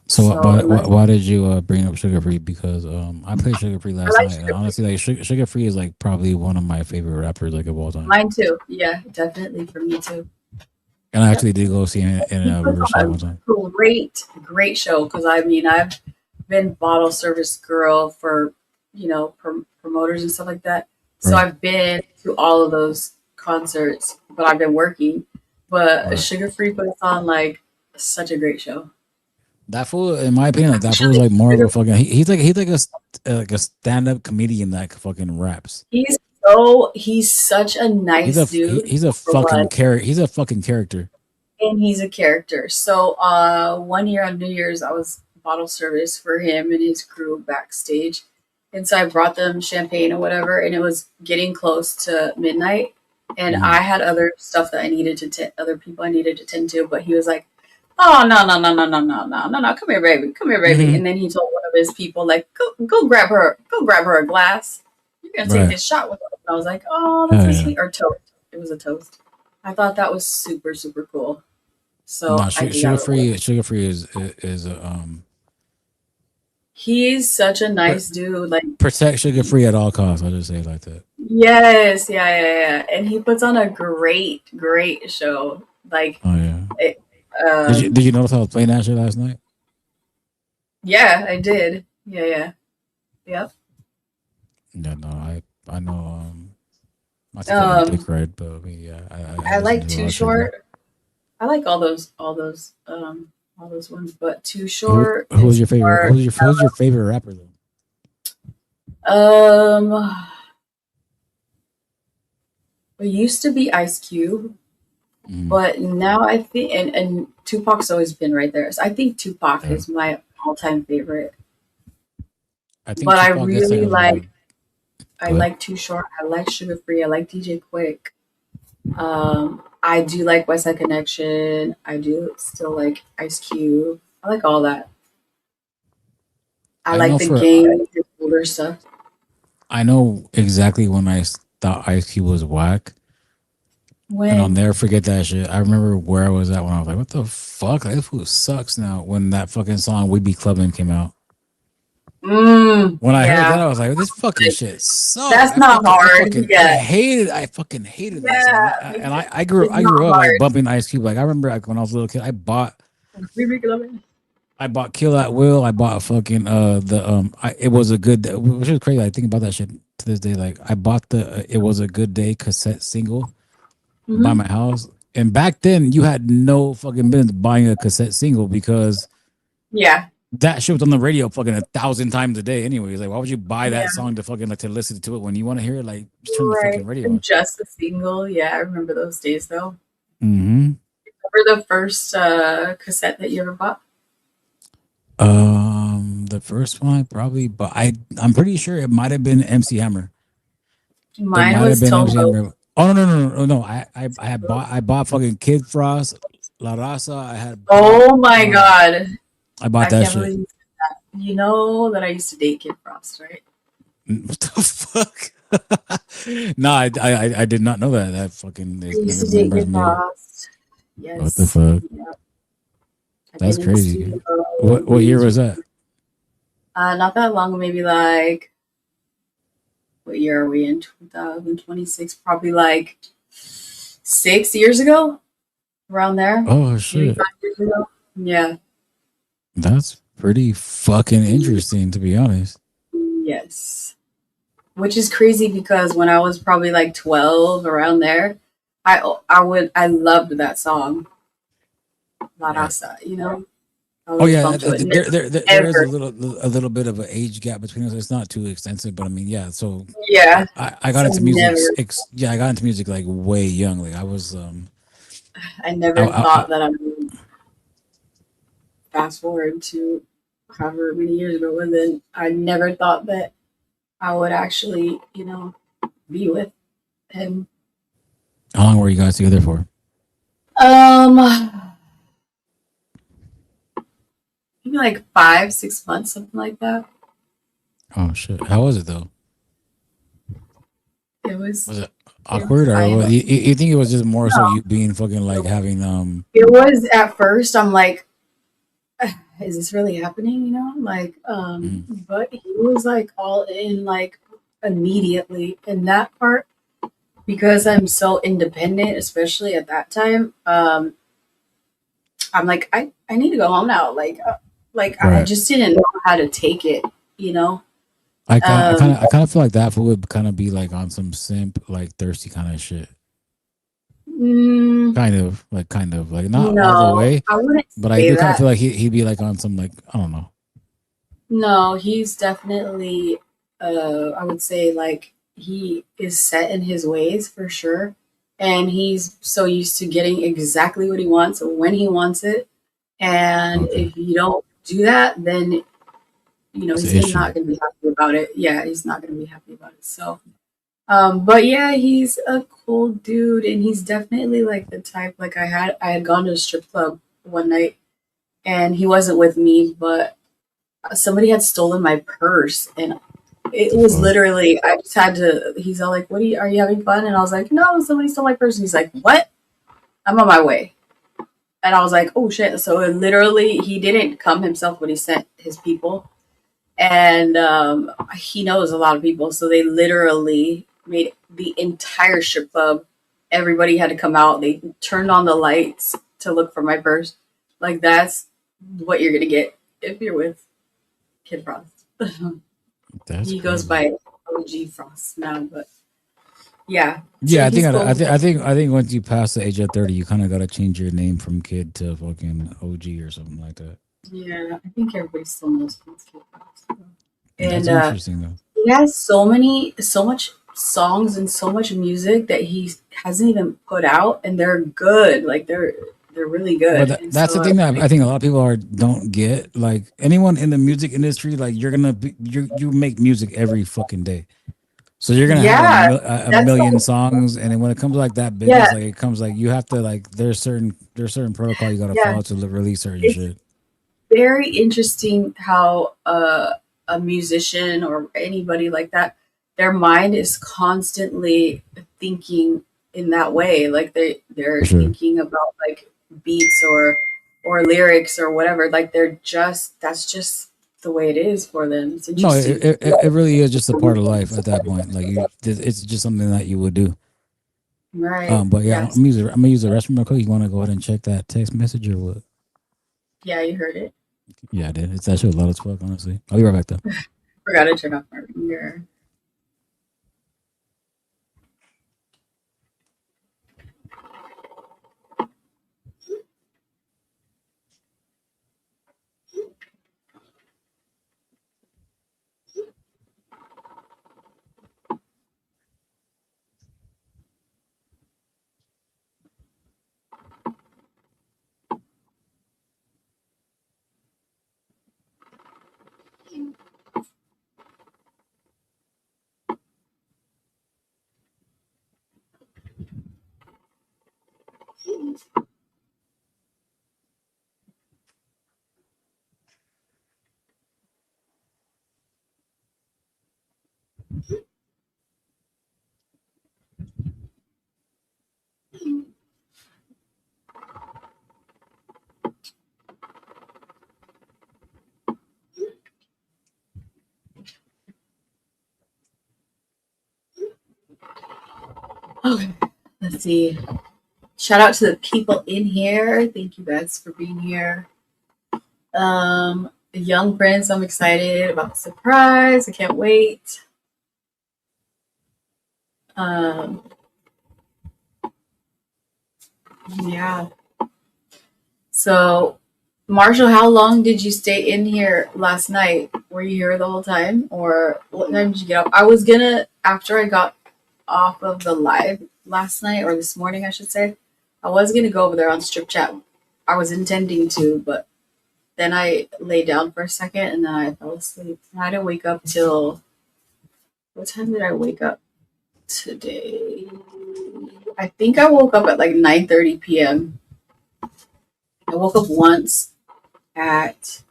So, So unless why did you bring up Sugar Free? Because I played Sugar Free I last like night, and Sugar Free, honestly, like Sugar Free is like probably one of my favorite rappers like of all time. mine too. Yeah, definitely for me too. And I Yep. actually did go see him in He a puts Riverside on one time. a great show because I mean I've been bottle service girl for promoters and stuff like that. So Right, I've been to all of those concerts, but I've been working. But right. Sugar Free puts on like such a great show. That fool, in my opinion, like that fool is Actually, like more of Sugar a fucking. He's like like a stand up comedian that fucking raps. he's such a nice dude. He's a For one, fucking character. He's a fucking character. and he's a character. So one year on New Year's, I was bottle service for him and his crew backstage, and so I brought them champagne or whatever, and it was getting close to midnight, and I Mm, had other stuff that I needed to other people I needed to tend to, but he was like, "Oh no no no no no no no no no, come here baby," hmm. and then he told one of his people like, go grab her a glass. You're gonna take Right. this shot with her. And I was like, "Oh, that's Hell so yeah. sweet." Or toast. It was a toast. I thought that was super super cool. No, So I did that real quick. Sugar Free is a He's such a pr- nice dude. Like, protect Sugar Free at all costs. I'll just say it like that. yes, yeah, yeah, yeah. And he puts on a great show. Like, Oh yeah. it, um, Did you notice I was playing that shit last night? yeah, I did. Yeah, yeah, yep. Yeah, no, I know. I take that like Um, dick red, but I mean, yeah, I I listen like to a Too lot of Sugar Free. Short. I like all those ones. But Too Who Short was is your favorite? more. Who's your favorite rapper though? Um, it used to be Ice Cube, Mm, but now I think and Tupac's always been right there. So I think Tupac yeah. is my all-time favorite. I think But I Tupac gets like really a little like bit. I Go ahead. like Too Short. I like Sugar Free. I like DJ Quick. I do like West Side Connection. I do still like Ice Cube. I like all that. I I like know the for game. older stuff. I know exactly when I thought Ice Cube was whack, and I'll When? never forget that shit. I remember where I was at when I was like, "What the fuck? Like, this fool sucks now." When that fucking song "We Be Clubbing" came out, when I heard that, Yeah. I was like, "This fucking Like, shit sucks." that's not hard. Yeah. I fucking hated that song. Yeah. It's I not grew up like hard. bumping Ice Cube. Like I remember like when I was a little kid, We make love it. I bought Kill at Will. I bought fucking it was a good, which is crazy. I think about that shit to this day. Like I bought the It Was a Good Day cassette single by Hmm. my house, and back then you had no fucking business buying a cassette single because Yeah. that shit was on the radio fucking 1,000 times a day. Anyways, like why would you buy that Yeah. song to fucking like to listen to it when you want to hear it? Like just turn the fucking Right. radio And on. just a single. Yeah, I remember those days though. Mm-hmm. Remember the first cassette that you ever bought? The first one probably, but I'm pretty sure it might have been MC Hammer. It Mine might have was been MC Tomo. Hammer. Oh no! I bought fucking Kid Frost, La Raza. I had bought Oh my God. I bought I that can't shit. believe you know that I used to date Kid Frost, right? What the fuck? No, I did not know that. That fucking I is used never to been date Kid impressed me. Frost. What the Yes. fuck? Yeah. I've That's been in the crazy. studio. What year was that? Not that long, maybe like, what year are we in? 2026? Probably like 6 years ago, around there. Oh Maybe shit. 5 years ago. Yeah. That's pretty fucking interesting to be honest. Yes. Which is crazy because when I was probably like 12, around there, I loved that song, La Right. Raza, you know? I Oh always yeah, bumped to it. there is Never. a little bit of an age gap between us. It's not too extensive, but I mean, yeah. So Yeah. I got So into music. never, Yeah, I got into music like way young. Like I I, never I, I thought that I would fast forward to however many years ago, and then I never thought that I would actually, be with him. how long were you guys together for? Um, maybe like 5, 6 months, something like that. Oh shit, how was it though? It was, Was it it was awkward or fine. what? You think it was just more so No, you being fucking like no. having It was at first. I'm like, is this really happening? Like, mhm. but he was like all in, like immediately in that part because I'm so independent, especially at that time. I'm like, I need to go home now. Like I Right. just didn't know how to take it, you know. I kind of feel like that fool would kind of be like on some simp like thirsty kind of shit. Mm, Kind of like not all the no, way, I wouldn't but I say do kind of feel that. like he'd be like on some like I don't know. No, he's definitely, I would say, like, he is set in his ways for sure. And he's so used to getting exactly what he wants when he wants it. And Okay, if you don't do that, then, that's he's the issue. not going to be happy about it. Yeah, he's not going to be happy about it. So, but yeah, he's a cool dude. And he's definitely like the type, like, I had gone to a strip club one night and he wasn't with me, but somebody had stolen my purse and What it the was fuck? literally I just had to he's all like, are you having fun? And I was like, no, somebody stole my purse. And he's like, what? I'm on my way. And I was like, oh shit. So it literally he didn't come himself, but he sent his people. And he knows a lot of people. So they literally made the entire strip club. Everybody had to come out. They turned on the lights to look for my purse. Like that's what you're gonna get if you're with Kid Frost. That's He goes crazy. by OG Frost now, but yeah. So Yeah, he's cool. I think once you pass the age of 30, you kind of got to change your name from kid to fucking OG or something like that. Yeah, I think everybody still knows who Kid Frost. That's And interesting though. he has so much songs and so much music that he hasn't even put out, and they're good. Like they're really But good. And that's so the I thing was that like, I think a lot of people are don't get. Like anyone in the music industry, like you make music every fucking day. So you're gonna have yeah, a that's million like, songs, and then when it comes to like that business, yeah, like it comes like you have to like there's certain protocol you gotta yeah. follow to release certain It's shit. very interesting how a musician or anybody like that, their mind is constantly thinking in that way. Like For they're sure. thinking about like beats or lyrics or whatever. Like they're just that's just the way it is for them. It's No, interesting. it really is just a part of life at that point. Like it's just something that you would do. Right. But yeah, Yes. I'm gonna use the restroom real quick. You want to go ahead and check that text message or what? Yeah, you heard it. Yeah, I did. It's actually a lot as fuck, honestly. I'll be right back though. Forgot to turn off my ringer. Okay. Let's see. Shout out to the people in here. Thank you guys for being here. Young Prince, I'm excited about the surprise. I can't wait. Um, yeah. So, Marshall, how long did you stay in here last night? Were you here the whole time, or what time did you get up? I was gonna after I got off of the live last night or this morning, I should say. I was gonna go over there on strip chat. I was intending to, but then I lay down for a second and then I fell asleep. I didn't wake up till what time did I wake up today? I think I woke up at like 9:30 p.m. I woke up once at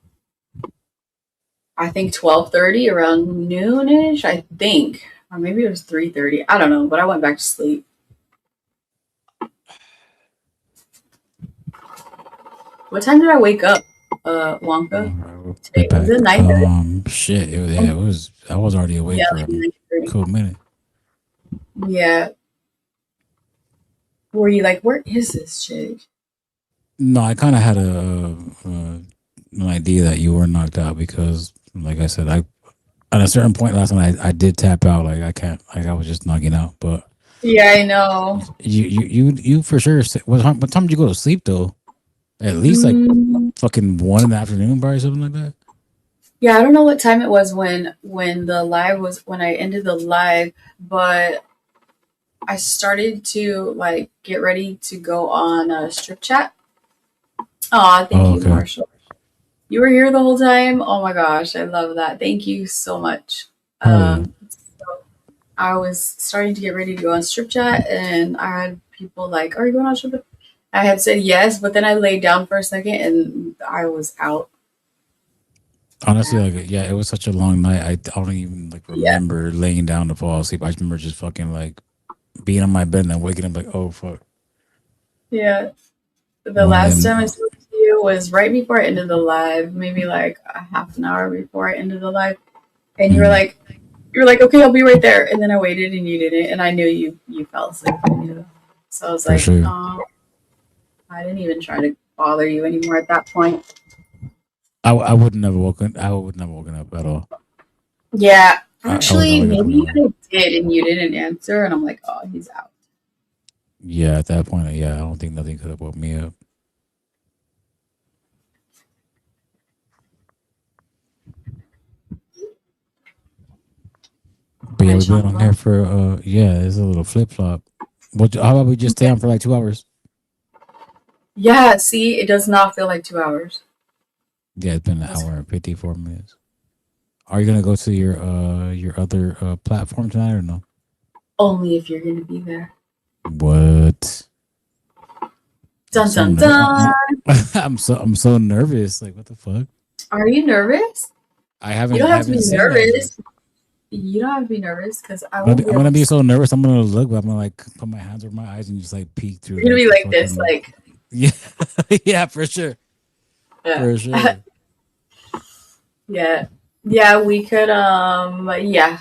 I think 12:30 around noonish, I think. Or maybe it was 3:30. I don't know, but I went back to sleep. What time did I wake up? Wonka We'll be today. Was back. it 9:30? Shit. Yeah, it was. I was already awake Yeah, for like a 9:30. cool minute. Yeah. Were you like, where is this chick? No, I kind of had an idea that you were knocked out because, like I said, I at a certain point last night I did tap out. Like I can't. Like I was just knocking out. But Yeah, I know. you for sure. What time did you go to sleep though? At least like Mm, fucking 1 in the afternoon, probably something like that. yeah, I don't know what time it was when the live was when I ended the live, but I started to like get ready to go on a strip chat. Oh, thank Oh, you, okay. Marshall. You were here the whole time. Oh my gosh, I love that. Thank you so much. Hell yeah. So I was starting to get ready to go on strip chat, and I had people like, "Are you going on strip?" I had said yes, but then I laid down for a second, and I was out. Honestly, like yeah, it was such a long night. I don't even like Yeah, remember laying down to fall asleep. I just remember just fucking like being on my bed and then waking up like, oh fuck, yeah. The one of last them. time I spoke to you was right before I ended the live, maybe like a half an hour before I ended the live, and Mm, you were like, okay, I'll be right there, and then I waited and you didn't, and I knew you fell asleep. I knew. So I was for like, sure. oh, I didn't even try to bother you anymore at that point. I would never woken. I would never woken up at all. Yeah, I would not actually, wake up maybe alone. I did, and you didn't answer, and I'm like, oh, he's out. Yeah, at that point, yeah, I don't think nothing could have woke me up. But yeah, Hi, we've been on Chandra. here for yeah, it's a little flip flop. What? How about we just stay on for like 2 hours? Yeah, see, it does not feel like 2 hours. Yeah, it's been an That's hour and 54 minutes. Are you gonna go to your other platform tonight or no? only if you're gonna be there. What? I'm Dun so dun dun. I'm so nervous. Like what the fuck? Are you nervous? I You don't have to haven't be seen that shit. nervous. You don't have to be nervous because I won't be I'm able gonna to be see. so nervous. I'm gonna look, but I'm gonna like put my hands over my eyes and just like peek through You're gonna like be the like this, fucking like yeah, yeah, for sure, yeah, for sure. yeah, yeah. We could, yeah.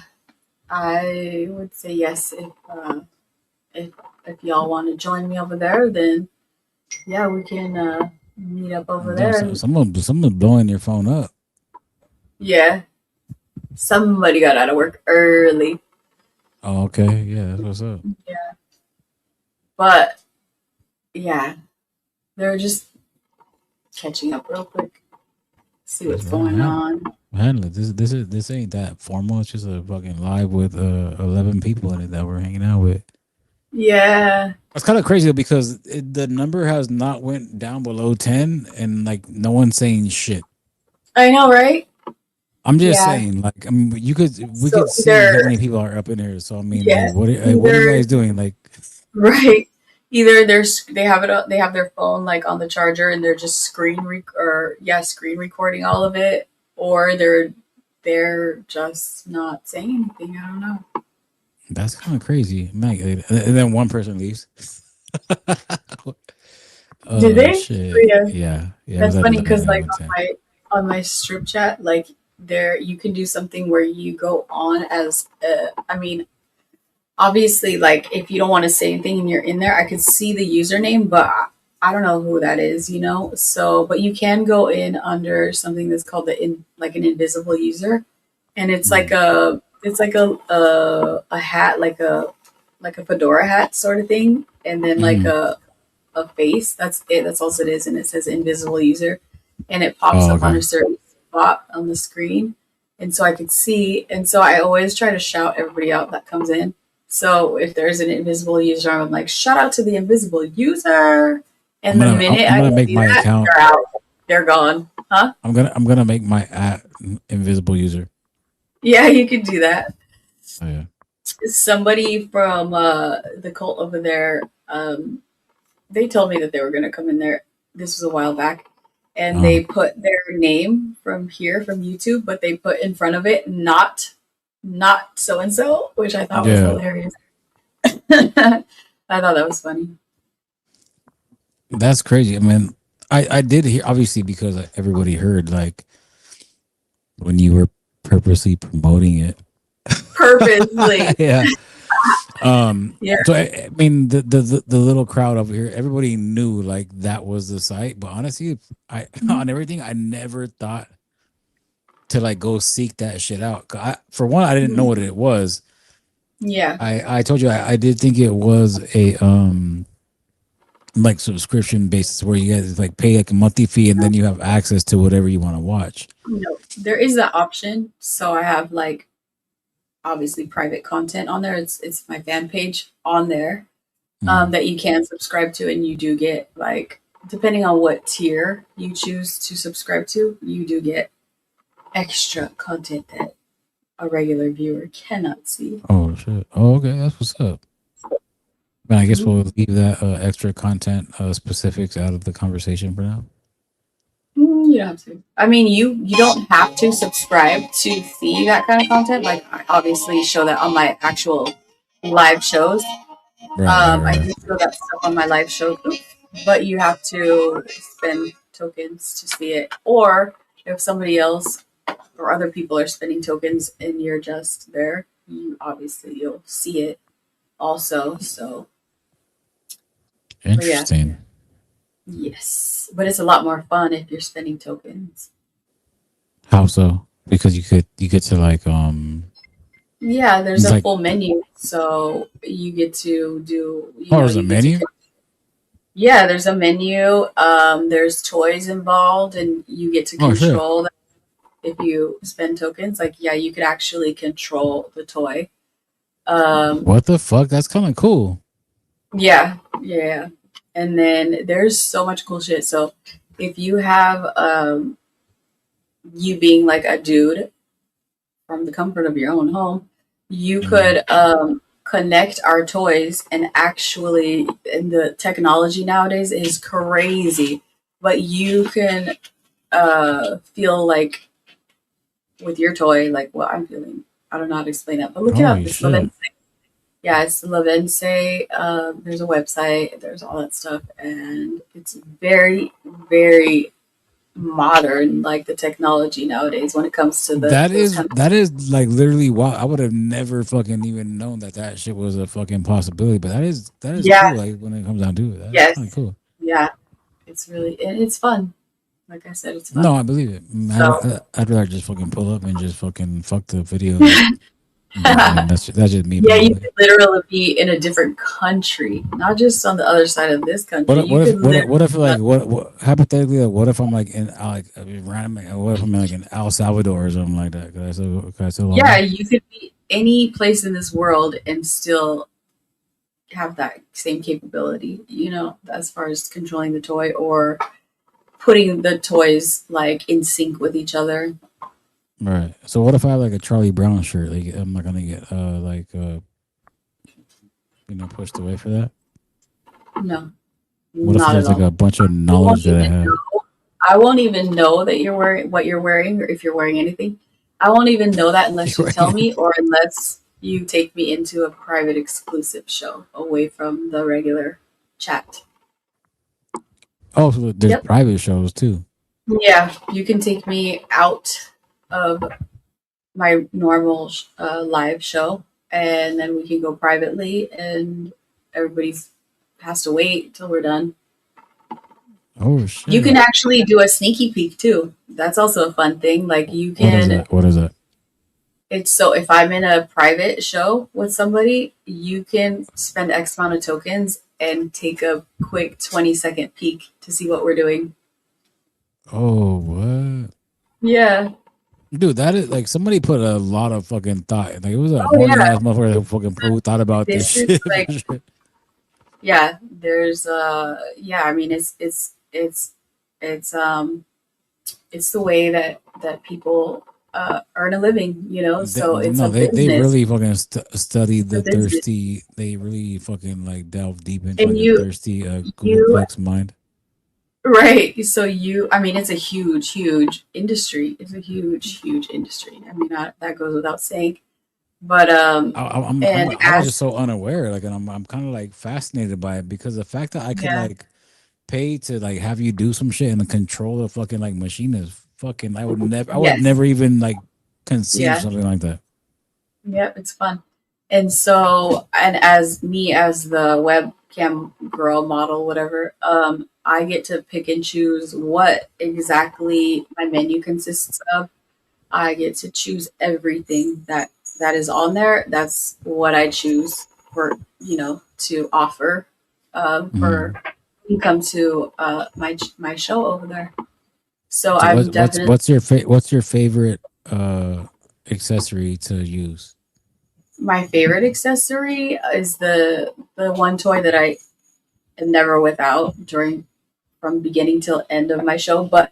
I would say yes if if y'all want to join me over there, then yeah, we can meet up over Damn, there. And someone blowing your phone up. yeah, somebody got out of work early, Oh, okay, yeah, that's what's up. but yeah, they're just catching up real quick, see That's what's right. going on. Handle it. This ain't that formal. It's just a fucking live with 11 people in it that we're hanging out with. Yeah, It's kind of crazy though, because the number has not went down below 10, and like no one's saying shit. I know, right? I'm just Yeah. saying, like, we So could see how either many people are up in here. So I mean, like, yeah, what are you either guys doing? Like, right. Either they have it they have their phone like on the charger and they're just screen recording all of it, or they're just not saying anything. I don't know. that's kind of crazy. Like, and then one person leaves. Did Oh they? shit! Yeah, Yeah, yeah. It was that's at funny because like 11:10. on my strip chat, like there you can do something where you go on as I mean, obviously, like if you don't want to say anything and you're in there, I could see the username, but I don't know who that is, you know. So, but you can go in under something that's called like an invisible user, and it's like a hat, like a fedora hat sort of thing, and then like Mm-hmm. a face. That's it. That's all it is, and it says invisible user, and it pops Oh, up on okay. a certain spot on the screen, and so I could see, and so I always try to shout everybody out that comes in. So if there's an invisible user, I'm like, shout out to the invisible user. And the minute I'm I gonna make see my that, account. they're out. They're gone. Huh? I'm gonna make my at invisible user. Yeah, you could do that. Oh yeah. Somebody from the cult over there, they told me that they were going to come in there. This was a while back. And Uh, they put their name from here, from YouTube, but they put in front of it, not so and so, which I thought was yeah. hilarious. I thought that was funny. That's crazy. I mean, I did hear, obviously, because everybody heard like when you were purposely promoting it. Purposely. Yeah. Yeah. So I mean, the little crowd over here, everybody knew like that was the site. But honestly, I on everything, I never thought to like go seek that shit out. For one, I didn't know what it was. Yeah. I told you I did think it was a like subscription basis where you guys like pay like a monthly fee and then you have access to whatever you want to watch. No, there is that option. So I have like obviously private content on there. It's my fan page on there Mm. that you can subscribe to, and you do get like depending on what tier you choose to subscribe to, you do get extra content that a regular viewer cannot see. Oh shit. Oh okay, that's what's up. But I guess Mhm. we'll leave that extra content specifics out of the conversation for now. You don't have to. I mean, you don't have to subscribe to see that kind of content. Like, I obviously show that on my actual live shows. Right, right, I right. do show that stuff on my live show, but you have to spend tokens to see it. Or if somebody else or other people are spending tokens and you're just there, you'll see it also. So, but yeah, Interesting. yes, but it's a lot more fun if you're spending tokens. How so? Because you get to like Yeah, there's it's a like full menu, so you get to do. oh there's a menu? Yeah, there's a menu. There's toys involved, and you get to Oh shit. control that if you spend tokens. Like, yeah, you could actually control the toy. Um, What the fuck? That's kind of cool. yeah, yeah. And then there's so much cool shit. So if you have you being like a dude from the comfort of your own home, you Mhm. could connect our toys and actually, and the technology nowadays is crazy, but you can feel like with your toy, like what I'm feeling. I don't know how to explain that, but look it up. Holy It's shit. Lavense. Yeah, it's Lavense. There's a website. There's all that stuff, and it's very, very modern, like the technology nowadays when it comes to those kind of. That is like literally wow. I would have never fucking even known that that shit was a fucking possibility. But that is Yeah. cool. Like when it comes down to it, that's kind of Yes. cool. Yeah. It's really and it's fun. Like I said, it's No, fun. I believe it. So I'd rather just fucking pull up and just fucking fuck the video and just fucking that's just me yeah, you personally. could literally be in a different country, not just on the other side of this country. You could literally. What if like what hypothetically like, what if I'm like in like random what if I'm like in El Salvador or something like that? Could I still log Yeah, in? you could be any place in this world and still have that same capability. As far as controlling the toy or putting the toys like in sync with each other. Right. So what if I have like a Charlie Brown shirt? Like I'm not gonna get pushed away for that. No, What if not at there's like all. a bunch of You won't knowledge that I even have? know. I won't even know that you're wearing what you're wearing or if you're wearing anything. I won't even know that unless you tell me or unless you take me into a private exclusive show away from the regular chat. Oh, so there's Yep. private shows too. Yeah, you can take me out of my normal live show and then we can go privately and everybody's has to wait till we're done. Oh You shit. can actually do a sneaky peek too. That's also a fun thing. Like you What is can that? What is that? it's so if I'm in a private show with somebody, you can spend X amount of tokens and take a quick 20-second peek to see what we're doing. Oh what? Yeah. Dude, that is like somebody put a lot of fucking thought. Like it was a Oh horny yeah. ass motherfucker who thought about this This is shit. like For sure. yeah, there's yeah, I mean it's it's the way that people earn a living, so it's a No, they business. really fucking studied It's a the business. thirsty. They really fucking like delve deep into And like the thirsty you Googleplex mind. right. So I mean, it's a huge, huge industry. It's a huge, huge industry. I mean, that goes without saying. But and I was just as so unaware, like, and I'm kind of like fascinated by it because the fact that I could yeah, like pay to like have you do some shit and control the fucking like machine is fucking. I would yes, never even like conceive yeah, something like that. yeah, it's fun. And so, and as me as the webcam girl model, whatever, I get to pick and choose what exactly my menu consists of. I get to choose everything that is on there. That's what I choose for to offer for Mhm. you come to my show over there. So I'm definitely what's your favorite accessory to use? my favorite accessory is the one toy that I am never without during from beginning till end of my show. But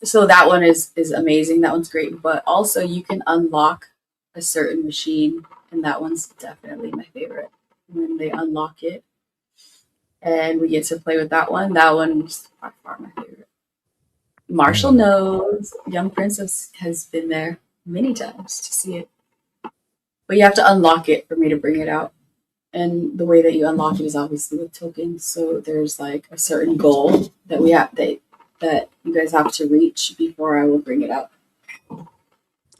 so that one is amazing. That one's great. But also you can unlock a certain machine, and that one's definitely my favorite. When they unlock it, and we get to play with that one. That one's by far my favorite. Marshall Oh, knows. Young Princess has been there many times to see it, but you have to unlock it for me to bring it out. And the way that you unlock it is obviously with tokens. So there's like a certain goal that we have that you guys have to reach before I will bring it out.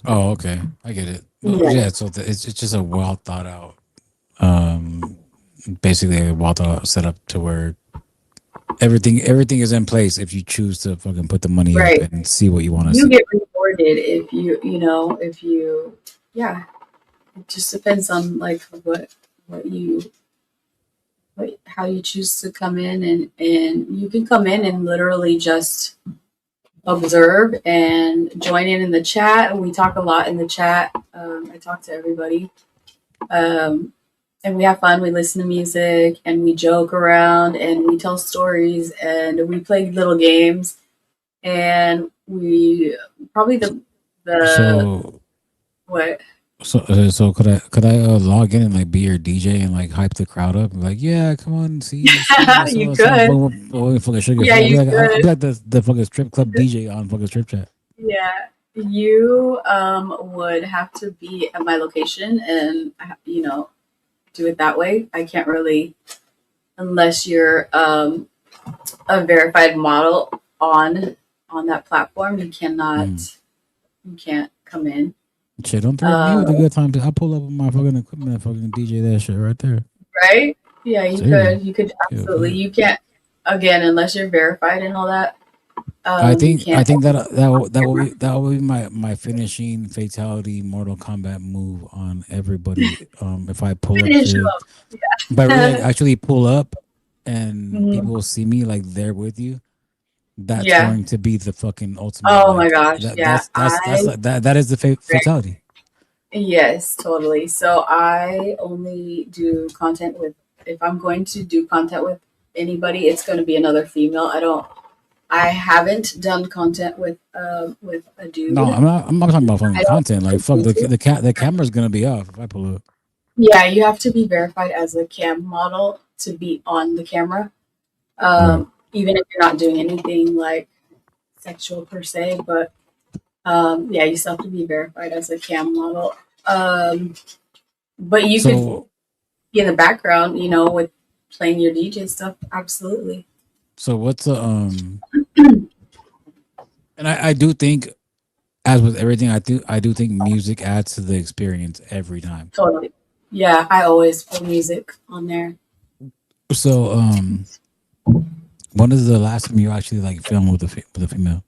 oh, okay, I get it. Well, Yeah. yeah, so it's just a well thought out, um, basically a well thought out setup to where everything is in place if you choose to fucking put the money up Right. and see what you want to You see. get rewarded if yeah. It just depends on like what you how you choose to come in and you can come in and literally just observe and join in the chat. We talk a lot in the chat. I talk to everybody. Um, and we have fun. We listen to music and we joke around and we tell stories and we play little games and we probably the So what so could I log in and like be your DJ and like hype the crowd up? Like, yeah, come on, see you so could. fucking sugar Yeah, free. you I'll could. be like the fucking strip club DJ on fucking strip chat. Yeah. You would have to be at my location and do it that way. I can't really, unless you're a verified model on that platform. You can't come in. Shit, don't threaten me with a Um, good time. I pull up with my fucking equipment and fucking DJ that shit right there. right? Yeah, you Serious. could. You could Yeah, absolutely. fuck. You can't again unless you're verified and all that. You I can't. think that will be my finishing fatality Mortal Kombat move on everybody. If I pull up Finish to, but really like them. actually pull up and Mhm. people will see me like there with you. That's Yeah. going to be the fucking ultimate. Oh my Like gosh. Yeah. that's like that is the fatality. Yes, totally. So I only do content with, if I'm going to do content with anybody, it's going to be another female. I haven't done content with a No, dude. I'm not talking about fucking I don't content. Like really fuck need to. the camera's gonna be off if I pull up. Yeah, you have to be verified as a cam model to be on the camera. Right. Even if you're not doing anything like sexual per se, but yeah, you still have to be verified as a cam model. Um, but you could So be in the background, with playing your DJ stuff. Absolutely. what's the and I do think as with everything I do think music adds to the experience every time. Totally. Yeah, I always put music on there. So when is the last time you actually like filmed with with a female?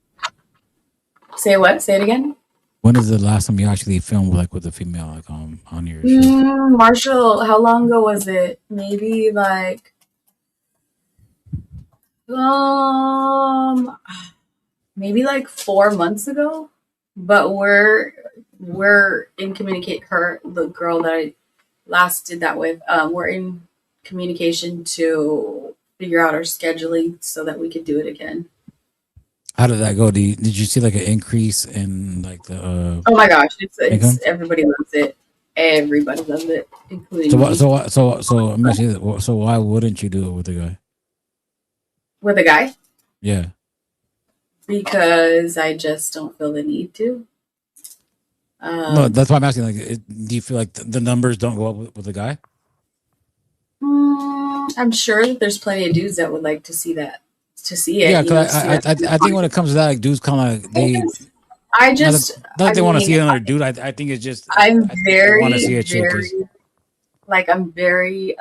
Say what? Say it again. When is the last time you actually filmed like with a female like on your shit? Marshall, how long ago was it? Maybe like um maybe like 4 months ago. But we're in communicate her the girl that I last did that with. We're in communication to figure out our scheduling so that we could do it again. How did that go? Did you see like an increase in like the Oh my gosh, it's income? everybody loves it. Everybody loves it, So including what? me. So I'm actually. So why wouldn't you do it with a guy? With a guy, Yeah. because I just don't feel the need to. No, Um, that's why I'm asking. Like, do you feel like the numbers don't go up with a guy? I'm sure that there's plenty of dudes that would like to see that, to see it, Yeah, because see that. I think when it comes to that, like dudes kind of like I not that, just, not that I they want to mean, see another dude. I think it's just I'm I think they want to very, see a chick very, because like, I'm very,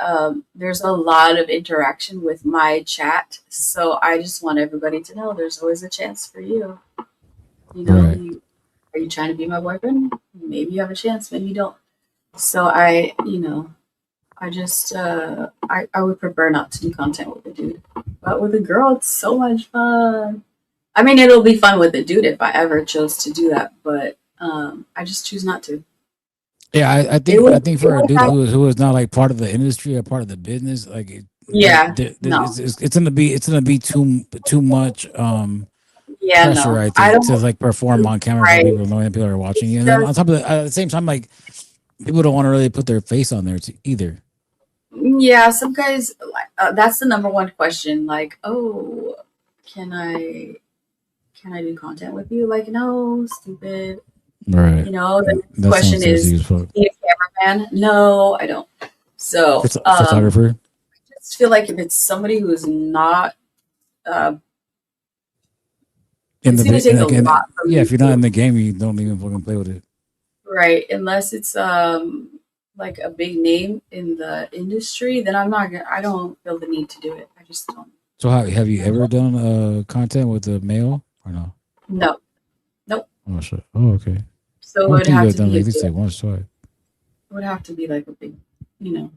there's a lot of interaction with my chat. So I just want everybody to know there's always a chance for you. You know, right. you, are you trying to be my boyfriend? Maybe you have a chance, maybe you don't. So I just, I would prefer not to do content with a dude. But with a girl, it's so much fun. I mean, it'll be fun with a dude if I ever chose to do that, but I just choose not to. Yeah, It I would, think it for a would dude have, who is not like part of the industry or part of the business, like yeah, no, it's gonna be too much yeah, pressure, no, I I think, to don't. like perform on camera in front of Right? people knowing that people are watching you. And then on Just top of that, at the same time, like people don't want to really put their face on there either. yeah, some guys like that's the number one question. Like, oh, can I can I do content with you? Like, no, stupid. Right. The next That question sounds is, sexy as fuck. need a cameraman? No, I don't. So, Photographer I just feel like if it's somebody who's not, uh, in it's the going to take a like lot from yeah, me if you're not in to, the game, you don't even fucking play with it. right? Unless it's like a big name in the industry, then I'm not gonna. I don't feel the need to do it. I just don't. So how have you ever done content with a male or no? No, nope. Oh shit. Oh okay. So it I would would think you have have to done be like a at least big. like once, twice. It would have to be like a big, you know.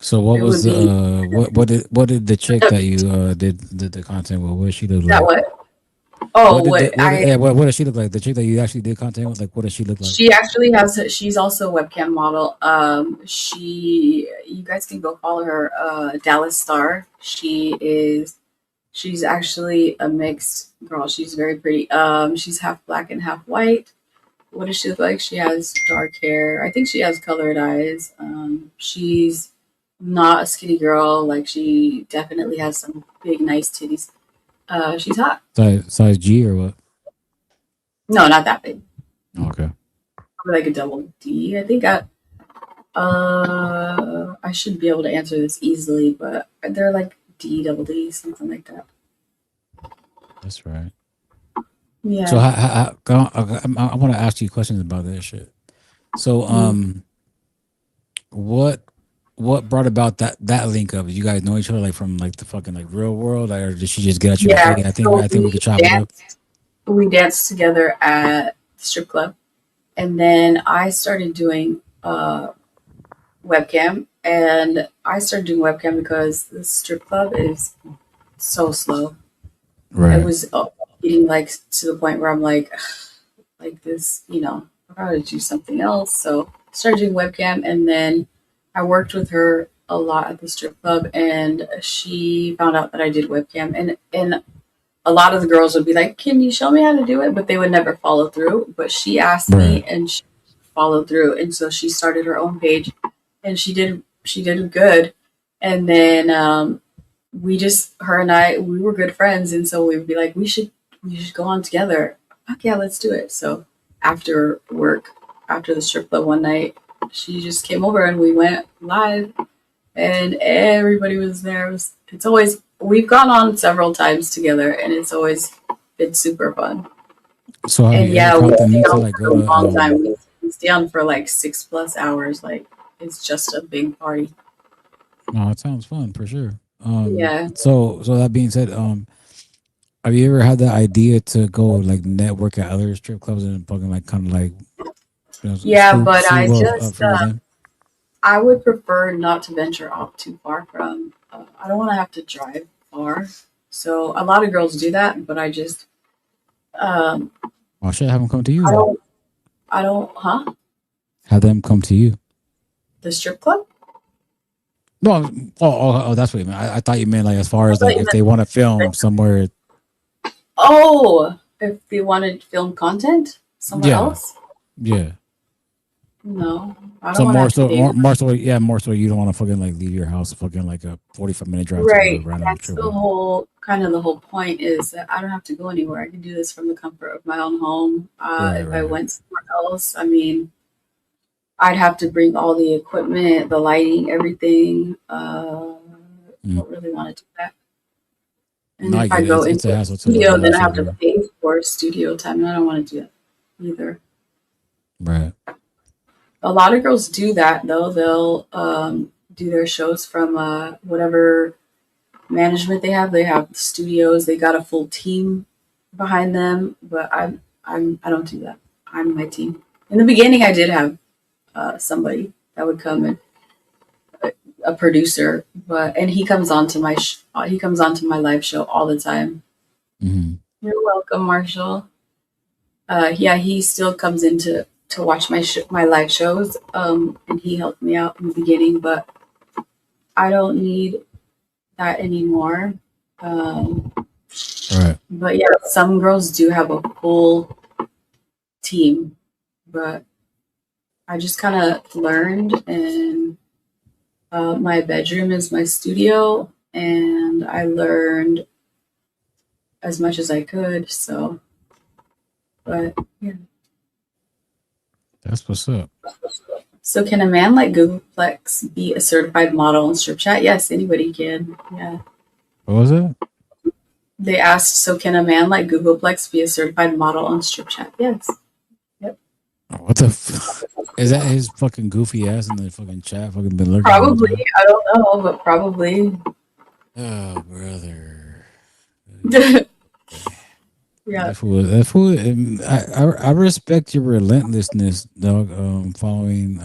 So what It would was be what did the chick that you did the content with? What did she look that like? what? Oh, what I What does she look like? The chick that you actually did content with, like what does she look like? she actually has. She's also a webcam model. You guys can go follow her. Dallas Star. She's actually a mixed girl. She's very pretty. She's half black and half white. What does she look like? She has dark hair. I think she has colored eyes. She's not a skinny girl. Like she definitely has some big, nice titties. She's hot. Size G or what? No, not that big. Okay. Probably like a double D. I think I should be able to answer this easily, but they're like D, double D, something like that. That's right. So Yeah. I want to ask you questions about that shit. So Mhm. what what brought about that link up? You guys know each other like from like the fucking like real world, or did she just get at you like, Yeah. hey, So I think we could chop it up? we danced together at the strip club, and then I started doing webcam, and I started doing webcam because the strip club is so slow. I Right. was getting like to the point where I'm like this, I gotta do something else. So I started doing webcam, and then I worked with her a lot at the strip club, and she found out that I did webcam, and a lot of the girls would be like, "Can you show me how to do it?" But they would never follow through. But she asked Right. me, and she followed through, and so she started her own page, and she did good. And then we just her and I we were good friends, and so we would be like, we should go on together. Fuck yeah, let's do it. So after work, after the strip club one night, she just came over and we went live, and everybody was there. It's always we've gone on several times together, and it's always been super fun. So have And you ever yeah, we felt the stay need to on like for go a to long time. We stay on for like 6+ hours. Like it's just a big party. no, it sounds fun for sure. Yeah. So that being said, have you ever had the idea to go like network at other strip clubs and fucking like kind of like Yeah, but I swoop up just from within? I would prefer not to venture off too far from. I don't want to have to drive far. So a lot of girls do that, but I just um, Oh shit, have them come to you I then. don't I don't huh? Have them come to you. The strip club? No, that's what you meant. I thought you meant like as far I as thought like you if meant they want to film somewhere. oh, if they wanted to film content somewhere Yeah, else? yeah. No, I don't So want to have to pay. more so you don't want to fucking like leave your house fucking like a 45 minute drive to go to a Right. random That's strip the club. whole kind of the whole point is that I don't have to go anywhere. I can do this from the comfort of my own home. Right, If I right. went somewhere else, I mean, I'd have to bring all the equipment, the lighting, everything. Mm. Don't really want to do that. And No, I if I get it. go It's into a a hassle to leave studio, your then I house have to everywhere. pay for studio time, and I don't want to do that either. Right. A lot of girls do that though. They'll do their shows from whatever management they have. They have studios. They got a full team behind them. But I don't do that. I'm my team. In the beginning, I did have somebody that would come and a producer, but and he comes onto my live show all the time. Mm-hmm. You're welcome, Marshall. Yeah, he still comes in to watch my live shows. And he helped me out in the beginning, but I don't need that anymore. Um, Right. but yeah, some girls do have a full team, but I just kind of learned, and my bedroom is my studio, and I learned as much as I could. So, but yeah. That's what's up. So, can a man like Googleplex be a certified model in strip chat? Yes, anybody can. Yeah. What was it? They asked, so can a man like Googleplex be a certified model on strip chat? Yes. Yep. What the is that his fucking goofy ass in the fucking chat fucking been lurking the whole Probably. time? I don't know, but probably. Oh brother. Yeah. That fool. I respect your relentlessness, dog. Following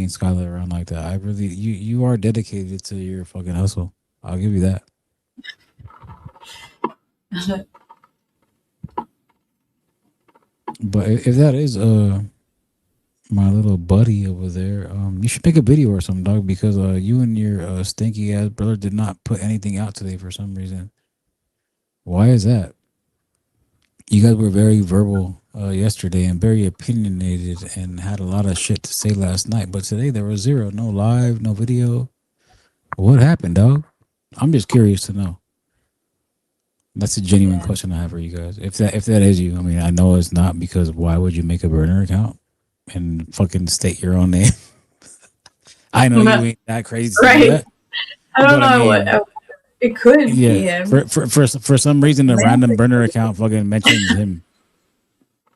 Skyla around like that. I really, you are dedicated to your fucking hustle. I'll give you that. But if that is my little buddy over there, you should make a video or something, dog, because you and your stinky ass brother did not put anything out today for some reason. Why is that? You guys were very verbal yesterday and very opinionated and had a lot of shit to say last night, but today there was zero, no live, no video. What happened, dog? I'm just curious to know. That's a genuine Yeah. question I have for you guys. If that is you, I mean, I know it's not because why would you make a burner account and fucking state your own name? I know you ain't that crazy to do Right. that, I don't but I know what mean, it could be yeah, him. for some reason, a random Maybe. burner account fucking mentions him,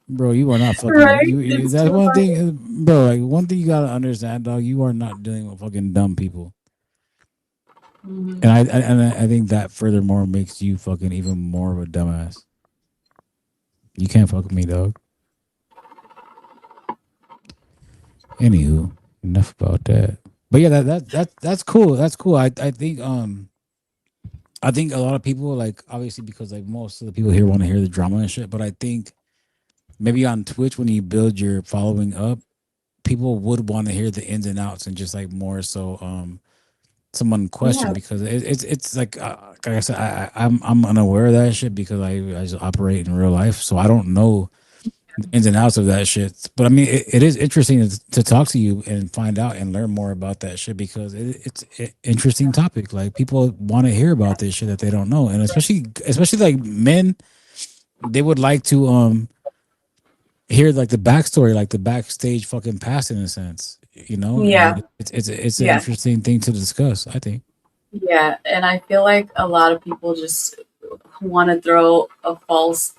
bro. You are not fucking Right? you. It's That's too one funny. thing, bro. Like one thing you gotta understand, dog. You are not dealing with fucking dumb people, Mhm. and I think that furthermore makes you fucking even more of a dumbass. You can't fuck with me, dog. Anywho, enough about that. But yeah, that's cool. That's cool. I think a lot of people like obviously because like most of the people here want to hear the drama and shit. But I think maybe on Twitch when you build your following up, people would want to hear the ins and outs and just like more so someone question Yeah. because it's like I said I'm unaware of that shit because I just operate in real life, so I don't know the ins and outs of that shit. But I mean, it is interesting to talk to you and find out and learn more about that shit because it's an interesting topic. Like people want to hear about this shit that they don't know, and especially like men, they would like to hear like the backstory, like the backstage fucking past in a sense, you know. Yeah. And it's an Yeah. interesting thing to discuss. I think. Yeah. And I feel like a lot of people just want to throw a false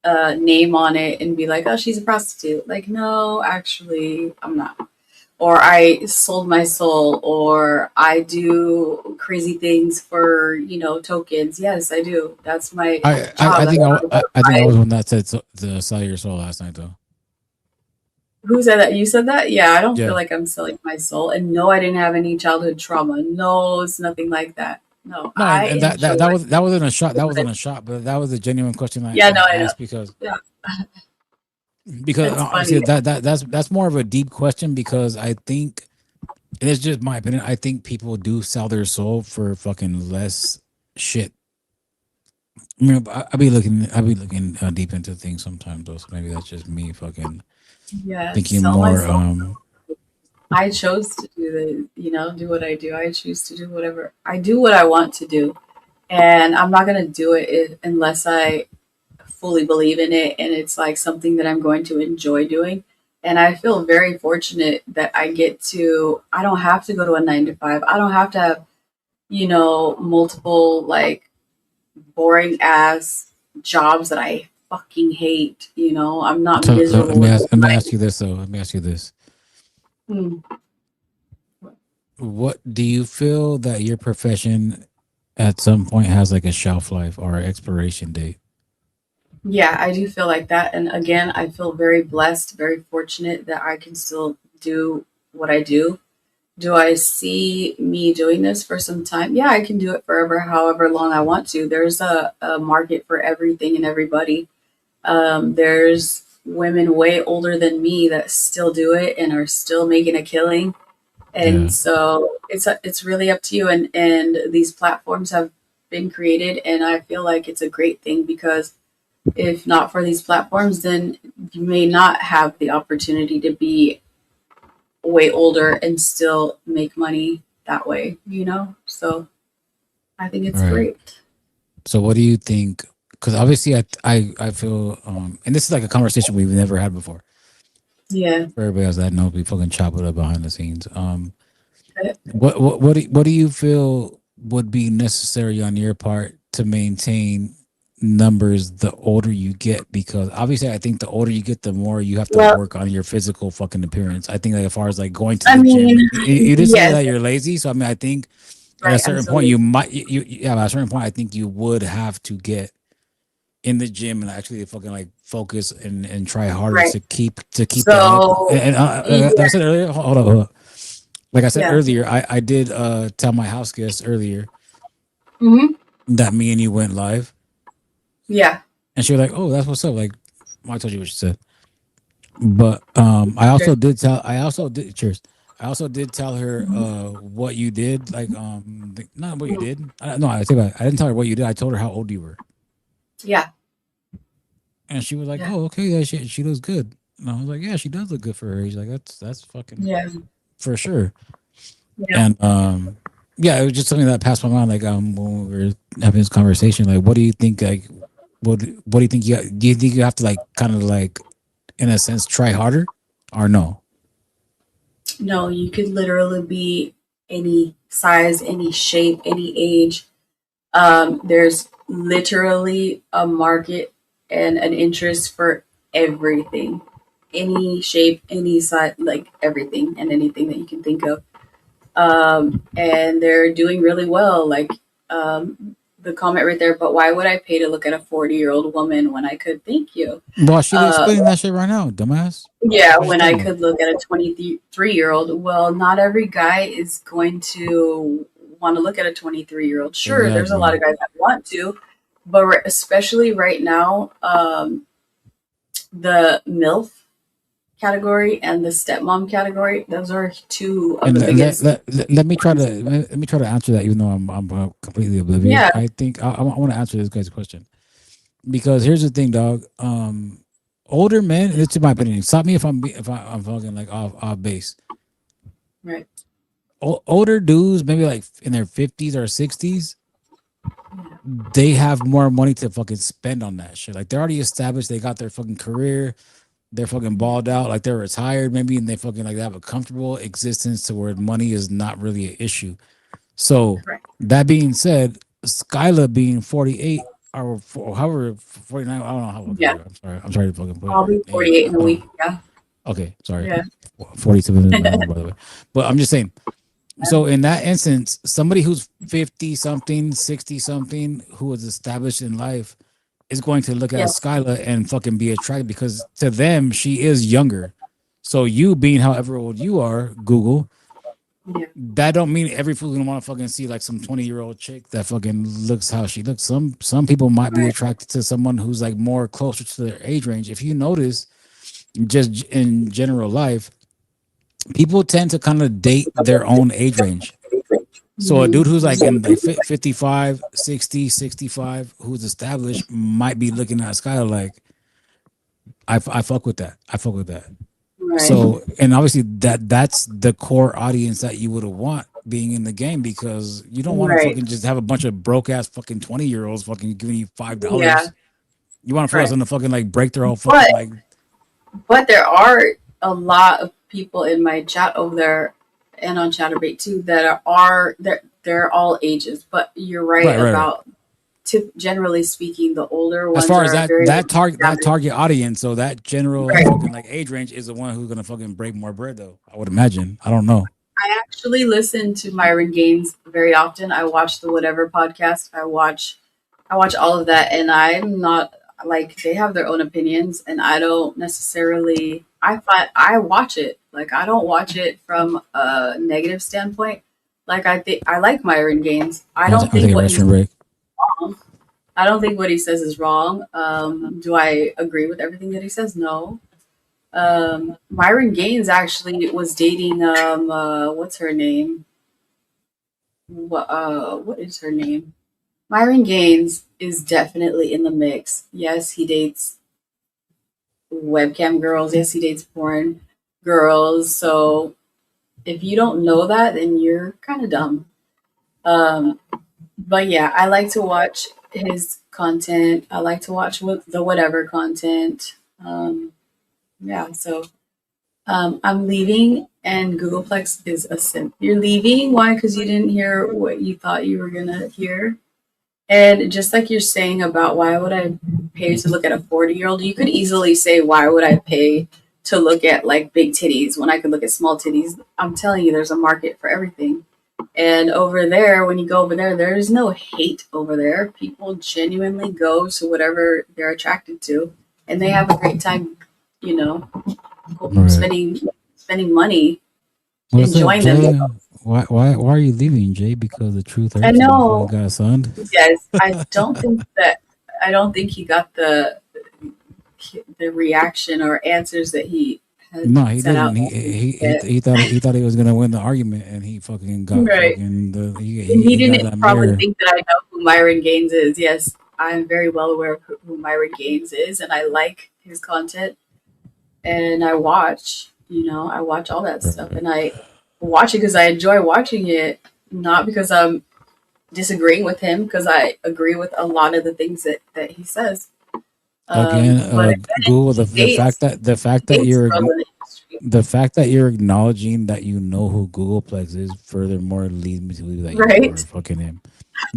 name on it and be like, oh, she's a prostitute. Like, no, actually, I'm not. Or I sold my soul, or I do crazy things for, tokens. Yes, I do. That's my job. That's my I think I life. was one that said the sell your soul last night though. Who said that? You said that? Yeah, I don't feel Yeah. like I'm selling my soul. And no, I didn't have any childhood trauma. No, it's nothing like that. No, No, I and enjoy that wasn't a shot. That it. wasn't a shot, but that was a genuine question Yeah, I no, I know. asked Yeah, because it's funny. obviously that's more of a deep question because I think and it's just my opinion. I think people do sell their soul for fucking less shit. I mean, I be looking deep into things sometimes though. So maybe that's just me fucking Yeah, thinking sell my more. soul. I chose to do do what I do. I choose to do whatever. I do what I want to do. And I'm not going to do it unless I fully believe in it and it's like something that I'm going to enjoy doing. And I feel very fortunate that I don't have to go to a 9 to 5. I don't have to have, multiple like boring ass jobs that I fucking hate. I'm not So miserable with let me my. ask you this though. Let me ask you this. Hmm. What do you feel that your profession at some point has like a shelf life or an expiration date? Yeah, I do feel like that. And again, I feel very blessed, very fortunate that I can still do what I do. Do I see me doing this for some time? Yeah, I can do it forever, however long I want to. There's a market for everything and everybody. There's women way older than me that still do it and are still making a killing. And Yeah. so it's really up to you. And these platforms have been created, and I feel like it's a great thing because if not for these platforms, then you may not have the opportunity to be way older and still make money that way. So I think it's Right. great. So what do you think? Because obviously I feel and this is like a conversation we've never had before. Yeah. For everybody else that knows, we fucking chop it up behind the scenes. Okay. What do you feel would be necessary on your part to maintain numbers the older you get? Because obviously, I think the older you get, the more you have to Well, work on your physical fucking appearance. I think like as far as like going to I the gym, mean, you did say yes, that you're lazy. So I mean, I think at a right. I'm certain so point lazy. you might yeah, at a certain point I think you would have to get in the gym and actually fucking like focus and try harder Right. to keep the head. So, And like I yeah, said earlier, hold up. Like I said yeah. earlier, I did tell my house guest earlier Hmm. that me and you went live, Yeah. and she was like, "Oh, that's what's up." Like I told you what she said, but Sure. I also did cheers. I also did tell her Hmm. what you did, like not what you did. No, I take back. I didn't tell her what you did. I told her how old you were, Yeah. and she was like, Yeah. "Oh, okay, yeah, she looks good." And I was like, "Yeah, she does look good for her age. Like that's fucking Yeah. for sure." Yeah. And Yeah, it was just something that passed my mind. Like when we were having this conversation, like, what do you think? Like, what do you think? Do you think you have to like kind of like, in a sense, try harder, or no? No, you could literally be any size, any shape, any age. There's literally a market and an interest for everything, any shape, any size, like everything and anything that you can think of. And they're doing really well. Like the comment right there, but why would I pay to look at a 40-year-old woman when I could? Thank you. Well, she Uh, explaining that shit right now, dumbass. yeah, What you when I talking about? could look at a 23-year-old. Well, not every guy is going to want to look at a 23-year-old. Sure, there's a lot Exactly. of guys that want to, but especially right now, the MILF category and the stepmom category, those are two of And the biggest let me try to ones. let me try to answer that, even though I'm completely oblivious. Yeah, I think I want to answer this guy's question because here's the thing, dog. Older men, and it's in my opinion. Stop me if I'm fucking like off base. right. Older dudes, maybe like in their 50s or 60s, they have more money to fucking spend on that shit. Like they're already established. They got their fucking career. They're fucking Yeah, balled out. Like they're retired maybe, and they fucking like they have a comfortable existence to where money is not really an issue. So correct. that being said, Skyla being 48 or however 49, I don't know how old Yeah, you are. I'm sorry to fucking put I'll your be age. 48 in a week. Yeah, Okay, sorry. yeah, 47 is my number, by the way. But I'm just saying. So in that instance, somebody who's 50 something, 60 something, who is established in life is going to look at yes, Skyla and fucking be attracted because to them she is younger. So you being however old you are, Google, yeah, that don't mean every fool's gonna want to fucking see like some 20-year-old chick that fucking looks how she looks. Some people might be right, attracted to someone who's like more closer to their age range. If you notice, just in general life, people tend to kind of date their own age range. So a dude who's like in like 55, 60, 65, who's established might be looking at Skylar like, I fuck with that. I fuck with that. right, So, and obviously that's the core audience that you would want being in the game because you don't want to right. fucking just have a bunch of broke ass fucking 20-year-olds fucking giving you Yeah, $5. You want to feel correct. something to fucking like break their whole fucking But like there are a lot of people in my chat over there and on Chatterbait too that they're all ages. But you're right right. about generally speaking, the older As ones far as are very well that established. target audience, so that general Right. fucking like age range is the one who's gonna fucking break more bread though. I would imagine. I don't know. I actually listen to Myron Gaines very often. I watch the Whatever podcast. I watch all of that, and I'm not like they have their own opinions, and I don't necessarily. I watch it like I don't watch it from a negative standpoint. Like I think I like Myron Gaines. I don't I'll think take a what he's restroom break. wrong. I don't think what he says is wrong. Do I agree with everything that he says? No. Myron Gaines actually was dating what's her name? What is her name? Myron Gaines is definitely in the mix. Yes, he dates webcam girls. Yes, he dates porn girls. So if you don't know that, then you're kind of dumb. Um, but yeah, I like to watch his content. I like to watch the whatever content. Yeah, so I'm leaving, and Googleplex is a simp. You're leaving? Why? Because you didn't hear what you thought you were gonna hear. And just like you're saying about why would I pay to look at a 40-year-old, you could easily say, why would I pay to look at like big titties when I could look at small titties? I'm telling you, there's a market for everything. And over there, when you go over there, there's no hate over there. People genuinely go to whatever they're attracted to, and they have a great time, you know, All right. spending money, What's up, enjoying them. Jay? Why are you leaving, Jay? Because the truth I hurts and you fucking know, got sunned? yes. I don't think he got the reaction or answers that he had No, he set didn't. out He to he thought he was gonna win the argument, and he fucking get. got Right. fucking And he he got didn't that probably mirror. think that I know who Myron Gaines is. Yes, I'm very well aware of who Myron Gaines is, and I like his content. And I watch, I watch all that stuff, Right. and I watch it because I enjoy watching it. not because I'm disagreeing with him, because I agree with a lot of the things that he says. Again, But again, Google, he hates the fact he that hates you're from the industry. the fact that you're acknowledging that you know who Googleplex is, furthermore leads me to believe that you are Right? fucking him.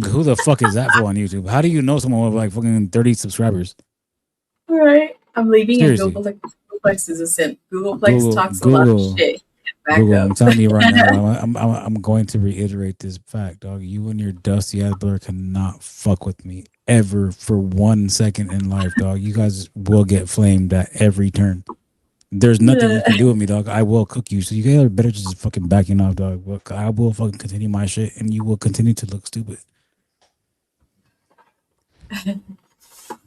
Who the fuck is that for on YouTube? How do you know someone with like fucking 30 subscribers? Right. I'm leaving and Seriously, Googleplex is a simp. Googleplex Google, talks a lot of Google, shit. Back Google. up. I'm telling you right now, I'm going to reiterate this fact, dog. You and your dusty ass brother cannot fuck with me ever for 1 second in life, dog. You guys will get flamed at every turn. There's nothing you can do with me, dog. I will cook you. So you guys are better just fucking backing off, dog. Look, I will fucking continue my shit, and you will continue to look stupid.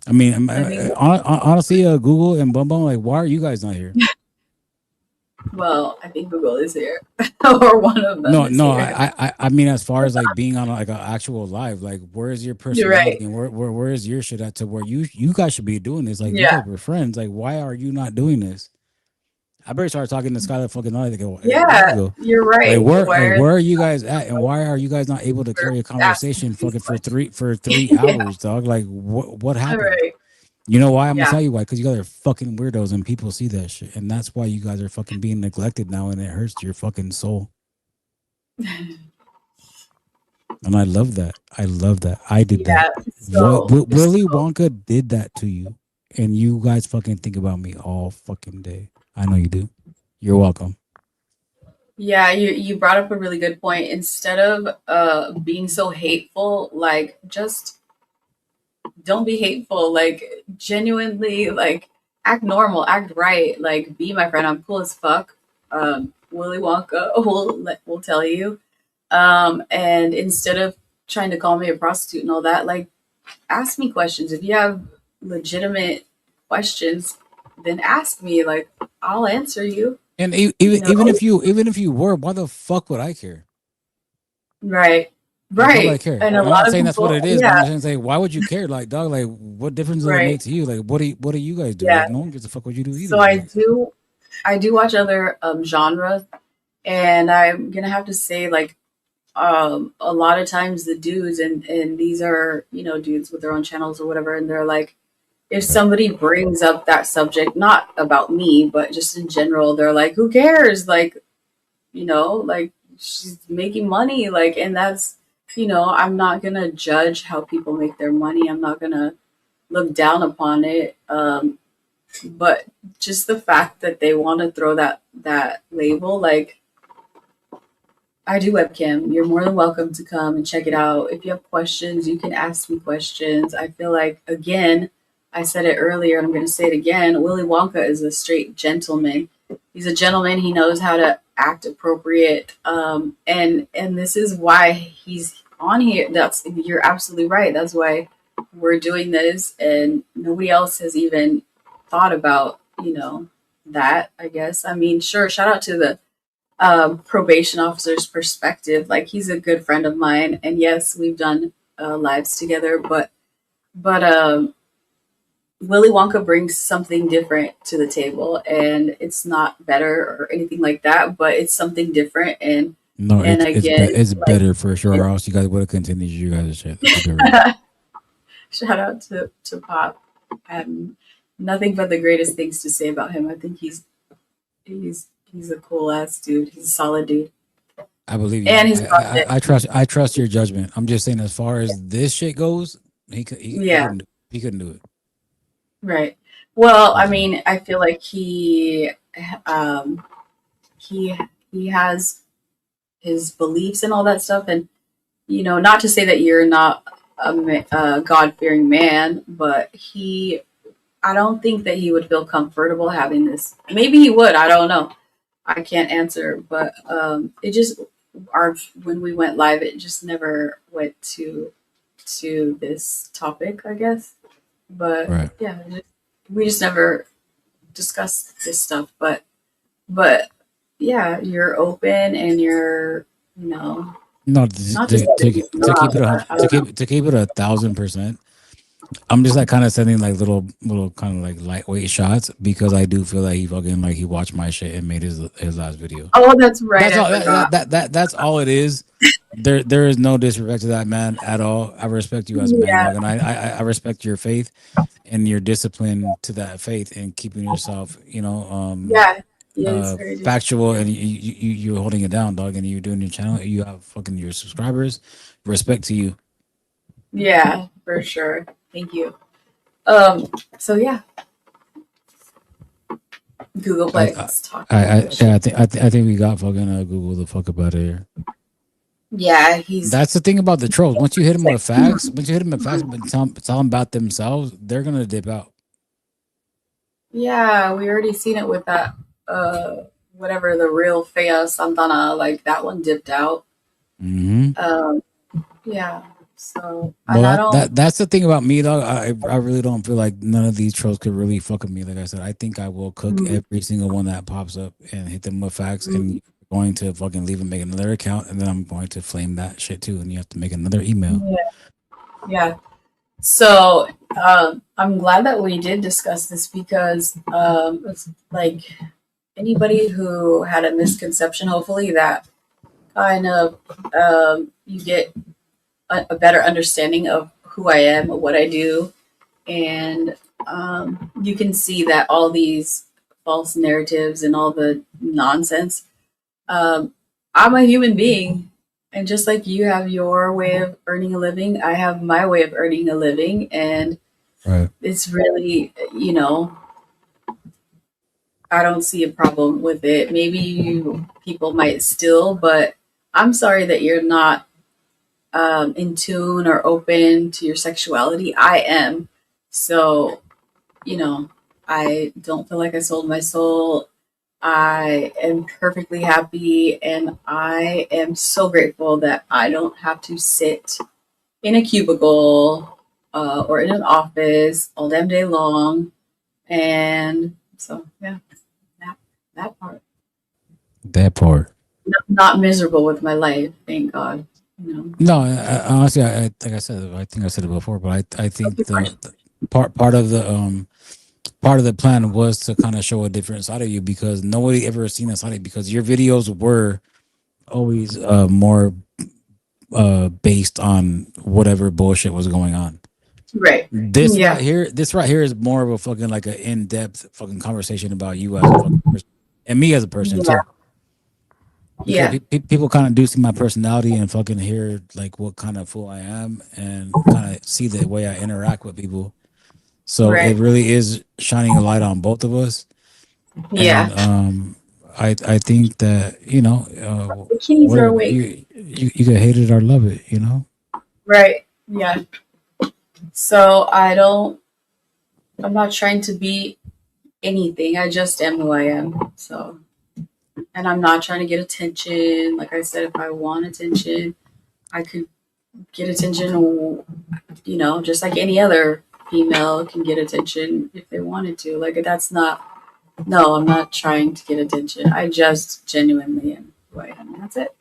I mean, I think, honestly, Google and Bum Bum, like, why are you guys not here? well, I think Google is here, or one of them No, is no. here. I mean, as far as like being on like an actual live, like, where is your You're personality right. and where is your shit at to where you guys should be doing this? Like, you Yeah. guys were friends. Like, why are you not doing this? I better start talking to Skyla fucking like a week Yeah. ago. You're right. Where Where are you guys at, and why are you guys not able to we're carry a asking conversation these fucking questions. for 3 hours, dog? Like, what All happened? right. You know why? I'm gonna Yeah. tell you why. Because you guys are fucking weirdos, and people see that shit, and that's why you guys are fucking being neglected now, and it hurts your fucking soul. And I love that. I love that. I did that. Yeah. So, Willy Wonka did that to you, and you guys fucking think about me all fucking day. I know you do. You're welcome. yeah, you brought up a really good point. Instead of being so hateful, like, just don't be hateful. Like, genuinely, like, act normal, act right. Like, be my friend. I'm cool as fuck. Willy Wonka will tell you. And instead of trying to call me a prostitute and all that, like, ask me questions. If you have legitimate questions, then ask me. Like, I'll answer you. And You know, even if you were, why the fuck would I care? right, Like, why would I right. care? And a I'm not lot of saying that's what people, it is, but I'm yeah, just saying, say, why would you care? Like, dog, like, what difference does it right, make to you? Like, what do you guys do? yeah. Like, no one gives a fuck what you do either, So I guess. I do watch other genres, and I'm gonna have to say, like, a lot of times the dudes, and these are, dudes with their own channels or whatever, and they're like, if Right. somebody brings up that subject, not about me, but just in general, they're like, who cares? Like, like, she's making money, like, and that's, I'm not gonna judge how people make their money. I'm not gonna look down upon it. But just the fact that they want to throw that label, like, I do webcam. You're more than welcome to come and check it out. If you have questions, you can ask me questions. I feel like, again, I said it earlier and I'm going to say it again. Willy Wonka is a straight gentleman. He's a gentleman. He knows how to act appropriate. And this is why he's on here. You're absolutely right. That's why we're doing this, and nobody else has even thought about, that, I guess. I mean, sure, shout out to the probation officer's perspective. Like, he's a good friend of mine, and yes, we've done lives together. But Willy Wonka brings something different to the table, and it's not better or anything like that. But it's something different, and No, and again, it's like, better for sure. Or else you guys would have continued you guys' shit. Let's keep it real. shout out to Pop. I have nothing but the greatest things to say about him. I think he's a cool ass dude. He's a solid dude, I believe you. and he's confident. I trust your judgment. I'm just saying, as far as this shit goes, Yeah, he couldn't do it. right. Well, I That's all. mean, I feel like um, he he has his beliefs and all that stuff, and not to say that you're not a God fearing man, but I don't think that he would feel comfortable having this. Maybe he would. I don't know. I can't answer, but it just our when we went live, it just never went to this topic, I guess. But Right. yeah, we just never discussed this stuff. But yeah, you're open, and you're, No, not to say that he's not, but I don't know. to keep it 1,000%. I'm just like kind of sending like little kind of like lightweight shots because I do feel like he fucking like he watched my shit and made his last video. Oh, that's right. That's I all. forgot. That's all it is. there is no disrespect to that man at all. I respect you as a man, Yeah, dog, and I respect your faith and your discipline to that faith and keeping yourself, yeah, yeah. It's very factual, disrespectful. and you're holding it down, dog, and you're doing your channel. You have fucking your subscribers. Respect to you. Yeah, for sure. Thank you. So yeah, Google I Play. Let's talk I about yeah, shit. I think we got fucking Google the fuck up out of here. Yeah, he's That's the thing about the trolls. Once you hit them with facts, but tell them about themselves, they're gonna dip out. yeah. We already seen it with that. Whatever the real Fea Santana, like that one dipped out. Hmm. Um, yeah. So and Well, I that, don't. that that's the thing about me, though. I really don't feel like none of these trolls could really fuck with me. Like I said, I think I will cook Mm, every single one that pops up and hit them with facts, and mm, you're going to fucking leave and make another account, and then I'm going to flame that shit too, and you have to make another email. yeah. Yeah. So I'm glad that we did discuss this because it's like anybody who had a misconception, hopefully that kind of you get a better understanding of who I am, what I do, and you can see that all these false narratives and all the nonsense. Um, I'm a human being, and just like you have your way of earning a living, I have my way of earning a living, and Right. it's really, I don't see a problem with it. Maybe people might still, but I'm sorry that you're not in tune or open to your sexuality. I am. So, you know, I don't feel like I sold my soul. I am perfectly happy and I am so grateful that I don't have to sit in a cubicle or in an office all damn day long. And so, yeah, that, that part. That part. I'm not miserable with my life, thank God. You know, No, honestly, like I said, I think I said it before, but I think okay, the part of the plan was to kind of show a different side of you because nobody ever seen that side of you because your videos were always more based on whatever bullshit was going on. right. Yeah, This right here is more of a fucking like an in-depth fucking conversation about you as a fucking person and me as a person yeah, too. Because yeah, people kind of do see my personality and fucking hear like what kind of fool I am and kind of see the way I interact with people. So it right. really is shining a light on both of us. And Yeah. I think that The keys are whatever awake. you can hate it or love it. Right. Yeah. So I'm not trying to be anything. I just am who I am. So, and I'm not trying to get attention. Like I said, if I want attention, I could get attention, just like any other female can get attention if they wanted to. Like that's not, no, I'm not trying to get attention. I just genuinely am who I am. That's it.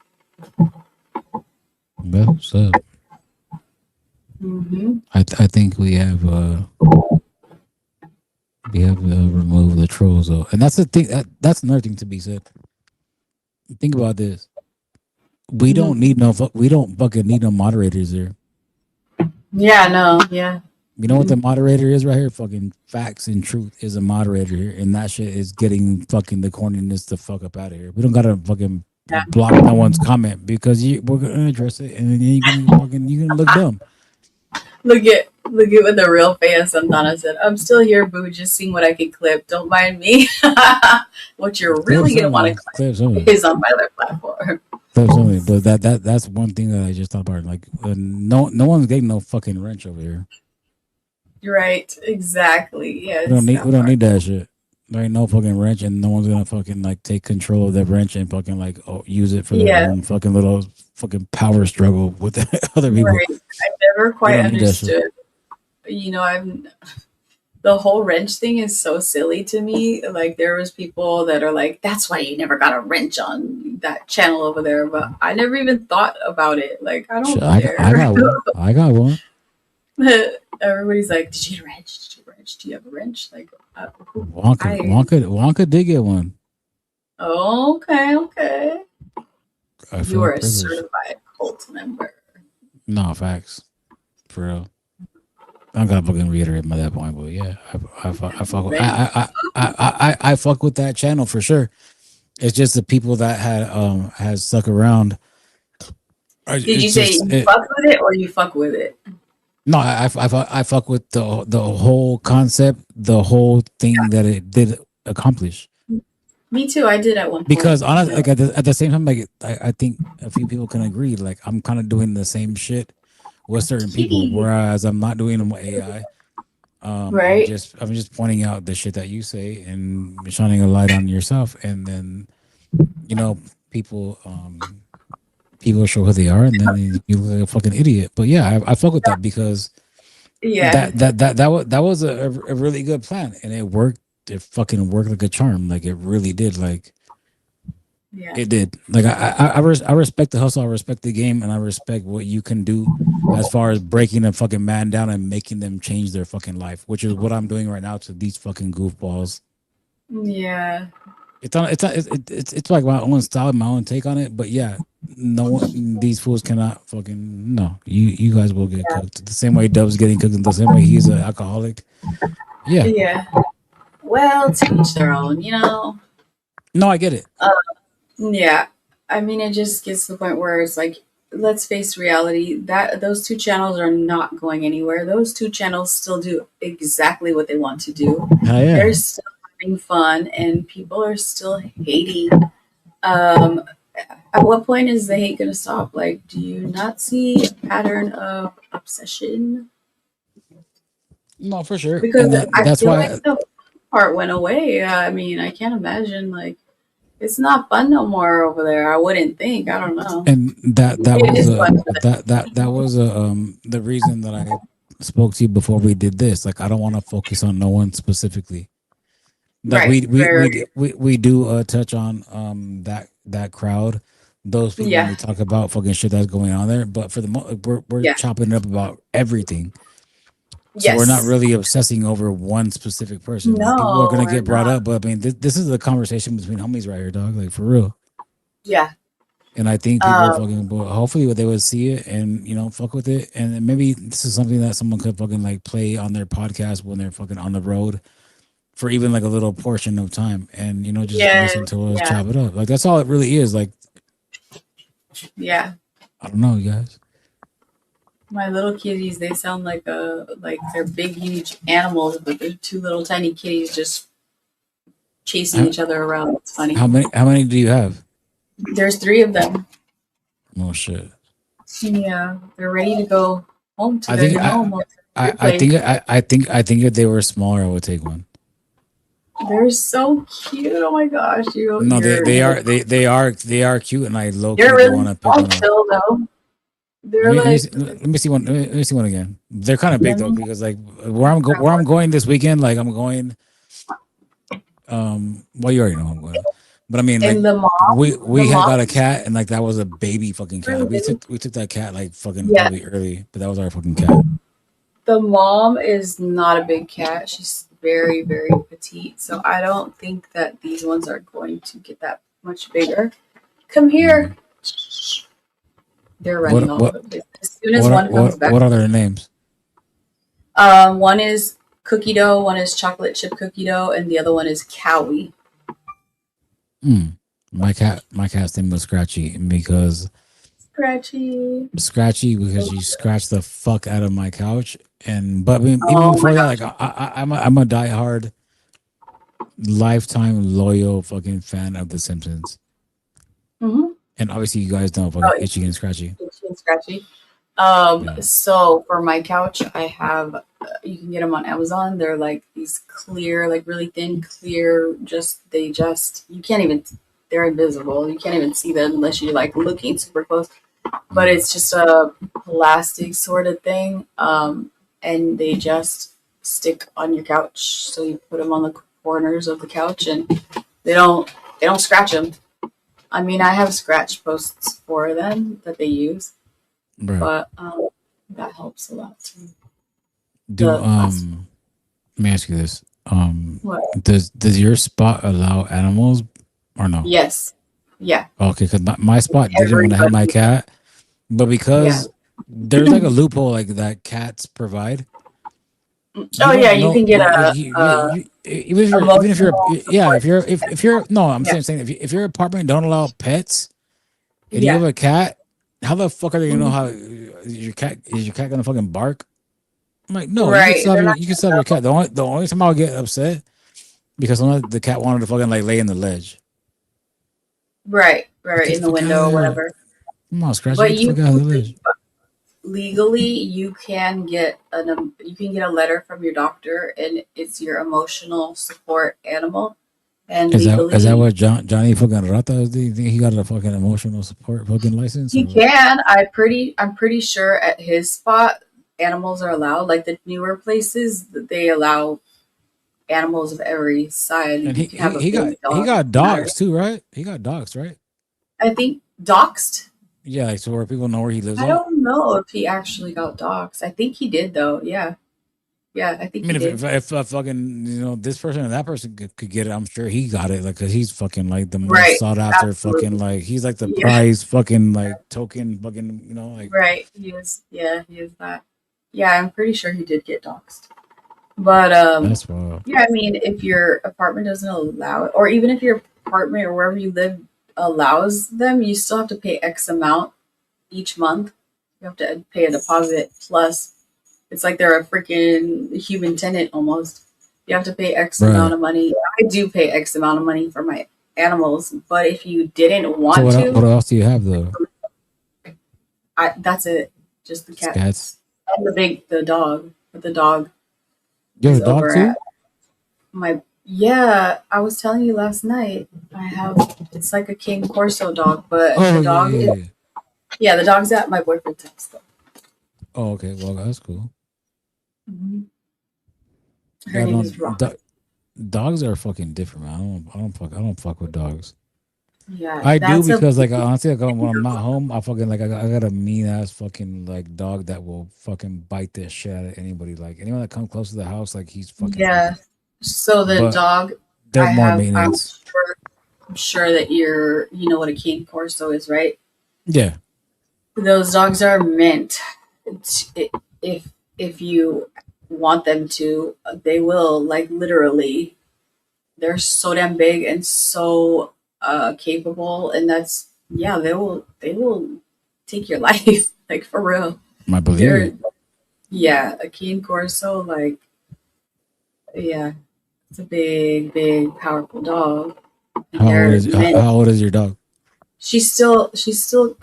Well, so Mm-hmm. I think we have removed the trolls though, and that's the thing. That's another thing to be said. Think about this. Mm-hmm. We don't fucking need no moderators here. Yeah, no, yeah. You know what the Mm-mm. moderator is right here? Fucking facts and truth is a moderator here, and that shit is getting fucking the corniness the fuck up out of here. We don't gotta fucking Yeah. block no one's comment because we're gonna address it, and then you're gonna look dumb. Look at what the real fan Santana said. I'm still here, boo, just seeing what I can clip. Don't mind me. What you're Clip really gonna want to something, clip clip something, is on my other platform. clip something. But that's one thing that I just thought about. Like, no one's getting no fucking wrench over here. Right, exactly. We don't Yes, need we that don't part. need that shit. There ain't no fucking wrench, and no one's gonna fucking like take control of that wrench and fucking like use it for their Yeah, own fucking little fucking power struggle with other people. right. I never We quite don't need that shit. understood. I'm the whole wrench thing is so silly to me. Like there was people that are like, "That's why you never got a wrench on that channel over there," but I never even thought about it. Like I Shit, don't I care. got one. I got one. Everybody's like, "Did you get a wrench? Did you get a wrench? Do you have a wrench?" Like, Wonka, I Wonka, Wonka did get one. okay, okay. I You feel are a privileged. certified. cult member. No facts, for real. I'm gonna fucking reiterate my that point, but yeah, I fuck with, Right? I fuck with that channel for sure. It's just the people that has stuck around. Did you It's say just you it. fuck with it or you fuck with it? No, I fuck with the whole concept, the whole thing that it did accomplish. Me too. I did at one point. Because honestly, Yeah. like at the same time, like I think a few people can agree. Like I'm kind of doing the same shit with certain people, Kitty. whereas I'm not doing them with AI. Right? I'm just pointing out the shit that you say and shining a light on yourself, and then you know people people show who they are, and then you look like a fucking idiot. But yeah, I fuck with that because Yeah. that was a really good plan, and it worked. It fucking worked like a charm. Like it really did. Like Yeah. it did. Like I respect the hustle. I respect the game, and I respect what you can do as far as breaking a fucking man down and making them change their fucking life, which is what I'm doing right now to these fucking goofballs. Yeah. It's like my own style, my own take on it. But yeah, no one, these fools cannot fucking no. You guys will get cooked the same way Dub's getting cooked, and the same way he's an alcoholic. Yeah, Yeah. Well, to each their own, you know? no, I get it. Yeah. I mean, it just gets to the point where it's like, let's face reality, that those two channels are not going anywhere. Those two channels still do exactly what they want to do. Hell They're yeah. still having fun and people are still hating. Um, at what point is the hate going to stop? Like, do you not see a pattern of obsession? No, for sure, Because and I that's feel like why. the part went away. I mean, I can't imagine like it's not fun no more over there. I wouldn't think. I don't know. And that It was is a fun. that was a the reason that I spoke to you before we did this. Like I don't want to focus on no one specifically. Like Right. Very. we do touch on that crowd, those people when Yeah. we talk about fucking shit that's going on there. But for the we're Yeah. chopping it up about everything, so we're not Yes. really obsessing over one specific person. Like people are No, gonna we're get brought not. up, but I mean this is a conversation between homies right here, dog. Like for real. Yeah. And I think people Um, fucking, but hopefully they would see it and fuck with it. And then maybe this is something that someone could fucking like play on their podcast when they're fucking on the road for even like a little portion of time, and just listen yes. to us Yeah. chop it up. Like that's all it really is. Like Yeah. I don't know, you guys. My little kitties, they sound like they're big, huge animals, but they're two little tiny kitties just chasing How, each other around. It's funny. how many do you have? There's three of them. Oh shit. Yeah, they're ready to go home to I their think new home, or their new place. I think if they were smaller, I would take one. They're so cute. Oh my gosh, No, they are cute, and I low key you're do really want to pick small one up. still though. They're like Let me see one. Let me see one again. They're kind of big though, lemon because like where I'm going this weekend, like I'm going. Well, you already know I'm going, but I mean, like and the we had mom got a is cat, and like that was a baby fucking cat. Like, really big. we took that cat like fucking Yeah, probably early, but that was our fucking cat. the mom is not a big cat. She's very, very petite. So I don't think that these ones are going to get that much bigger. Come Mm. here. They're running all over the place. As soon as one comes back, What are their names? one is cookie dough, one is chocolate chip cookie dough, and the other one is Cowie. Hmm. My cat's name was Scratchy Scratchy. because she scratched the fuck out of my couch, and but I mean, even Oh my before that, like gosh. I'm a diehard, lifetime loyal fucking fan of The Simpsons, Mm-hmm. and obviously you guys know fucking Oh, Itchy and Scratchy. itchy and scratchy. Yeah. So for my couch, I have you can get them on Amazon. They're like these clear, like really thin, clear. Just you can't even. They're invisible. You can't even see them unless you're like looking super close. But Mm. it's just a plastic sort of thing, and they just stick on your couch. So you put them on the corners of the couch, and they don't they don't scratch them. I mean, I have scratch posts for them that they use, Bruh. but that helps a lot too. Do The plastic. let me ask you this. What? Does your spot allow animals or no? Yes. Yeah. Okay, because my spot didn't when I had my Everybody. cat, but Yeah. because there's like a loophole like that cats provide, you Oh yeah, don't you know can get even if you're emotional yeah support. if you're no I'm Yeah. saying if your apartment don't allow pets and you have Yeah. a cat, how the fuck are they gonna know Mhm. how is your cat gonna fucking bark? I'm like, no, Right. They're not you can gonna stop your cat. The only time I'll get upset because sometimes the cat wanted to fucking like lay in the ledge. right, Get right the in the fuck out of window or there! whatever. Come on, Scratchy, But get the fuck out of the ledge. legally, you can get you can get a letter from your doctor, and it's your emotional support animal. And Is that legally, what Johnny fucking Rata is? Do you think he got a fucking emotional support fucking license he or? can. I'm pretty sure at his spot, animals are allowed. Like the newer places, they allow animals of every side. And You can have a big he dog. It got doesn't matter. dogs too, right? He got dogs, right? I think doxed. Yeah, like so where people know where he lives I at. don't know if he actually got doxed. I think he did though. Yeah, yeah, I I think he mean, did. if fucking this person and that person could get it, I'm sure he got it. Like, cause he's fucking like the most Right. sought after fucking Absolutely. like he's like the Yeah. prize fucking like token fucking like Right. He is. Yeah, he is that. Yeah, I'm pretty sure he did get doxxed. But that's wild. yeah. I mean, if your apartment doesn't allow it, or even if your apartment or wherever you live allows them, you still have to pay X amount each month. You have to pay a deposit plus. It's like they're a freaking human tenant almost. You have to pay X amount Right. of money. I do pay X amount of money for my animals, but if you didn't So want what to, else do you have though? that's it. Just the It's cats. cats and the dog. But the dog You have is a dog over too? at my. Yeah, I was telling you last night. I have it's like a King Corso dog, but the Oh dog is yeah. yeah, the dog's at my boyfriend's house though. Oh okay. Well, that's cool. Hmm. Her Yeah, name no, is Rock. dogs are fucking different, man. I don't fuck with dogs. Yeah, I do that's a because like honestly, like when I'm not home, I fucking like I got a mean ass fucking like dog that will fucking bite the shit out of anybody. Like anyone that comes close to the house, like he's fucking yeah. fucking. So the But dog they're I more have, maintenance. I'm sure that you know what a King Corso is, right? Yeah, Those dogs are meant if you want them to, they will like literally. They're so damn big and so capable, and that's yeah. They will take your life like for real. I believe They're it. yeah, a King Corso like yeah. It's a big powerful dog, and they're meant. How old is your dog? She's still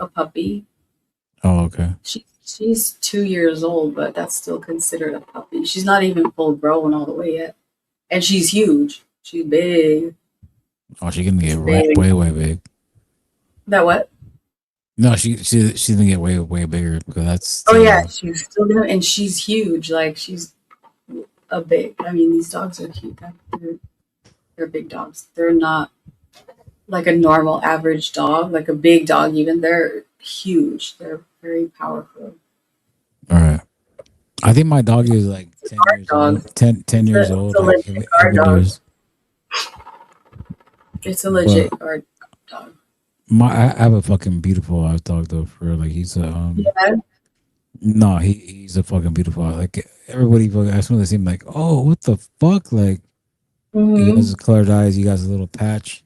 a puppy. Oh okay. She's 2 years old, but that's still considered a puppy. She's not even full grown all the way yet, and she's huge. She's big. Oh, she can get She's big. way big. That what? No, she's gonna get way bigger because that's Oh yeah, the she's still gonna, and she's huge. Like she's a big. I mean, these dogs are cute. They're big dogs. They're not like a normal average dog, like a big dog. Even they're huge. They're very powerful. all right. I think my dog is like 10 Guard years dog. old. 10 years It's old. a Like legit guard every dog. years. It's a But legit guard dog. I have a fucking beautiful ass dog though. For real. Like he's a Yeah. no, he's a fucking beautiful. Like everybody, as soon as they see him, like, oh, what the fuck? Like he has Hmm. his colored eyes. He has a little patch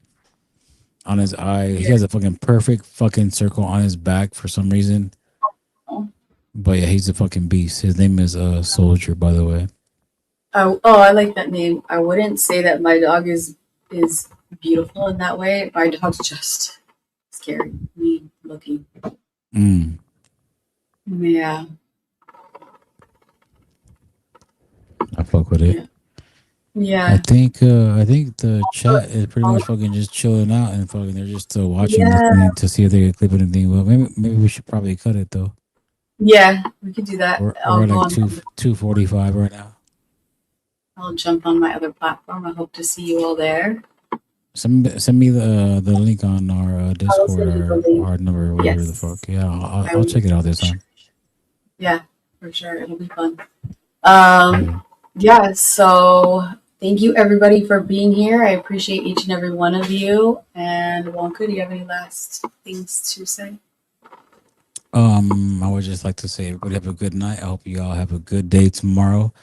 on his eye. He Yeah. has a fucking perfect fucking circle on his back for some reason. But yeah, he's a fucking beast. His name is Soldier, by the way. Oh, I like that name. I wouldn't say that my dog is beautiful in that way. My dog's just scary, mean looking. Mm, Yeah, I fuck with it. yeah, yeah, I think the chat is pretty um, much fucking just chilling out and fucking they're just watching, yeah, listening to see if they can clip anything. Well, maybe we should probably cut it though. yeah. We could do that. We're I'll at go like on. 2:45 right now. I'll jump on my other platform. I hope to see you all there. Send me the link on our I will Discord send you the or link. our number, whatever the fuck. Yes, Yeah, I I'll will. check it out this time. Yeah, for sure. It'll be fun. Um, Yeah. yeah. So thank you everybody for being here. I appreciate each and every one of you. And Wonka, do you have any last things to say? I would just like to say, everybody have a good night. I hope you all have a good day tomorrow.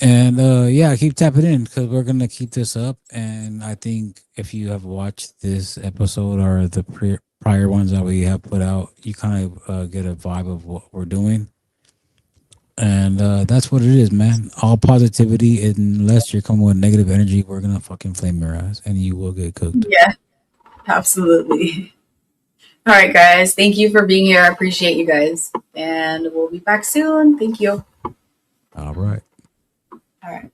And yeah, keep tapping in because we're gonna keep this up. And I think if you have watched this episode or the prior ones that we have put out, you kind of get a vibe of what we're doing. And that's what it is, man. All positivity, unless you're coming with negative energy, we're gonna fucking flame your ass, and you will get cooked. Yeah, absolutely. All right, guys. Thank you for being here. I appreciate you guys. And we'll be back soon. Thank you. All right. All right.